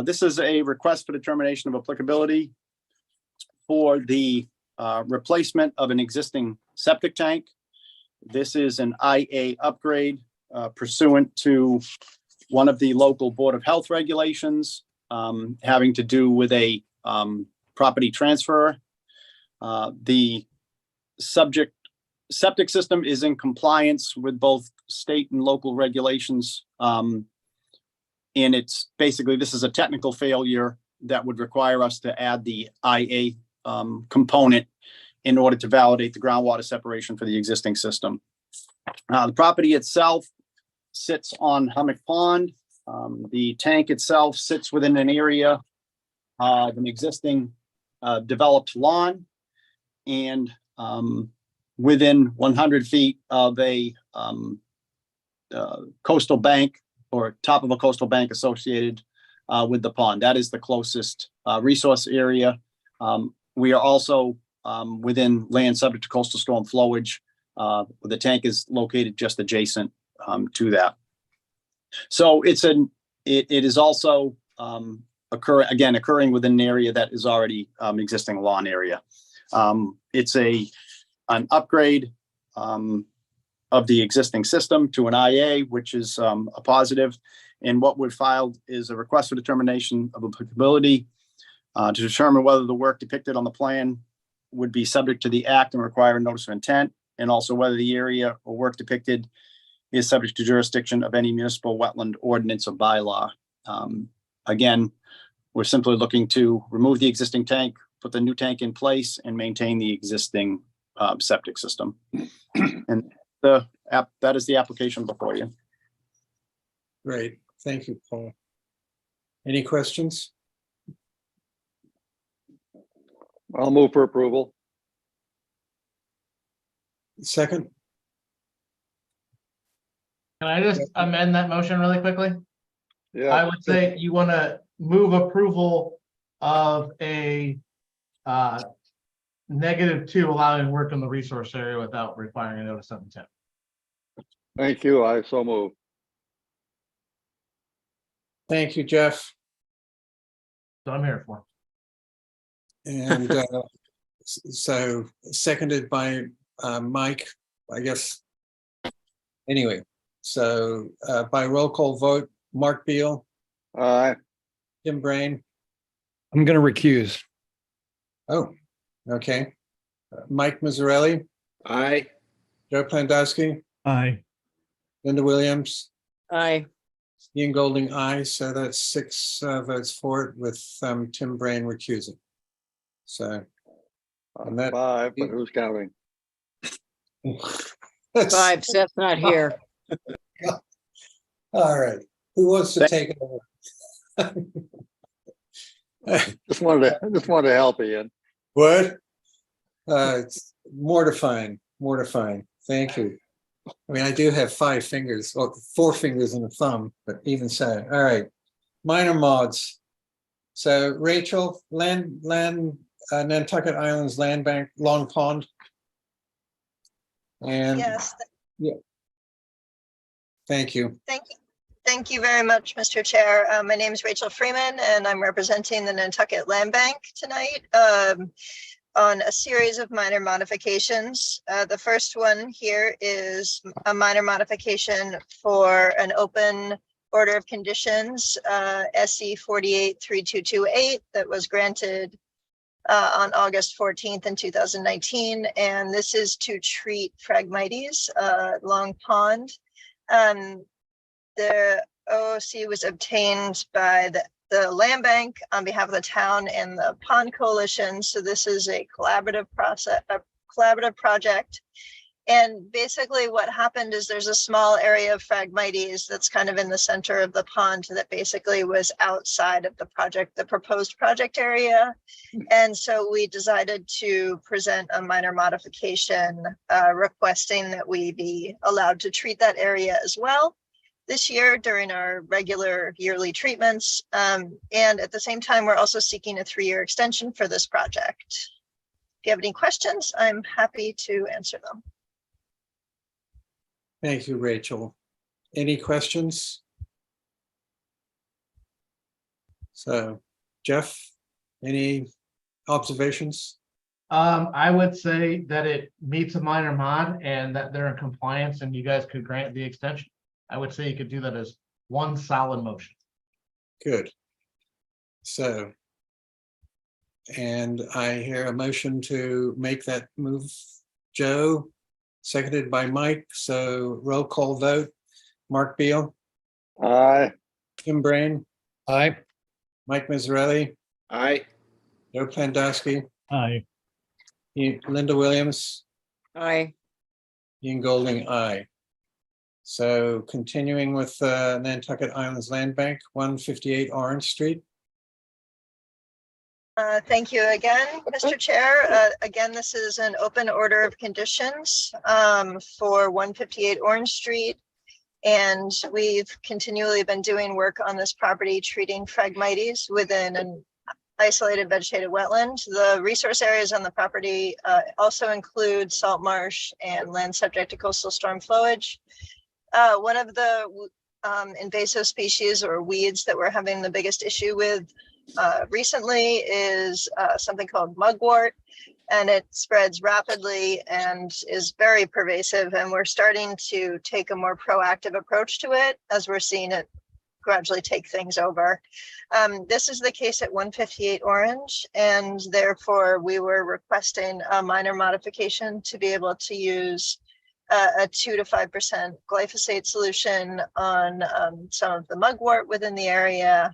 This is a request for determination of applicability for the replacement of an existing septic tank. This is an IA upgrade pursuant to one of the local Board of Health regulations having to do with a property transfer. The subject septic system is in compliance with both state and local regulations. And it's basically, this is a technical failure that would require us to add the IA component in order to validate the groundwater separation for the existing system. The property itself sits on Hummock Pond. The tank itself sits within an area of an existing developed lawn and within 100 feet of a coastal bank or top of a coastal bank associated with the pond. That is the closest resource area. We are also within land subject to coastal storm flowage. The tank is located just adjacent to that. So it is also occurring within an area that is already existing lawn area. It's an upgrade of the existing system to an IA, which is a positive. And what we've filed is a request for determination of applicability to determine whether the work depicted on the plan would be subject to the act and require a notice of intent, and also whether the area or work depicted is subject to jurisdiction of any municipal wetland ordinance or bylaw. Again, we're simply looking to remove the existing tank, put the new tank in place, and maintain the existing septic system. And that is the application before you. Great, thank you, Paul. Any questions? I'll move for approval. Second? Can I just amend that motion really quickly? Yeah. I would say you want to move approval of a -2 allowing work in the resource area without requiring a notice of intent. Thank you. I so move. Thank you, Jeff. So I'm here for. And so seconded by Mike, I guess. Anyway, so by roll call vote, Mark Beal. Aye. Tim Brain. I'm going to recuse. Oh, okay. Mike Mazzarelli. Aye. Joe Plandowski. Aye. Linda Williams. Aye. Ian Golding, aye. So that's 6 votes for it with Tim Brain recusing. So on that 5, but who's counting? 5, Seth's not here. All right. Who wants to take it over? Just wanted to help Ian. What? It's mortifying. Mortifying. Thank you. I mean, I do have 5 fingers, or 4 fingers and a thumb, but even so, all right. Minor mods. So Rachel, Nantucket Islands Land Bank, Long Pond. And Yes, yeah. Thank you. thank you. Thank you very much, Mr. Chair. My name is Rachel Freeman, and I'm representing the Nantucket Land Bank tonight on a series of minor modifications. The first one here is a minor modification for an open order of conditions, SE 483228, that was granted on August 14th in 2019. And this is to treat Phragmites, Long Pond. The OOC was obtained by the Land Bank on behalf of the town and the Pond Coalition. So this is a collaborative process, a collaborative project. And basically what happened is there's a small area of Phragmites that's kind of in the center of the pond that basically was outside of the project, the proposed project area. And so we decided to present a minor modification requesting that we be allowed to treat that area as well this year during our regular yearly treatments. And at the same time, we're also seeking a 3-year extension for this project. If you have any questions, I'm happy to answer them. Thank you, Rachel. Any questions? So, Jeff, any observations? I would say that it meets a minor mod and that they're in compliance and you guys could grant the extension. I would say you could do that as one solid motion. Good. So, and I hear a motion to make that move. Joe, seconded by Mike. So roll call vote. Mark Beal. Aye. Kim Brain. Aye. Mike Mazzarelli. Aye. Joe Pandowski. Aye. Linda Williams. Aye. Ian Golding, aye. So continuing with Nantucket Islands Land Bank, 158 Orange Street. Thank you again, Mr. Chair. Again, this is an open order of conditions for 158 Orange Street. And we've continually been doing work on this property, treating Phragmites within an isolated vegetated wetland. The resource areas on the property also include salt marsh and land subject to coastal storm flowage. One of the invasive species or weeds that we're having the biggest issue with recently is something called mugwort, and it spreads rapidly and is very pervasive. And we're starting to take a more proactive approach to it as we're seeing it gradually take things over. This is the case at 158 Orange, and therefore we were requesting a minor modification to be able to use a 2 to 5% glyphosate solution on some of the mugwort within the area.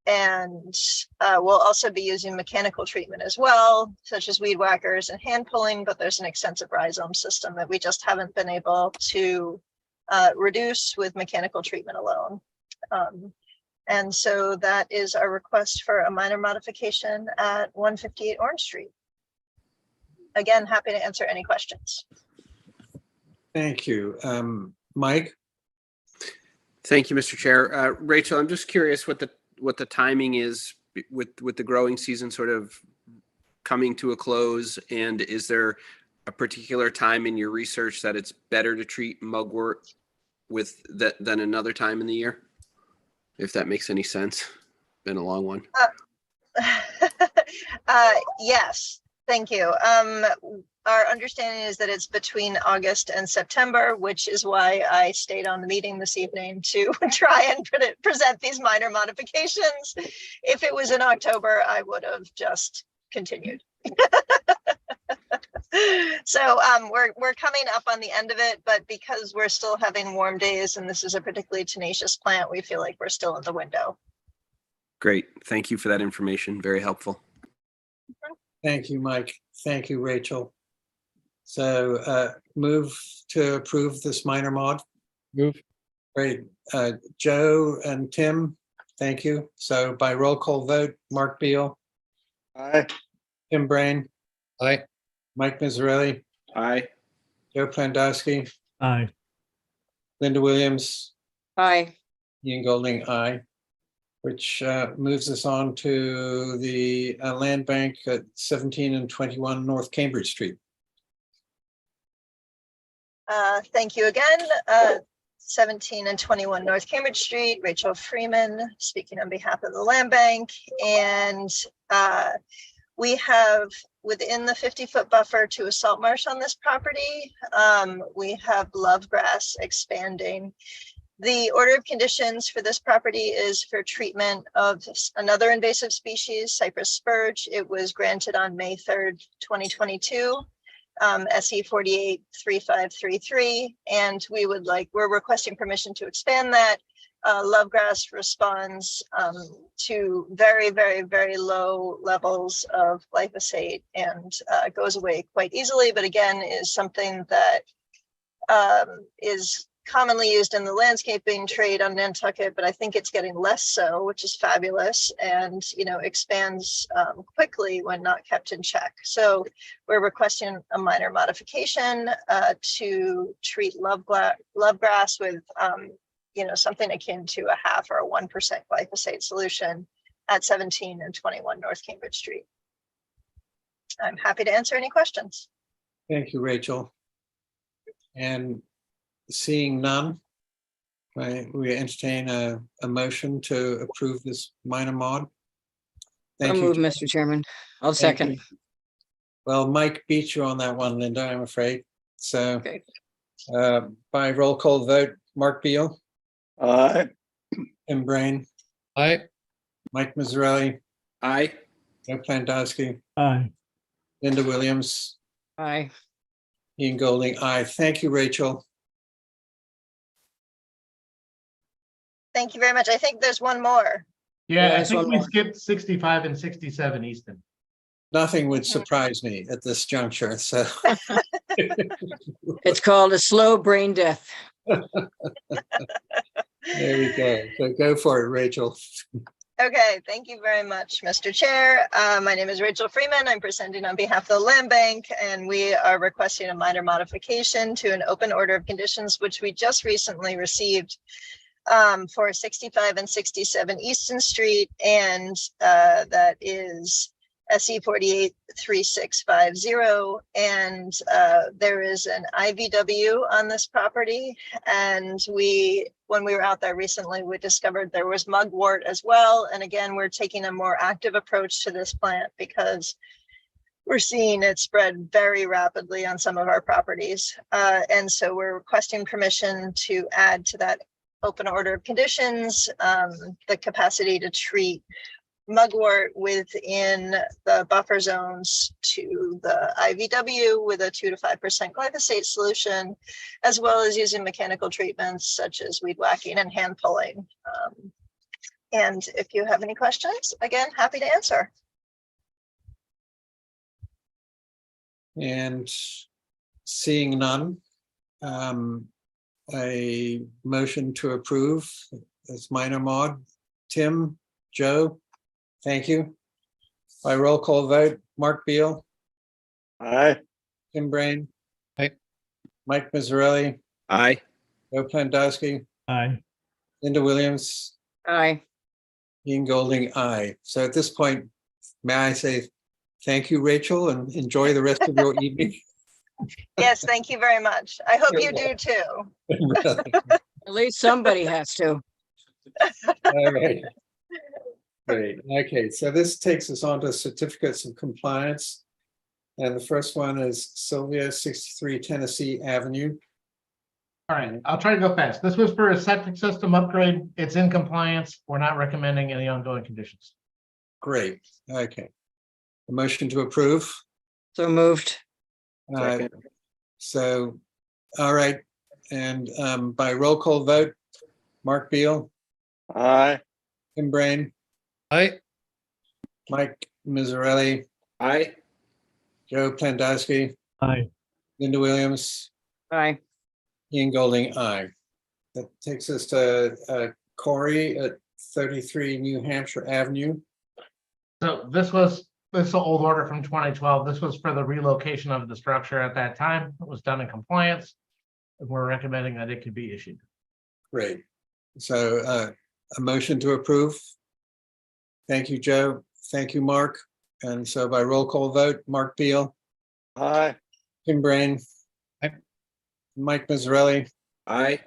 And we'll also be using mechanical treatment as well, such as weed whackers and hand pulling, but there's an extensive rhizome system that we just haven't been able to reduce with mechanical treatment alone. And so that is our request for a minor modification at 158 Orange Street. Again, happy to answer any questions. Thank you. Mike? Thank you, Mr. Chair. Rachel, I'm just curious what the timing is with the growing season sort of coming to a close, and is there a particular time in your research that it's better to treat mugwort with that than another time in the year? If that makes any sense. Been a long one. Yes, thank you. Our understanding is that it's between August and September, which is why I stayed on the meeting this evening to try and present these minor modifications. If it was in October, I would have just continued. So we're coming up on the end of it, but because we're still having warm days and this is a particularly tenacious plant, we feel like we're still in the window. Great. Thank you for that information. Very helpful. Thank you, Mike. Thank you, Rachel. So move to approve this minor mod. Move. Great. Joe and Tim, thank you. So by roll call vote, Mark Beal. Aye. Tim Brain. Aye. Mike Mazzarelli. Aye. Joe Plandowski, Aye. Linda Williams, Aye. Ian Golding, aye. Which moves us on to the land bank at 17 and 21 North Cambridge Street. Thank you again. 17 and 21 North Cambridge Street, Rachel Freeman, speaking on behalf of the land bank. And we have within the 50-foot buffer to a salt marsh on this property. We have love grass expanding. The order of conditions for this property is for treatment of another invasive species, cypress spurge. It was granted on May 3rd, 2022, SE 483533. And we're requesting permission to expand that. Lovegrass responds to very, very, very low levels of glyphosate and goes away quite easily, but again, is something that is commonly used in the landscaping trade on Nantucket, but I think it's getting less so, which is fabulous, and expands quickly when not kept in check. So we're requesting a minor modification to treat lovegrass with something akin to a 0.5 or a 1% glyphosate solution at 17 and 21 North Cambridge Street. I'm happy to answer any questions. Thank you, Rachel. And seeing none, we entertain a motion to approve this minor mod. I'll move, Mr. Chairman. I'll Thank second. you. Well, Mike beat you on that one, Linda, I'm afraid. So by roll call vote, Mark Beal. Aye. Tim Brain. Aye. Mike Mazzarelli. Aye. Joe Plandowski. Aye. Linda Williams. Aye. Ian Golding, aye. Thank you, Rachel. Thank you very much. I think there's one more. Yeah, I think we skipped 65 and 67 Easton. Nothing would surprise me at this juncture, so. It's called a slow brain death. There we go. So go for it, Rachel. Okay, thank you very much, Mr. Chair. My name is Rachel Freeman. I'm presenting on behalf of the Land Bank, and we are requesting a minor modification to an open order of conditions, which we just recently received for 65 and 67 Easton Street, and that is SE 483650. And there is an IVW on this property, and when we were out there recently, we discovered there was mugwort as well. And again, we're taking a more active approach to this plant because we're seeing it spread very rapidly on some of our properties. And so we're requesting permission to add to that open order of conditions the capacity to treat mugwort within the buffer zones to the IVW with a 2 to 5% glyphosate solution, as well as using mechanical treatments such as weed whacking and hand pulling. And if you have any questions, again, happy to answer. And seeing none, a motion to approve this minor mod. Tim, Joe, thank you. By roll call vote, Mark Beal. Aye. Tim Brain. Aye. Mike Mazzarelli. Aye. Joe Plandowski. Aye. Linda Williams. Aye. Ian Golding, aye. So at this point, may I say thank you, Rachel, and enjoy the rest of your evening. Yes, thank you very much. I hope you do too. At least somebody has to. All right. Great. Okay, so this takes us on to certificates of compliance. And the first one is Sylvia, 63 Tennessee Avenue. All right, I'll try to go fast. This was for a septic system upgrade. It's in compliance. We're not recommending any ongoing conditions. Great. Okay. A motion to approve. So moved. So, all right. And by roll call vote, Mark Beal. Aye. Tim Brain. Aye. Mike Mazzarelli. Aye. Joe Plandowski. Aye. Linda Williams. Aye. Ian Golding, aye. That takes us to Corey at 33 New Hampshire Avenue. So this was this is an old order from 2012. This was for the relocation of the structure at that time. It was done in compliance. And we're recommending that it could be issued. Great. So a motion to approve. Thank you, Joe. Thank you, Mark. And so by roll call vote, Mark Beal, Aye. Tim Brain, Aye. Mike Mazzarelli, Aye.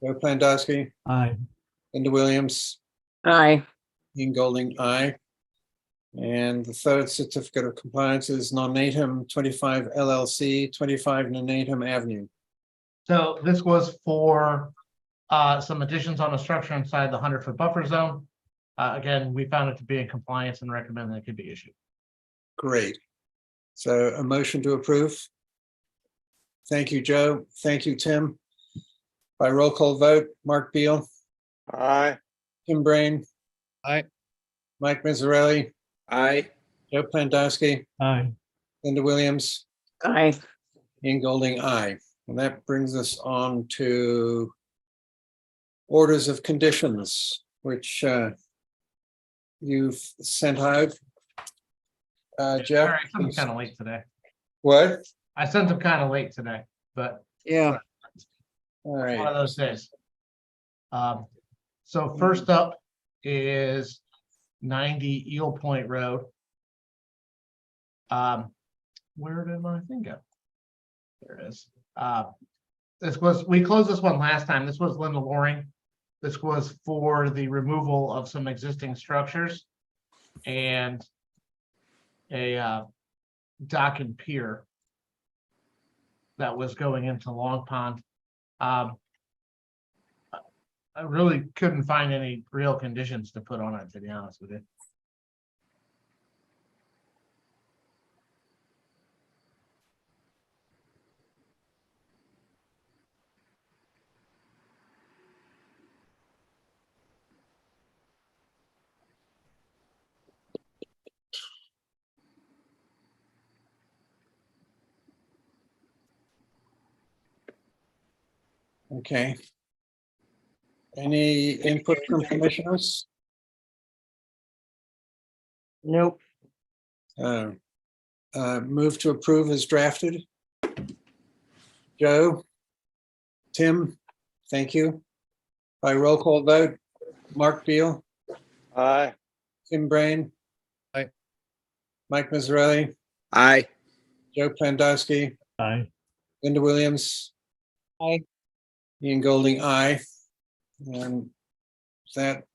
Joe Plandowski, Aye. Linda Williams, Aye. Ian Golding, aye. And the third certificate of compliance is Nonatum 25 LLC, 25 Nonatum Avenue. So this was for some additions on the structure inside the 100-foot buffer zone. Again, we found it to be in compliance and recommend that it could be issued. Great. So a motion to approve. Thank you, Joe. Thank you, Tim. By roll call vote, Mark Beal, Aye. Tim Brain, Aye. Mike Mazzarelli, Aye. Joe Plandowski, Aye. Linda Williams, Aye. Ian Golding, aye. And that brings us on to orders of conditions, which you've sent out. Jeff? Sorry, I sent them kind of late today. What? I sent them kind of late today, but Yeah. All one right. of those days. So first up is 90 Eel Point Road. Where did my thing go? There it is. We closed this one last time. This was Linda Loring. This was for the removal of some existing structures and a dock and pier that was going into Long Pond. I really couldn't find any real conditions to put on it, to be honest with you. Okay. Any input from commissioners? Nope. Move to approve as drafted. Joe? Tim? Thank you. By roll call vote, Mark Beal, Aye. Tim Brain. Aye. Mike Mazzarelli, Aye. Joe Plandowski, Aye. Linda Williams. Aye. Ian Golding, aye. And that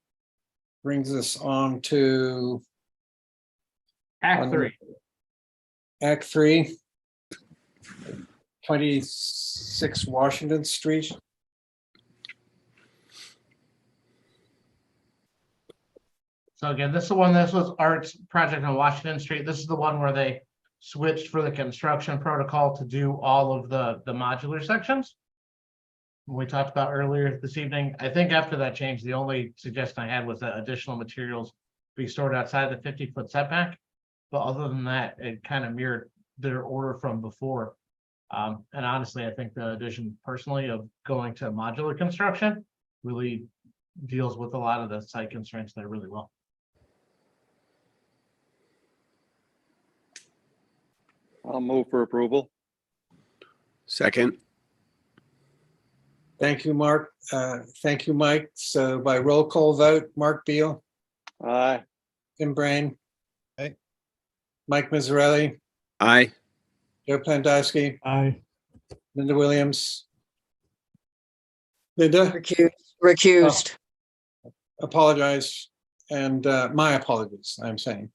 brings us on to Act 3. Act 3, 26 Washington Street. So again, this is the one, this was Art's project on Washington Street. This is the one where they switched for the construction protocol to do all of the modular sections. We talked about earlier this evening. I think after that change, the only suggestion I had was that additional materials be stored outside the 50-foot setback. But other than that, it kind of mirrored their order from before. And honestly, I think the addition personally of going to modular construction really deals with a lot of the site constraints there really well. I'll move for approval. Second. Thank you, Mark. Thank you, Mike. So by roll call vote, Mark Beal, Aye. Tim Brain. Aye. Mike Mazzarelli, Aye. Joe Plandowski, Aye. Linda Williams. Linda? Recused. Apologize, and my apologies, I'm saying.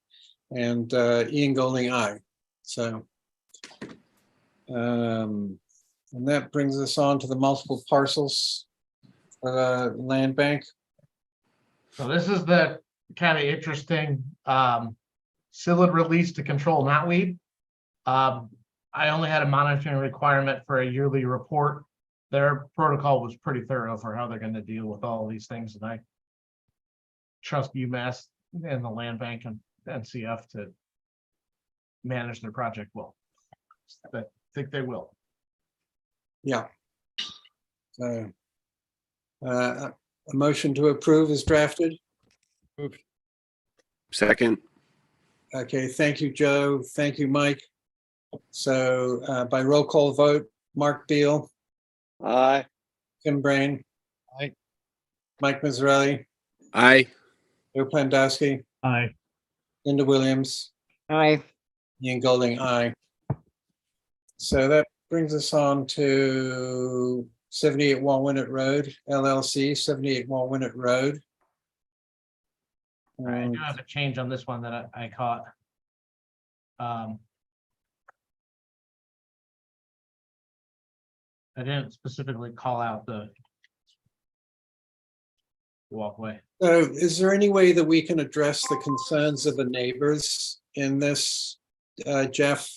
And Ian Golding, aye. So, and that brings us on to the multiple parcels land bank. So this is the kind of interesting psyllid release to control knotweed. I only had a monitoring requirement for a yearly report. Their protocol was pretty thorough for how they're going to deal with all of these things, and I trust UMass and the land bank and NCF to manage their project well. I think they will. Yeah. So, a motion to approve is drafted. Second. Okay, thank you, Joe. Thank you, Mike. So by roll call vote, Mark Beal, Aye. Tim Brain. Aye. Mike Mazzarelli, Aye. Joe Pandowski, Aye. Linda Williams, Aye. Ian Golding, aye. So that brings us on to 78 Walnut Road, LLC, 78 Walnut Road. I do have a change on this one that I caught. I didn't specifically call out the walkway. So is there any way that we can address the concerns of the neighbors in this, Jeff?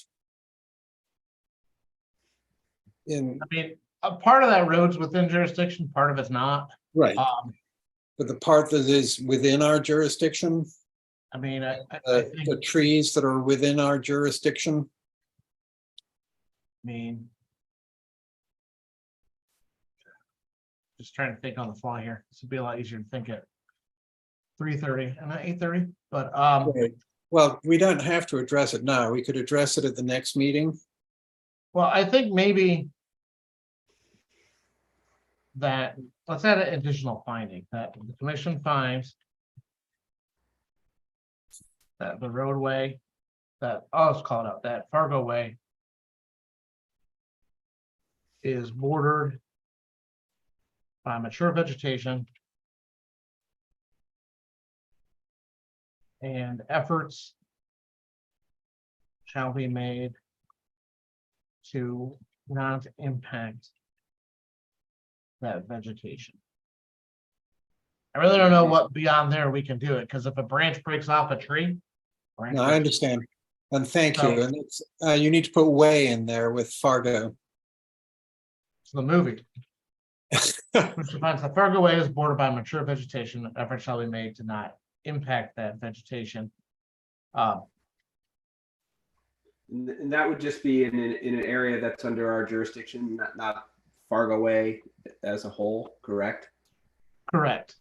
I mean, a part of that road's within jurisdiction, part of it's not. Right. But the part that is within our jurisdiction, I mean, I the trees that are within our jurisdiction, mean, just trying to think on the fly here. This would be a lot easier to think at 3:30 and not 8:30, but right. Well, we don't have to address it now. We could address it at the next meeting. well, I think maybe that, let's add an additional finding that the commission finds that the roadway that, oh, it's called out, that Fargo Way is bordered by mature vegetation and efforts shall be made to not impact that vegetation. I really don't know what beyond there we can do it, because if a branch breaks off a tree. No, I understand. And thank you. And it's, you need to put way in there with Fargo. It's the movie. Which defines the Fargo Way is bordered by mature vegetation. Efforts shall be made to not impact that vegetation. And that would just be in an area that's under our jurisdiction, not Fargo Way as a whole, correct? Correct.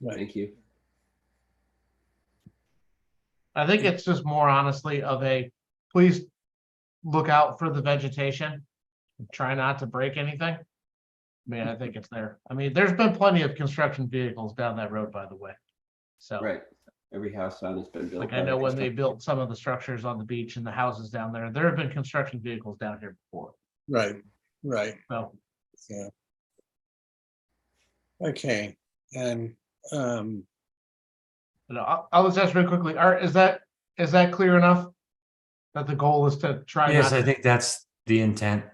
Thank you. I think it's just more honestly of a, please look out for the vegetation. Try not to break anything. I mean, I think it's there. I mean, there's been plenty of construction vehicles down that road, by the way. So. Right. Every house on it's been built. Like I know when they built some of the structures on the beach and the houses down there, there have been construction vehicles down here before. Right, right. So. Yeah. Okay, and I'll just ask very quickly, Art, is that clear enough? That the goal is to try. Yes, not I to- think that's the intent.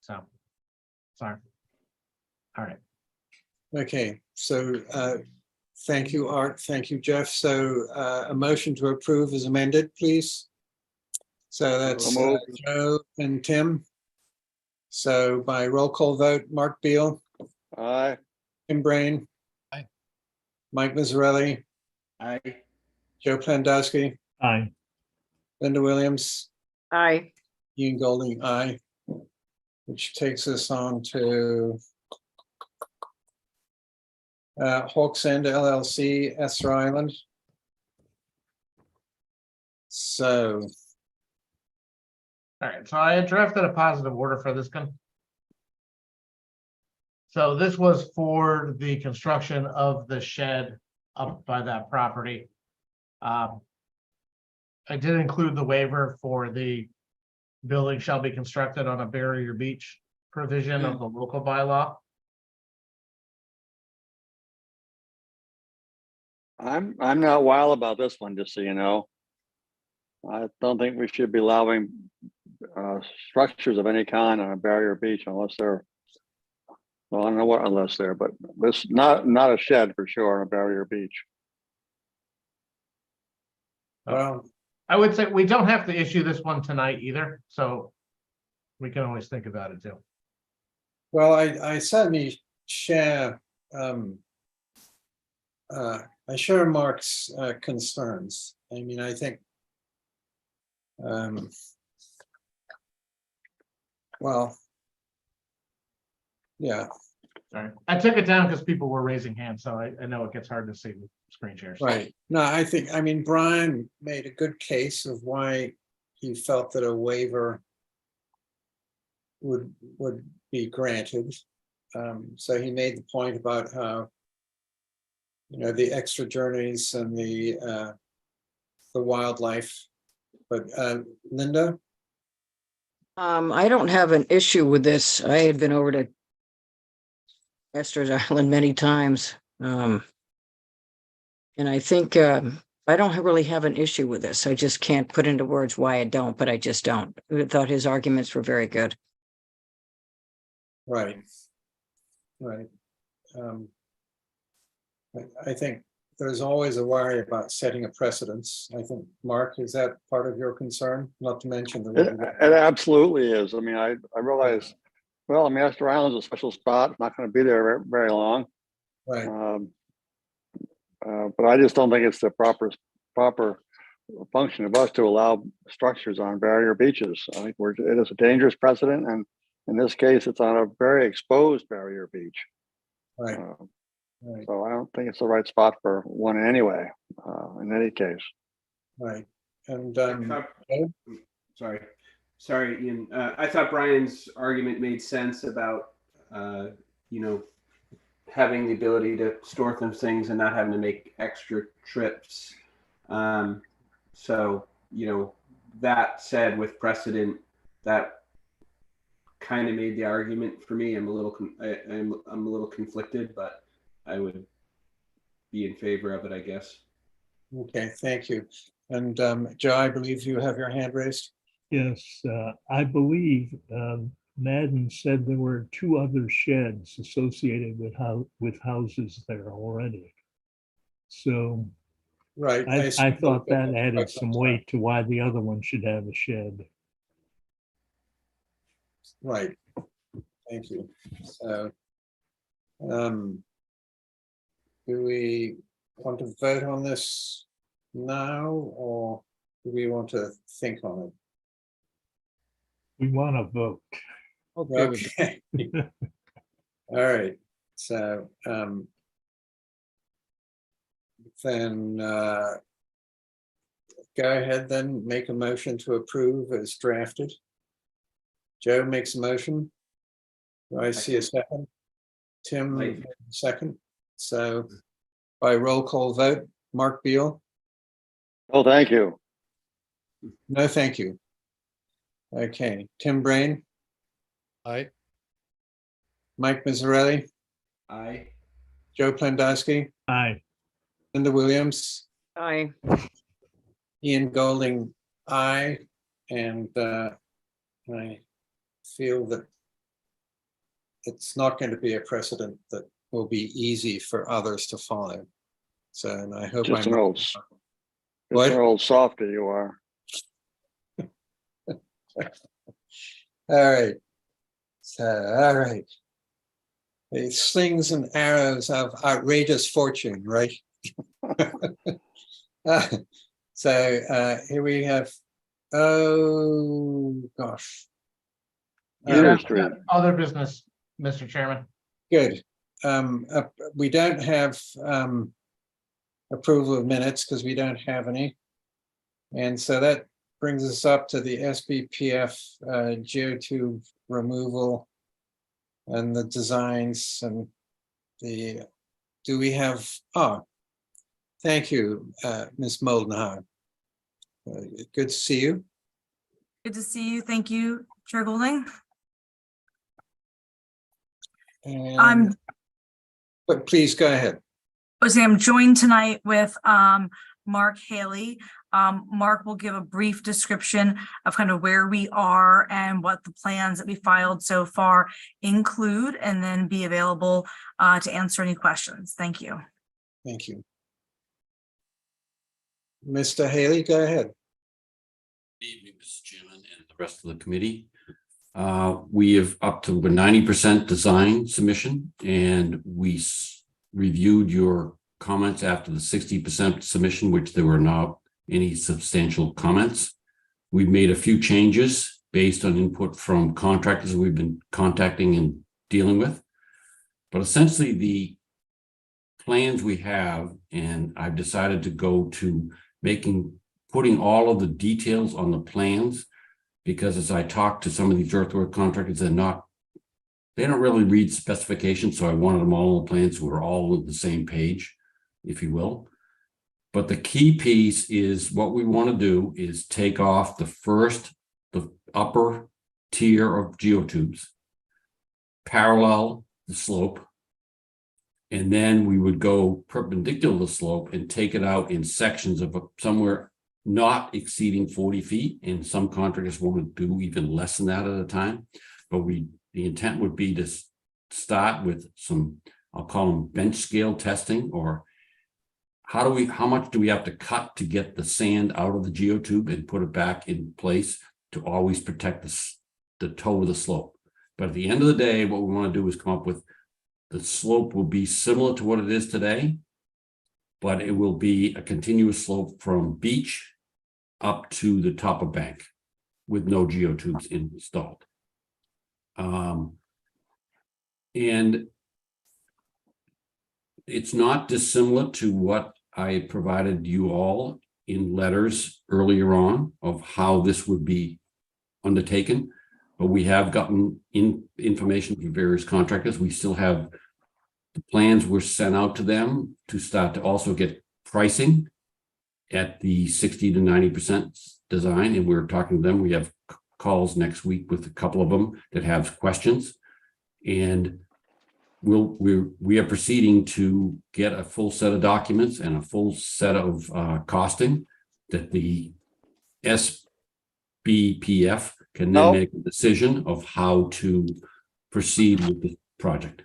So, sorry. All right. okay, so thank you, Art. Thank you, Jeff. So a motion to approve is amended, please. So that's Joe and Tim. So by roll call vote, Mark Beal. Aye. Tim Brain. Aye. Mike Mazzarelli. Aye. Joe Plandowski. Aye. Linda Williams. Aye. Ian Golding, aye. Which takes us on to Hawks End LLC, Esther Island. So. All right, so I drafted a positive order for this one. So this was for the construction of the shed up by that property. I did include the waiver for the building shall be constructed on a barrier beach provision of the local bylaw. I'm not wild about this one, just so you know. I don't think we should be allowing structures of any kind on a barrier beach unless they're, well, I don't know what unless they're, but this not a shed for sure on a barrier beach. Well, I would say we don't have to issue this one tonight either, so we can always think about it too. well, I certainly share I share Mark's concerns. I mean, I think well, yeah. Sorry, I took it down because people were raising hands, so I know it gets hard to see. screen shares. Right. No, I mean, Brian made a good case of why he felt that a waiver would be granted. So he made the point about how, the extra journeys and the wildlife. But Linda? I don't have an issue with this. I had been over to Esther's Island many times. And I think I don't really have an issue with this. I just can't put into words why I don't, but I just don't. I thought his arguments were very good. Right. Right. I think there's always a worry about setting a precedence. I think, Mark, is that part of your concern? Not to mention the. It absolutely is. I mean, I realize, well, I mean, Esther Island's a special spot. It's not going to be there very long. Right. But I just don't think it's the proper function of us to allow structures on barrier beaches. I think it is a dangerous precedent, and in this case, it's on a very exposed barrier beach. Right. Right. So I don't think it's the right spot for one anyway. In any case. Right. And sorry, Ian. I thought Brian's argument made sense about having the ability to store some things and not having to make extra trips. So, that said, with precedent, that kind of made the argument for me. I'm a little conflicted, but I would be in favor of it, I guess. Okay, thank you. And Joe, I believe you have your hand raised. Yes, I believe Madden said there were 2 other sheds associated with houses there already. So right, I thought that added some weight to why the other one should have a shed. Right. Thank you. So, do we want to vote on this now, or do we want to think on it? We want to vote. Okay. All right. So then go ahead, then make a motion to approve as drafted. Joe makes a motion. Do I see a second? Tim, second. So by roll call vote, Mark Beal. Oh, thank you. No, thank you. Okay, Tim Brain. Aye. Mike Mizzarelli. Aye. Joe Plandowski. Aye. Linda Williams. Aye. Ian Golding, aye. And I feel that it's not going to be a precedent that will be easy for others to follow. So, and I hope Just I'm an old softy you are. All right. So, all right. The slings and arrows of outrageous fortune, right? So here we have, oh gosh. Other business, Mr. Chairman. Good. We don't have approval of minutes because we don't have any. And so that brings us up to the SBPF geotube removal and the designs and do we have, thank you, Ms. Moldenhauer. Good to see you. Good to see you. Thank you, Chair Golding. But please go ahead. I'm joined tonight with Mark Haley. Mark will give a brief description of kind of where we are and what the plans that we filed so far include, and then be available to answer any questions. Thank you. Thank you. Mr. Haley, go ahead. Good evening, Mr. Chairman, and the rest of the committee. We have up to 90% design submission, and we reviewed your comments after the 60% submission, which there were not any substantial comments. We've made a few changes based on input from contractors we've been contacting and dealing with. But essentially, the plans we have, and I've decided to go to putting all of the details on the plans, because as I talk to some of these earthwork contractors, they don't really read specifications, so I wanted them all on the plans so we're all on the same page, if you will. But the key piece is what we want to do is take off the upper tier of geotubes, parallel the slope, and then we would go perpendicular to the slope and take it out in sections of somewhere not exceeding 40 feet. And some contractors want to do even less than that at a time. But the intent would be to start with some, I'll call them bench scale testing, or how much do we have to cut to get the sand out of the geotube and put it back in place to always protect the toe of the slope. But at the end of the day, what we want to do is come up with the slope will be similar to what it is today, but it will be a continuous slope from beach up to the top of bank with no geotubes installed. And it's not dissimilar to what I provided you all in letters earlier on of how this would be undertaken, but we have gotten information from various contractors. We still have the plans were sent out to them to start to also get pricing at the 60 to 90% design, and we're talking to them. We have calls next week with a couple of them that have questions, and we are proceeding to get a full set of documents and a full set of costing that the SBPF can then make a decision of how to proceed with the project.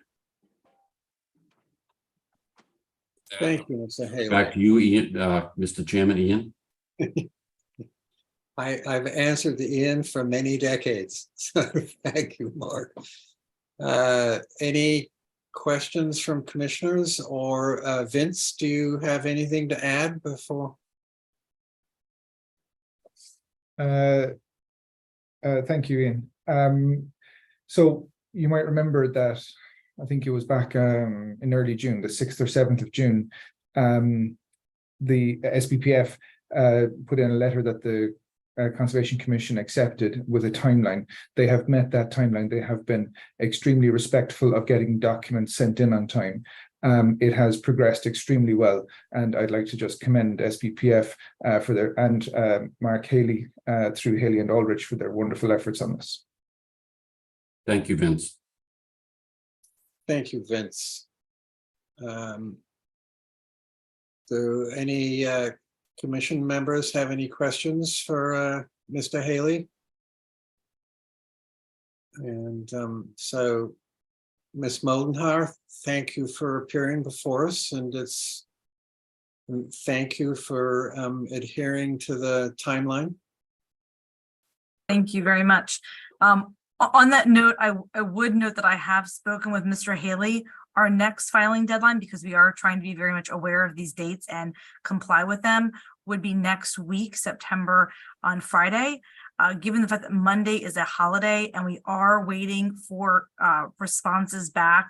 Thank you, Mr. Haley. Back to you, Ian, Mr. Chairman, Ian. I've answered the Ian for many decades. So thank you, Mark. Any questions from commissioners, or Vince, do you have anything to add before? Thank you, Ian. So you might remember that I think it was back in early June, the 6th or 7th of June, the SBPF put in a letter that the Conservation Commission accepted with a timeline. They have met that timeline. They have been extremely respectful of getting documents sent in on time. It has progressed extremely well, and I'd like to just commend SBPF for their, and Mark Haley through Haley and Aldrich for their wonderful efforts on this. Thank you, Vince. Thank you, Vince. Do any commission members have any questions for Mr. Haley? And so, Ms. Moldenhauer, thank you for appearing before us, and thank you for adhering to the timeline. Thank you very much. On that note, I would note that I have spoken with Mr. Haley. Our next filing deadline, because we are trying to be very much aware of these dates and comply with them, would be next week, September, on Friday. Given the fact that Monday is a holiday and we are waiting for responses back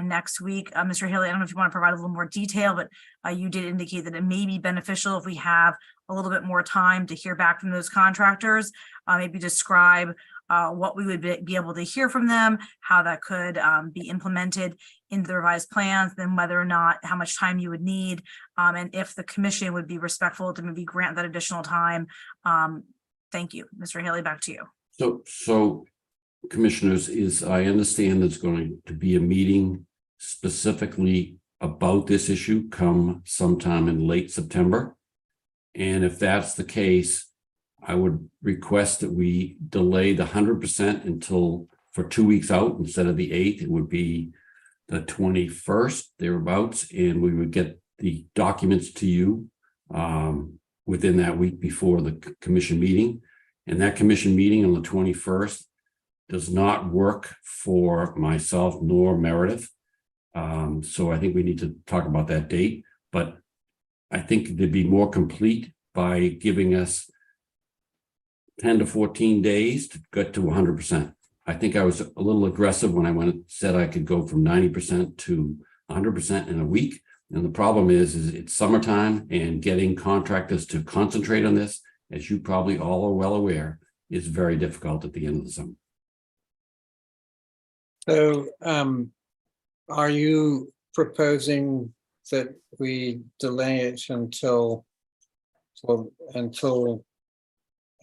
next week. Mr. Haley, I don't know if you want to provide a little more detail, but you did indicate that it may be beneficial if we have a little bit more time to hear back from those contractors, maybe describe what we would be able to hear from them, how that could be implemented into the revised plans, then whether or not, how much time you would need, and if the commission would be respectful to maybe grant that additional time. Thank you. Mr. Haley, back to you. So commissioners, I understand there's going to be a meeting specifically about this issue come sometime in late September. And if that's the case, I would request that we delay the 100% until for 2 weeks out instead of the 8th. It would be the 21st, thereabouts, and we would get the documents to you within that week before the commission meeting. And that commission meeting on the 21st does not work for myself nor Meredith. So I think we need to talk about that date, but I think they'd be more complete by giving us 10 to 14 days to get to 100%. I think I was a little aggressive when I said I could go from 90% to 100% in a week. And the problem is it's summertime, and getting contractors to concentrate on this, as you probably all are well aware, is very difficult at the end of the summer. So, are you proposing that we delay it until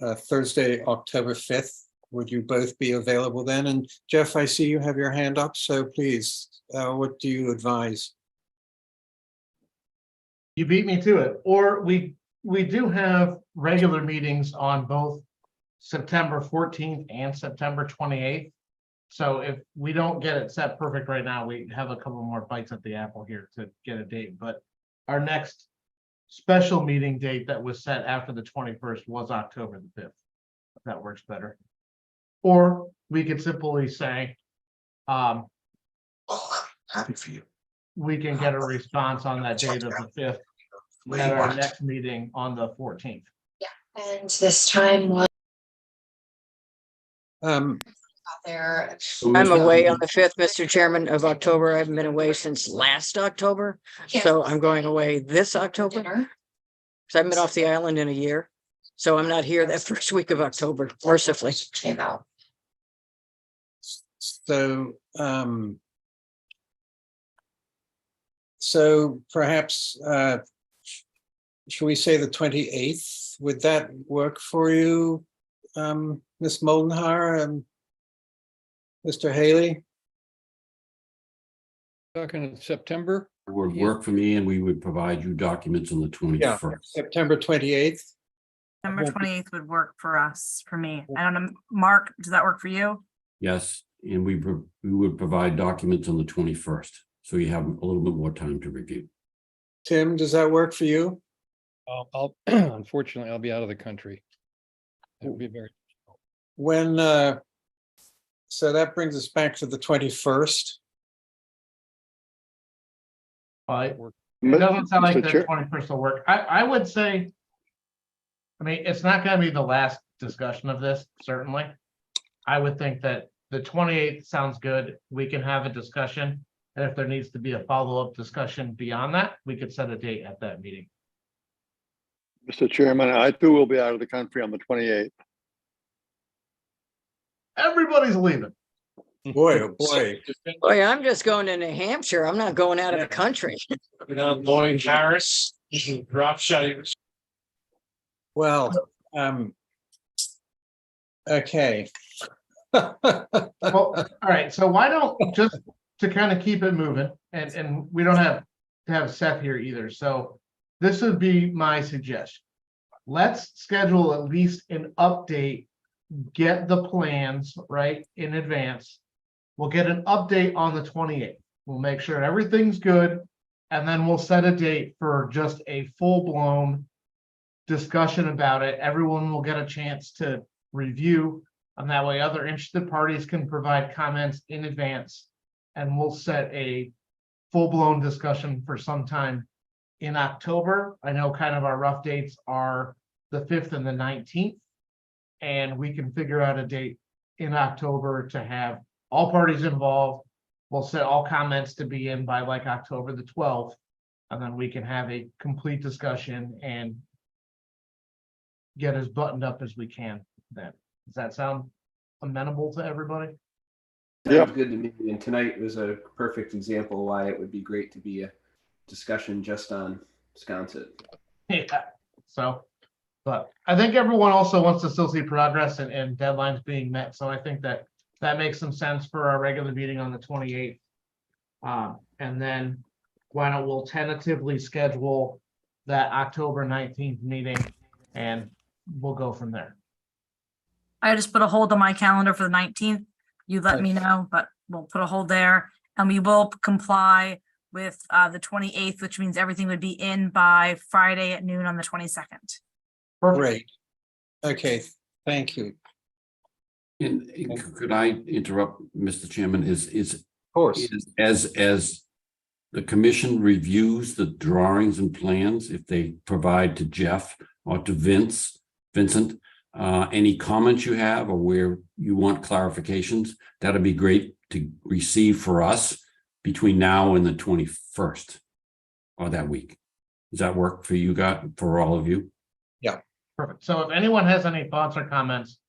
Thursday, October 5th? Would you both be available then? And Jeff, I see you have your hand up, so please, what do you advise? You beat me to it. Or we do have regular meetings on both September 14th and September 28th. So if we don't get it set perfect right now, we have a couple more bites at the apple here to get a date. But our next special meeting date that was set after the 21st was October the 5th. If that works better. Or we could simply say, happy for you. We can get a response on that date of the 5th at our next meeting on the 14th. And this time was there. I'm away on the 5th, Mr. Chairman, of October. I haven't been away since last October. So I'm going away this October. Because I haven't been off the island in a year. So I'm not here that first week of October, mercifully. So perhaps, should we say the 28th? Would that work for you, Ms. Moldenhauer and Mr. Haley? Talking in September? It would work for me, and we would provide you documents on the 21st. September 28th. September 28th would work for us, for me. I don't know, Mark, does that work for you? Yes, and we would provide documents on the 21st, so you have a little bit more time to review. Tim, does that work for you? I'll unfortunately, I'll be out of the country. It would be very. When, so that brings us back to the 21st. It doesn't sound like the 21st will work. I would say, I mean, it's not going to be the last discussion of this, certainly. I would think that the 28th sounds good. We can have a discussion. And if there needs to be a follow-up discussion beyond that, we could set a date at that meeting. Mr. Chairman, I too will be out of the country on the 28th. Everybody's leaving. Boy, oh boy. Boy, I'm just going to New Hampshire. I'm not going out of the country. I'm going Paris, drop shot. Well, okay. Well, all right. So why don't, just to kind of keep it moving, and we don't have to have Seth here either. So this would be my suggestion. Let's schedule at least an update, get the plans right in advance. We'll get an update on the 28th. We'll make sure everything's good. And then we'll set a date for just a full-blown discussion about it. Everyone will get a chance to review. And that way other interested parties can provide comments in advance. And we'll set a full-blown discussion for some time in October. I know kind of our rough dates are the 5th and the 19th. And we can figure out a date in October to have all parties involved. We'll set all comments to be in by like October the 12th. And then we can have a complete discussion and get as buttoned up as we can then. Does that sound amenable to everybody? Sounds good to me. And tonight was a perfect example why it would be great to be a discussion just on Sconset. Yeah. So, but I think everyone also wants to still see progress and deadlines being met. So I think that makes some sense for our regular meeting on the 28th. And then why don't we'll tentatively schedule that October 19th meeting and we'll go from there. I just put a hold on my calendar for the 19th. You let me know, but we'll put a hold there and we will comply with the 28th, which means everything would be in by Friday at noon on the 22nd. Great. Okay, thank you. And could I interrupt, Mr. Chairman? Of course. As the commission reviews the drawings and plans, if they provide to Jeff or to Vincent, any comments you have or where you want clarifications, that'd be great to receive for us between now and the 21st. that week. Does that work for you guys, for all of you? Perfect. So if anyone has any thoughts or comments,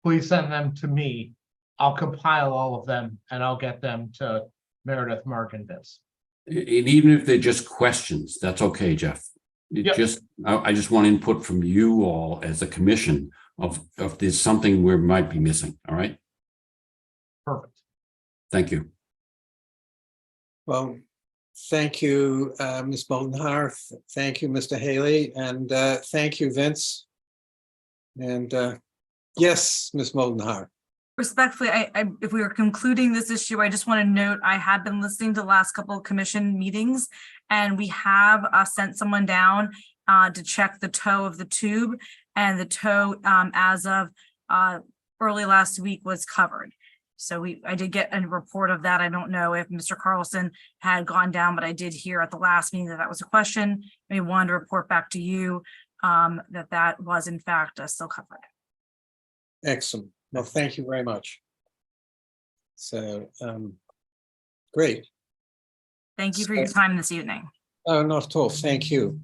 please send them to me. I'll compile all of them and I'll get them to Meredith, Mark, and Vince. And even if they're just questions, that's okay, Jeff. Yep. I just want input from you all as a commission of there's something we might be missing. All right. Perfect. Thank you. Well, thank you, Ms. Moldenhauer. Thank you, Mr. Haley, and thank you, Vince. And yes, Ms. Moldenhauer. Respectfully, if we were concluding this issue, I just want to note, I have been listening to the last couple of commission meetings, and we have sent someone down to check the toe of the tube, and the toe as of early last week was covered. So I did get a report of that. I don't know if Mr. Carlson had gone down, but I did hear at the last meeting that that was a question. We wanted to report back to you that was in fact still covered. Excellent. Well, thank you very much. So, great. Thank you for your time this evening. Oh, not at all. Thank you.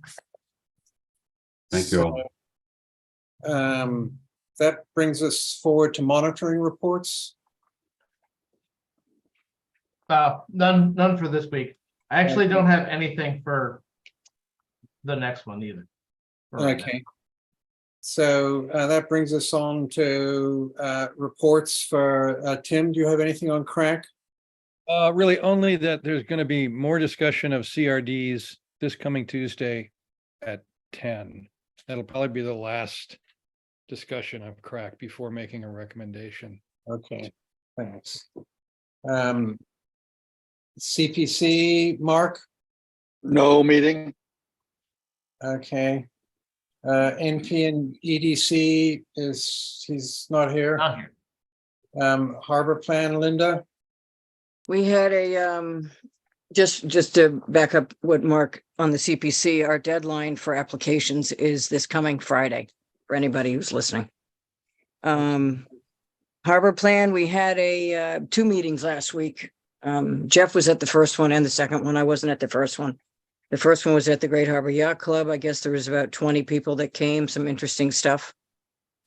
Thank you all. That brings us forward to monitoring reports. None for this week. I actually don't have anything for the next one either. Okay. So that brings us on to reports for Tim. Do you have anything on crack? Really only that there's going to be more discussion of CRDs this coming Tuesday at 10. That'll probably be the last discussion of crack before making a recommendation. Okay, thanks. CPC, Mark? No meeting. Okay. NP and EDC he's not here. Not here. Harbor Plan, Linda? We had a, just to back up what Mark on the CPC, our deadline for applications is this coming Friday for anybody who's listening. Harbor Plan, we had two meetings last week. Jeff was at the first one and the second one. I wasn't at the first one. The first one was at the Great Harbor Yacht Club. I guess there was about 20 people that came, some interesting stuff.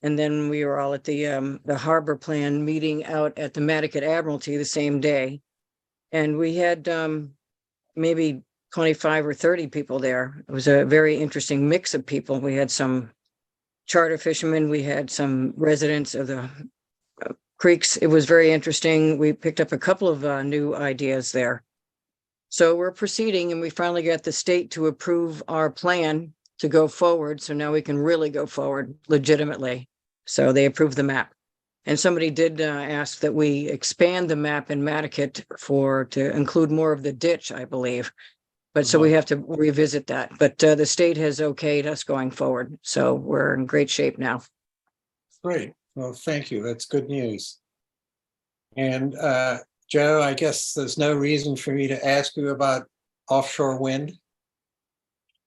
And then we were all at the Harbor Plan meeting out at the Nantucket Admiralty the same day. And we had maybe 25 or 30 people there. It was a very interesting mix of people. We had some charter fishermen. We had some residents of the creeks. It was very interesting. We picked up a couple of new ideas there. So we're proceeding, and we finally got the state to approve our plan to go forward. So now we can really go forward legitimately. So they approved the map. And somebody did ask that we expand the map in Nantucket to include more of the ditch, I believe. But so we have to revisit that. But the state has okayed us going forward. So we're in great shape now. Great. Well, thank you. That's good news. And Joe, I guess there's no reason for me to ask you about offshore wind.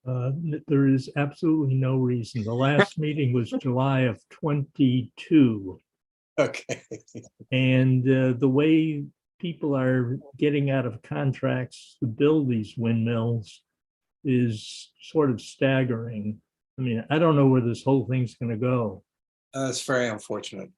There is absolutely no reason. The last meeting was July of 22. Okay. And the way people are getting out of contracts to build these windmills is sort of staggering. I mean, I don't know where this whole thing's going to go. That's very unfortunate.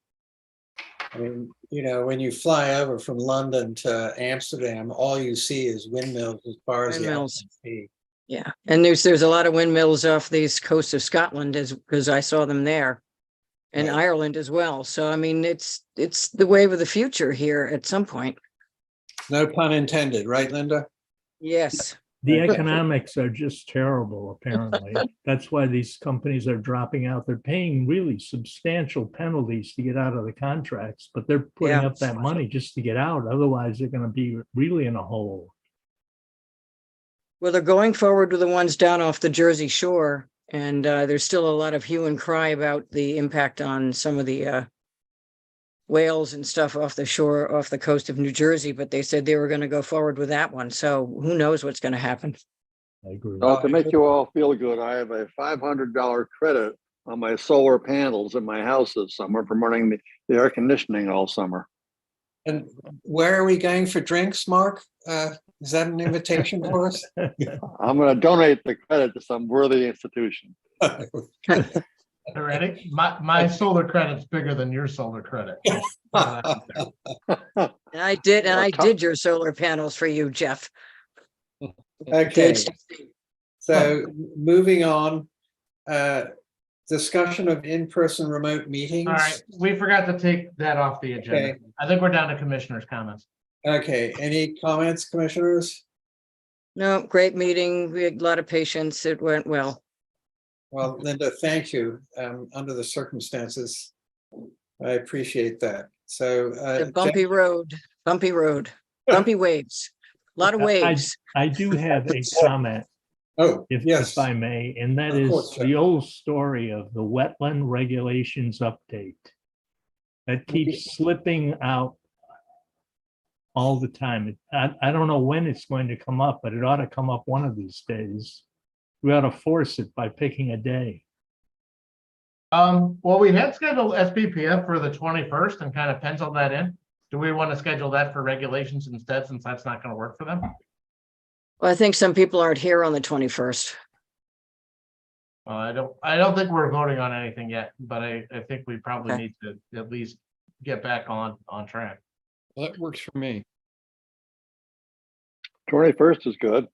I mean, when you fly over from London to Amsterdam, all you see is windmills as far as the eye Windmills. can see. Yeah. And there's a lot of windmills off the east coast of Scotland because I saw them there. And Right. Ireland as well. So, I mean, it's the wave of the future here at some point. No pun intended, right, Linda? Yes. The economics are just terrible, apparently. That's why these companies are dropping out. They're paying really substantial penalties to get out of the contracts, but they're putting Yeah. up that money just to get out. Otherwise, they're going to be really in a hole. Well, they're going forward with the ones down off the Jersey shore. And there's still a lot of hue and cry about the impact on some of the whales and stuff off the shore, off the coast of New Jersey. But they said they were going to go forward with that one. So who knows what's going to happen? I agree. Well, to make you all feel good, I have a $500 credit on my solar panels in my house this summer for running the air conditioning all summer. And where are we going for drinks, Mark? Is that an invitation for us? I'm going to donate the credit to some worthy institution. Ready? My solar credit's bigger than your solar credit. And I did your solar panels for you, Jeff. Okay. So moving on, discussion of in-person remote meetings. All right, we forgot to take that off the agenda. Okay. I think we're down to commissioners' comments. Okay, any comments, commissioners? No, great meeting. We had a lot of patience. It went well. Well, Linda, thank you. Under the circumstances, I appreciate that. So The bumpy road, bumpy waves, a lot of waves. I do have a comment. Oh, if I may, and that Of is course, the old story of the wetland regulations update. That keeps slipping out all the time. I don't know when it's going to come up, but it ought to come up one of these days. We ought to force it by picking a day. Well, we had scheduled SPPF for the 21st and kind of penciled that in. Do we want to schedule that for regulations instead, since that's not going to work for them? Well, I think some people aren't here on the 21st. Well, I don't think we're voting on anything yet, but I think we probably need to at least get back on track. That works for me. 21st is good.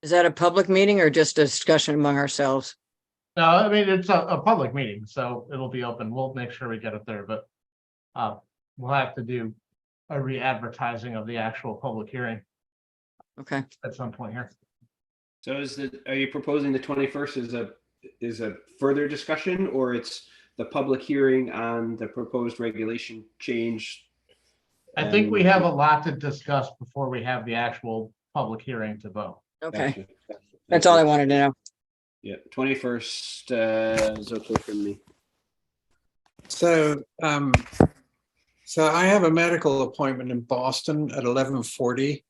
Is that a public meeting or just a discussion among ourselves? No, I mean, it's a public meeting, so it'll be open. We'll make sure we get it there, but we'll have to do a re-advertising of the actual public hearing. Okay. At some point here. So are you proposing the 21st is a further discussion, or it's the public hearing on the proposed regulation change? I think we have a lot to discuss before we have the actual public hearing to vote. Okay. That's all I wanted to know. Yeah, 21st is okay for me. So, so I have a medical appointment in Boston at 11:40,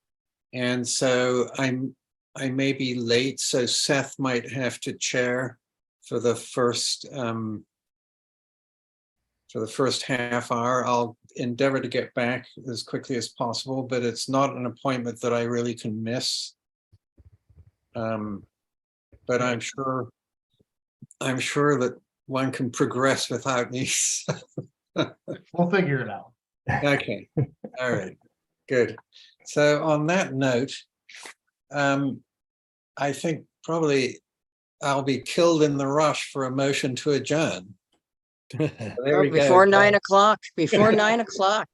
and so I may be late. So Seth might have to chair for the first half hour. I'll endeavor to get back as quickly as possible, but it's not an appointment that I really can miss. But I'm sure that one can progress without me. We'll figure it out. Okay. All right. Good. So on that note, I think probably I'll be killed in the rush for a motion to adjourn. There we go. Before 9 o'clock, before 9 o'clock.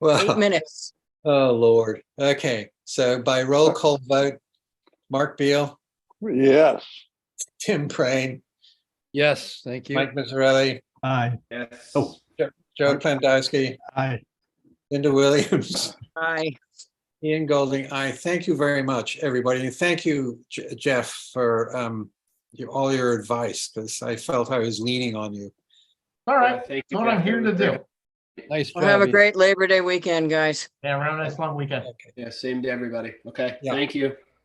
Well, 8 minutes. Oh, Lord. Okay. So by roll call vote, Mark Beal, Yes. Tim Prain, Yes, thank you. Mike Mazzarelli, Aye. Yes. Oh, Joe Klandowski, aye. Linda Williams, Aye. Ian Golding. I thank you very much, everybody. And thank you, Jeff, for all your advice, because I felt I was leaning on you. All right. Thank you, That's what I'm Jeff. here to do. Nice Well, have a job. great Labor Day weekend, guys. Yeah, have a nice long weekend. Yeah, same to everybody. Okay, Yeah. thank you.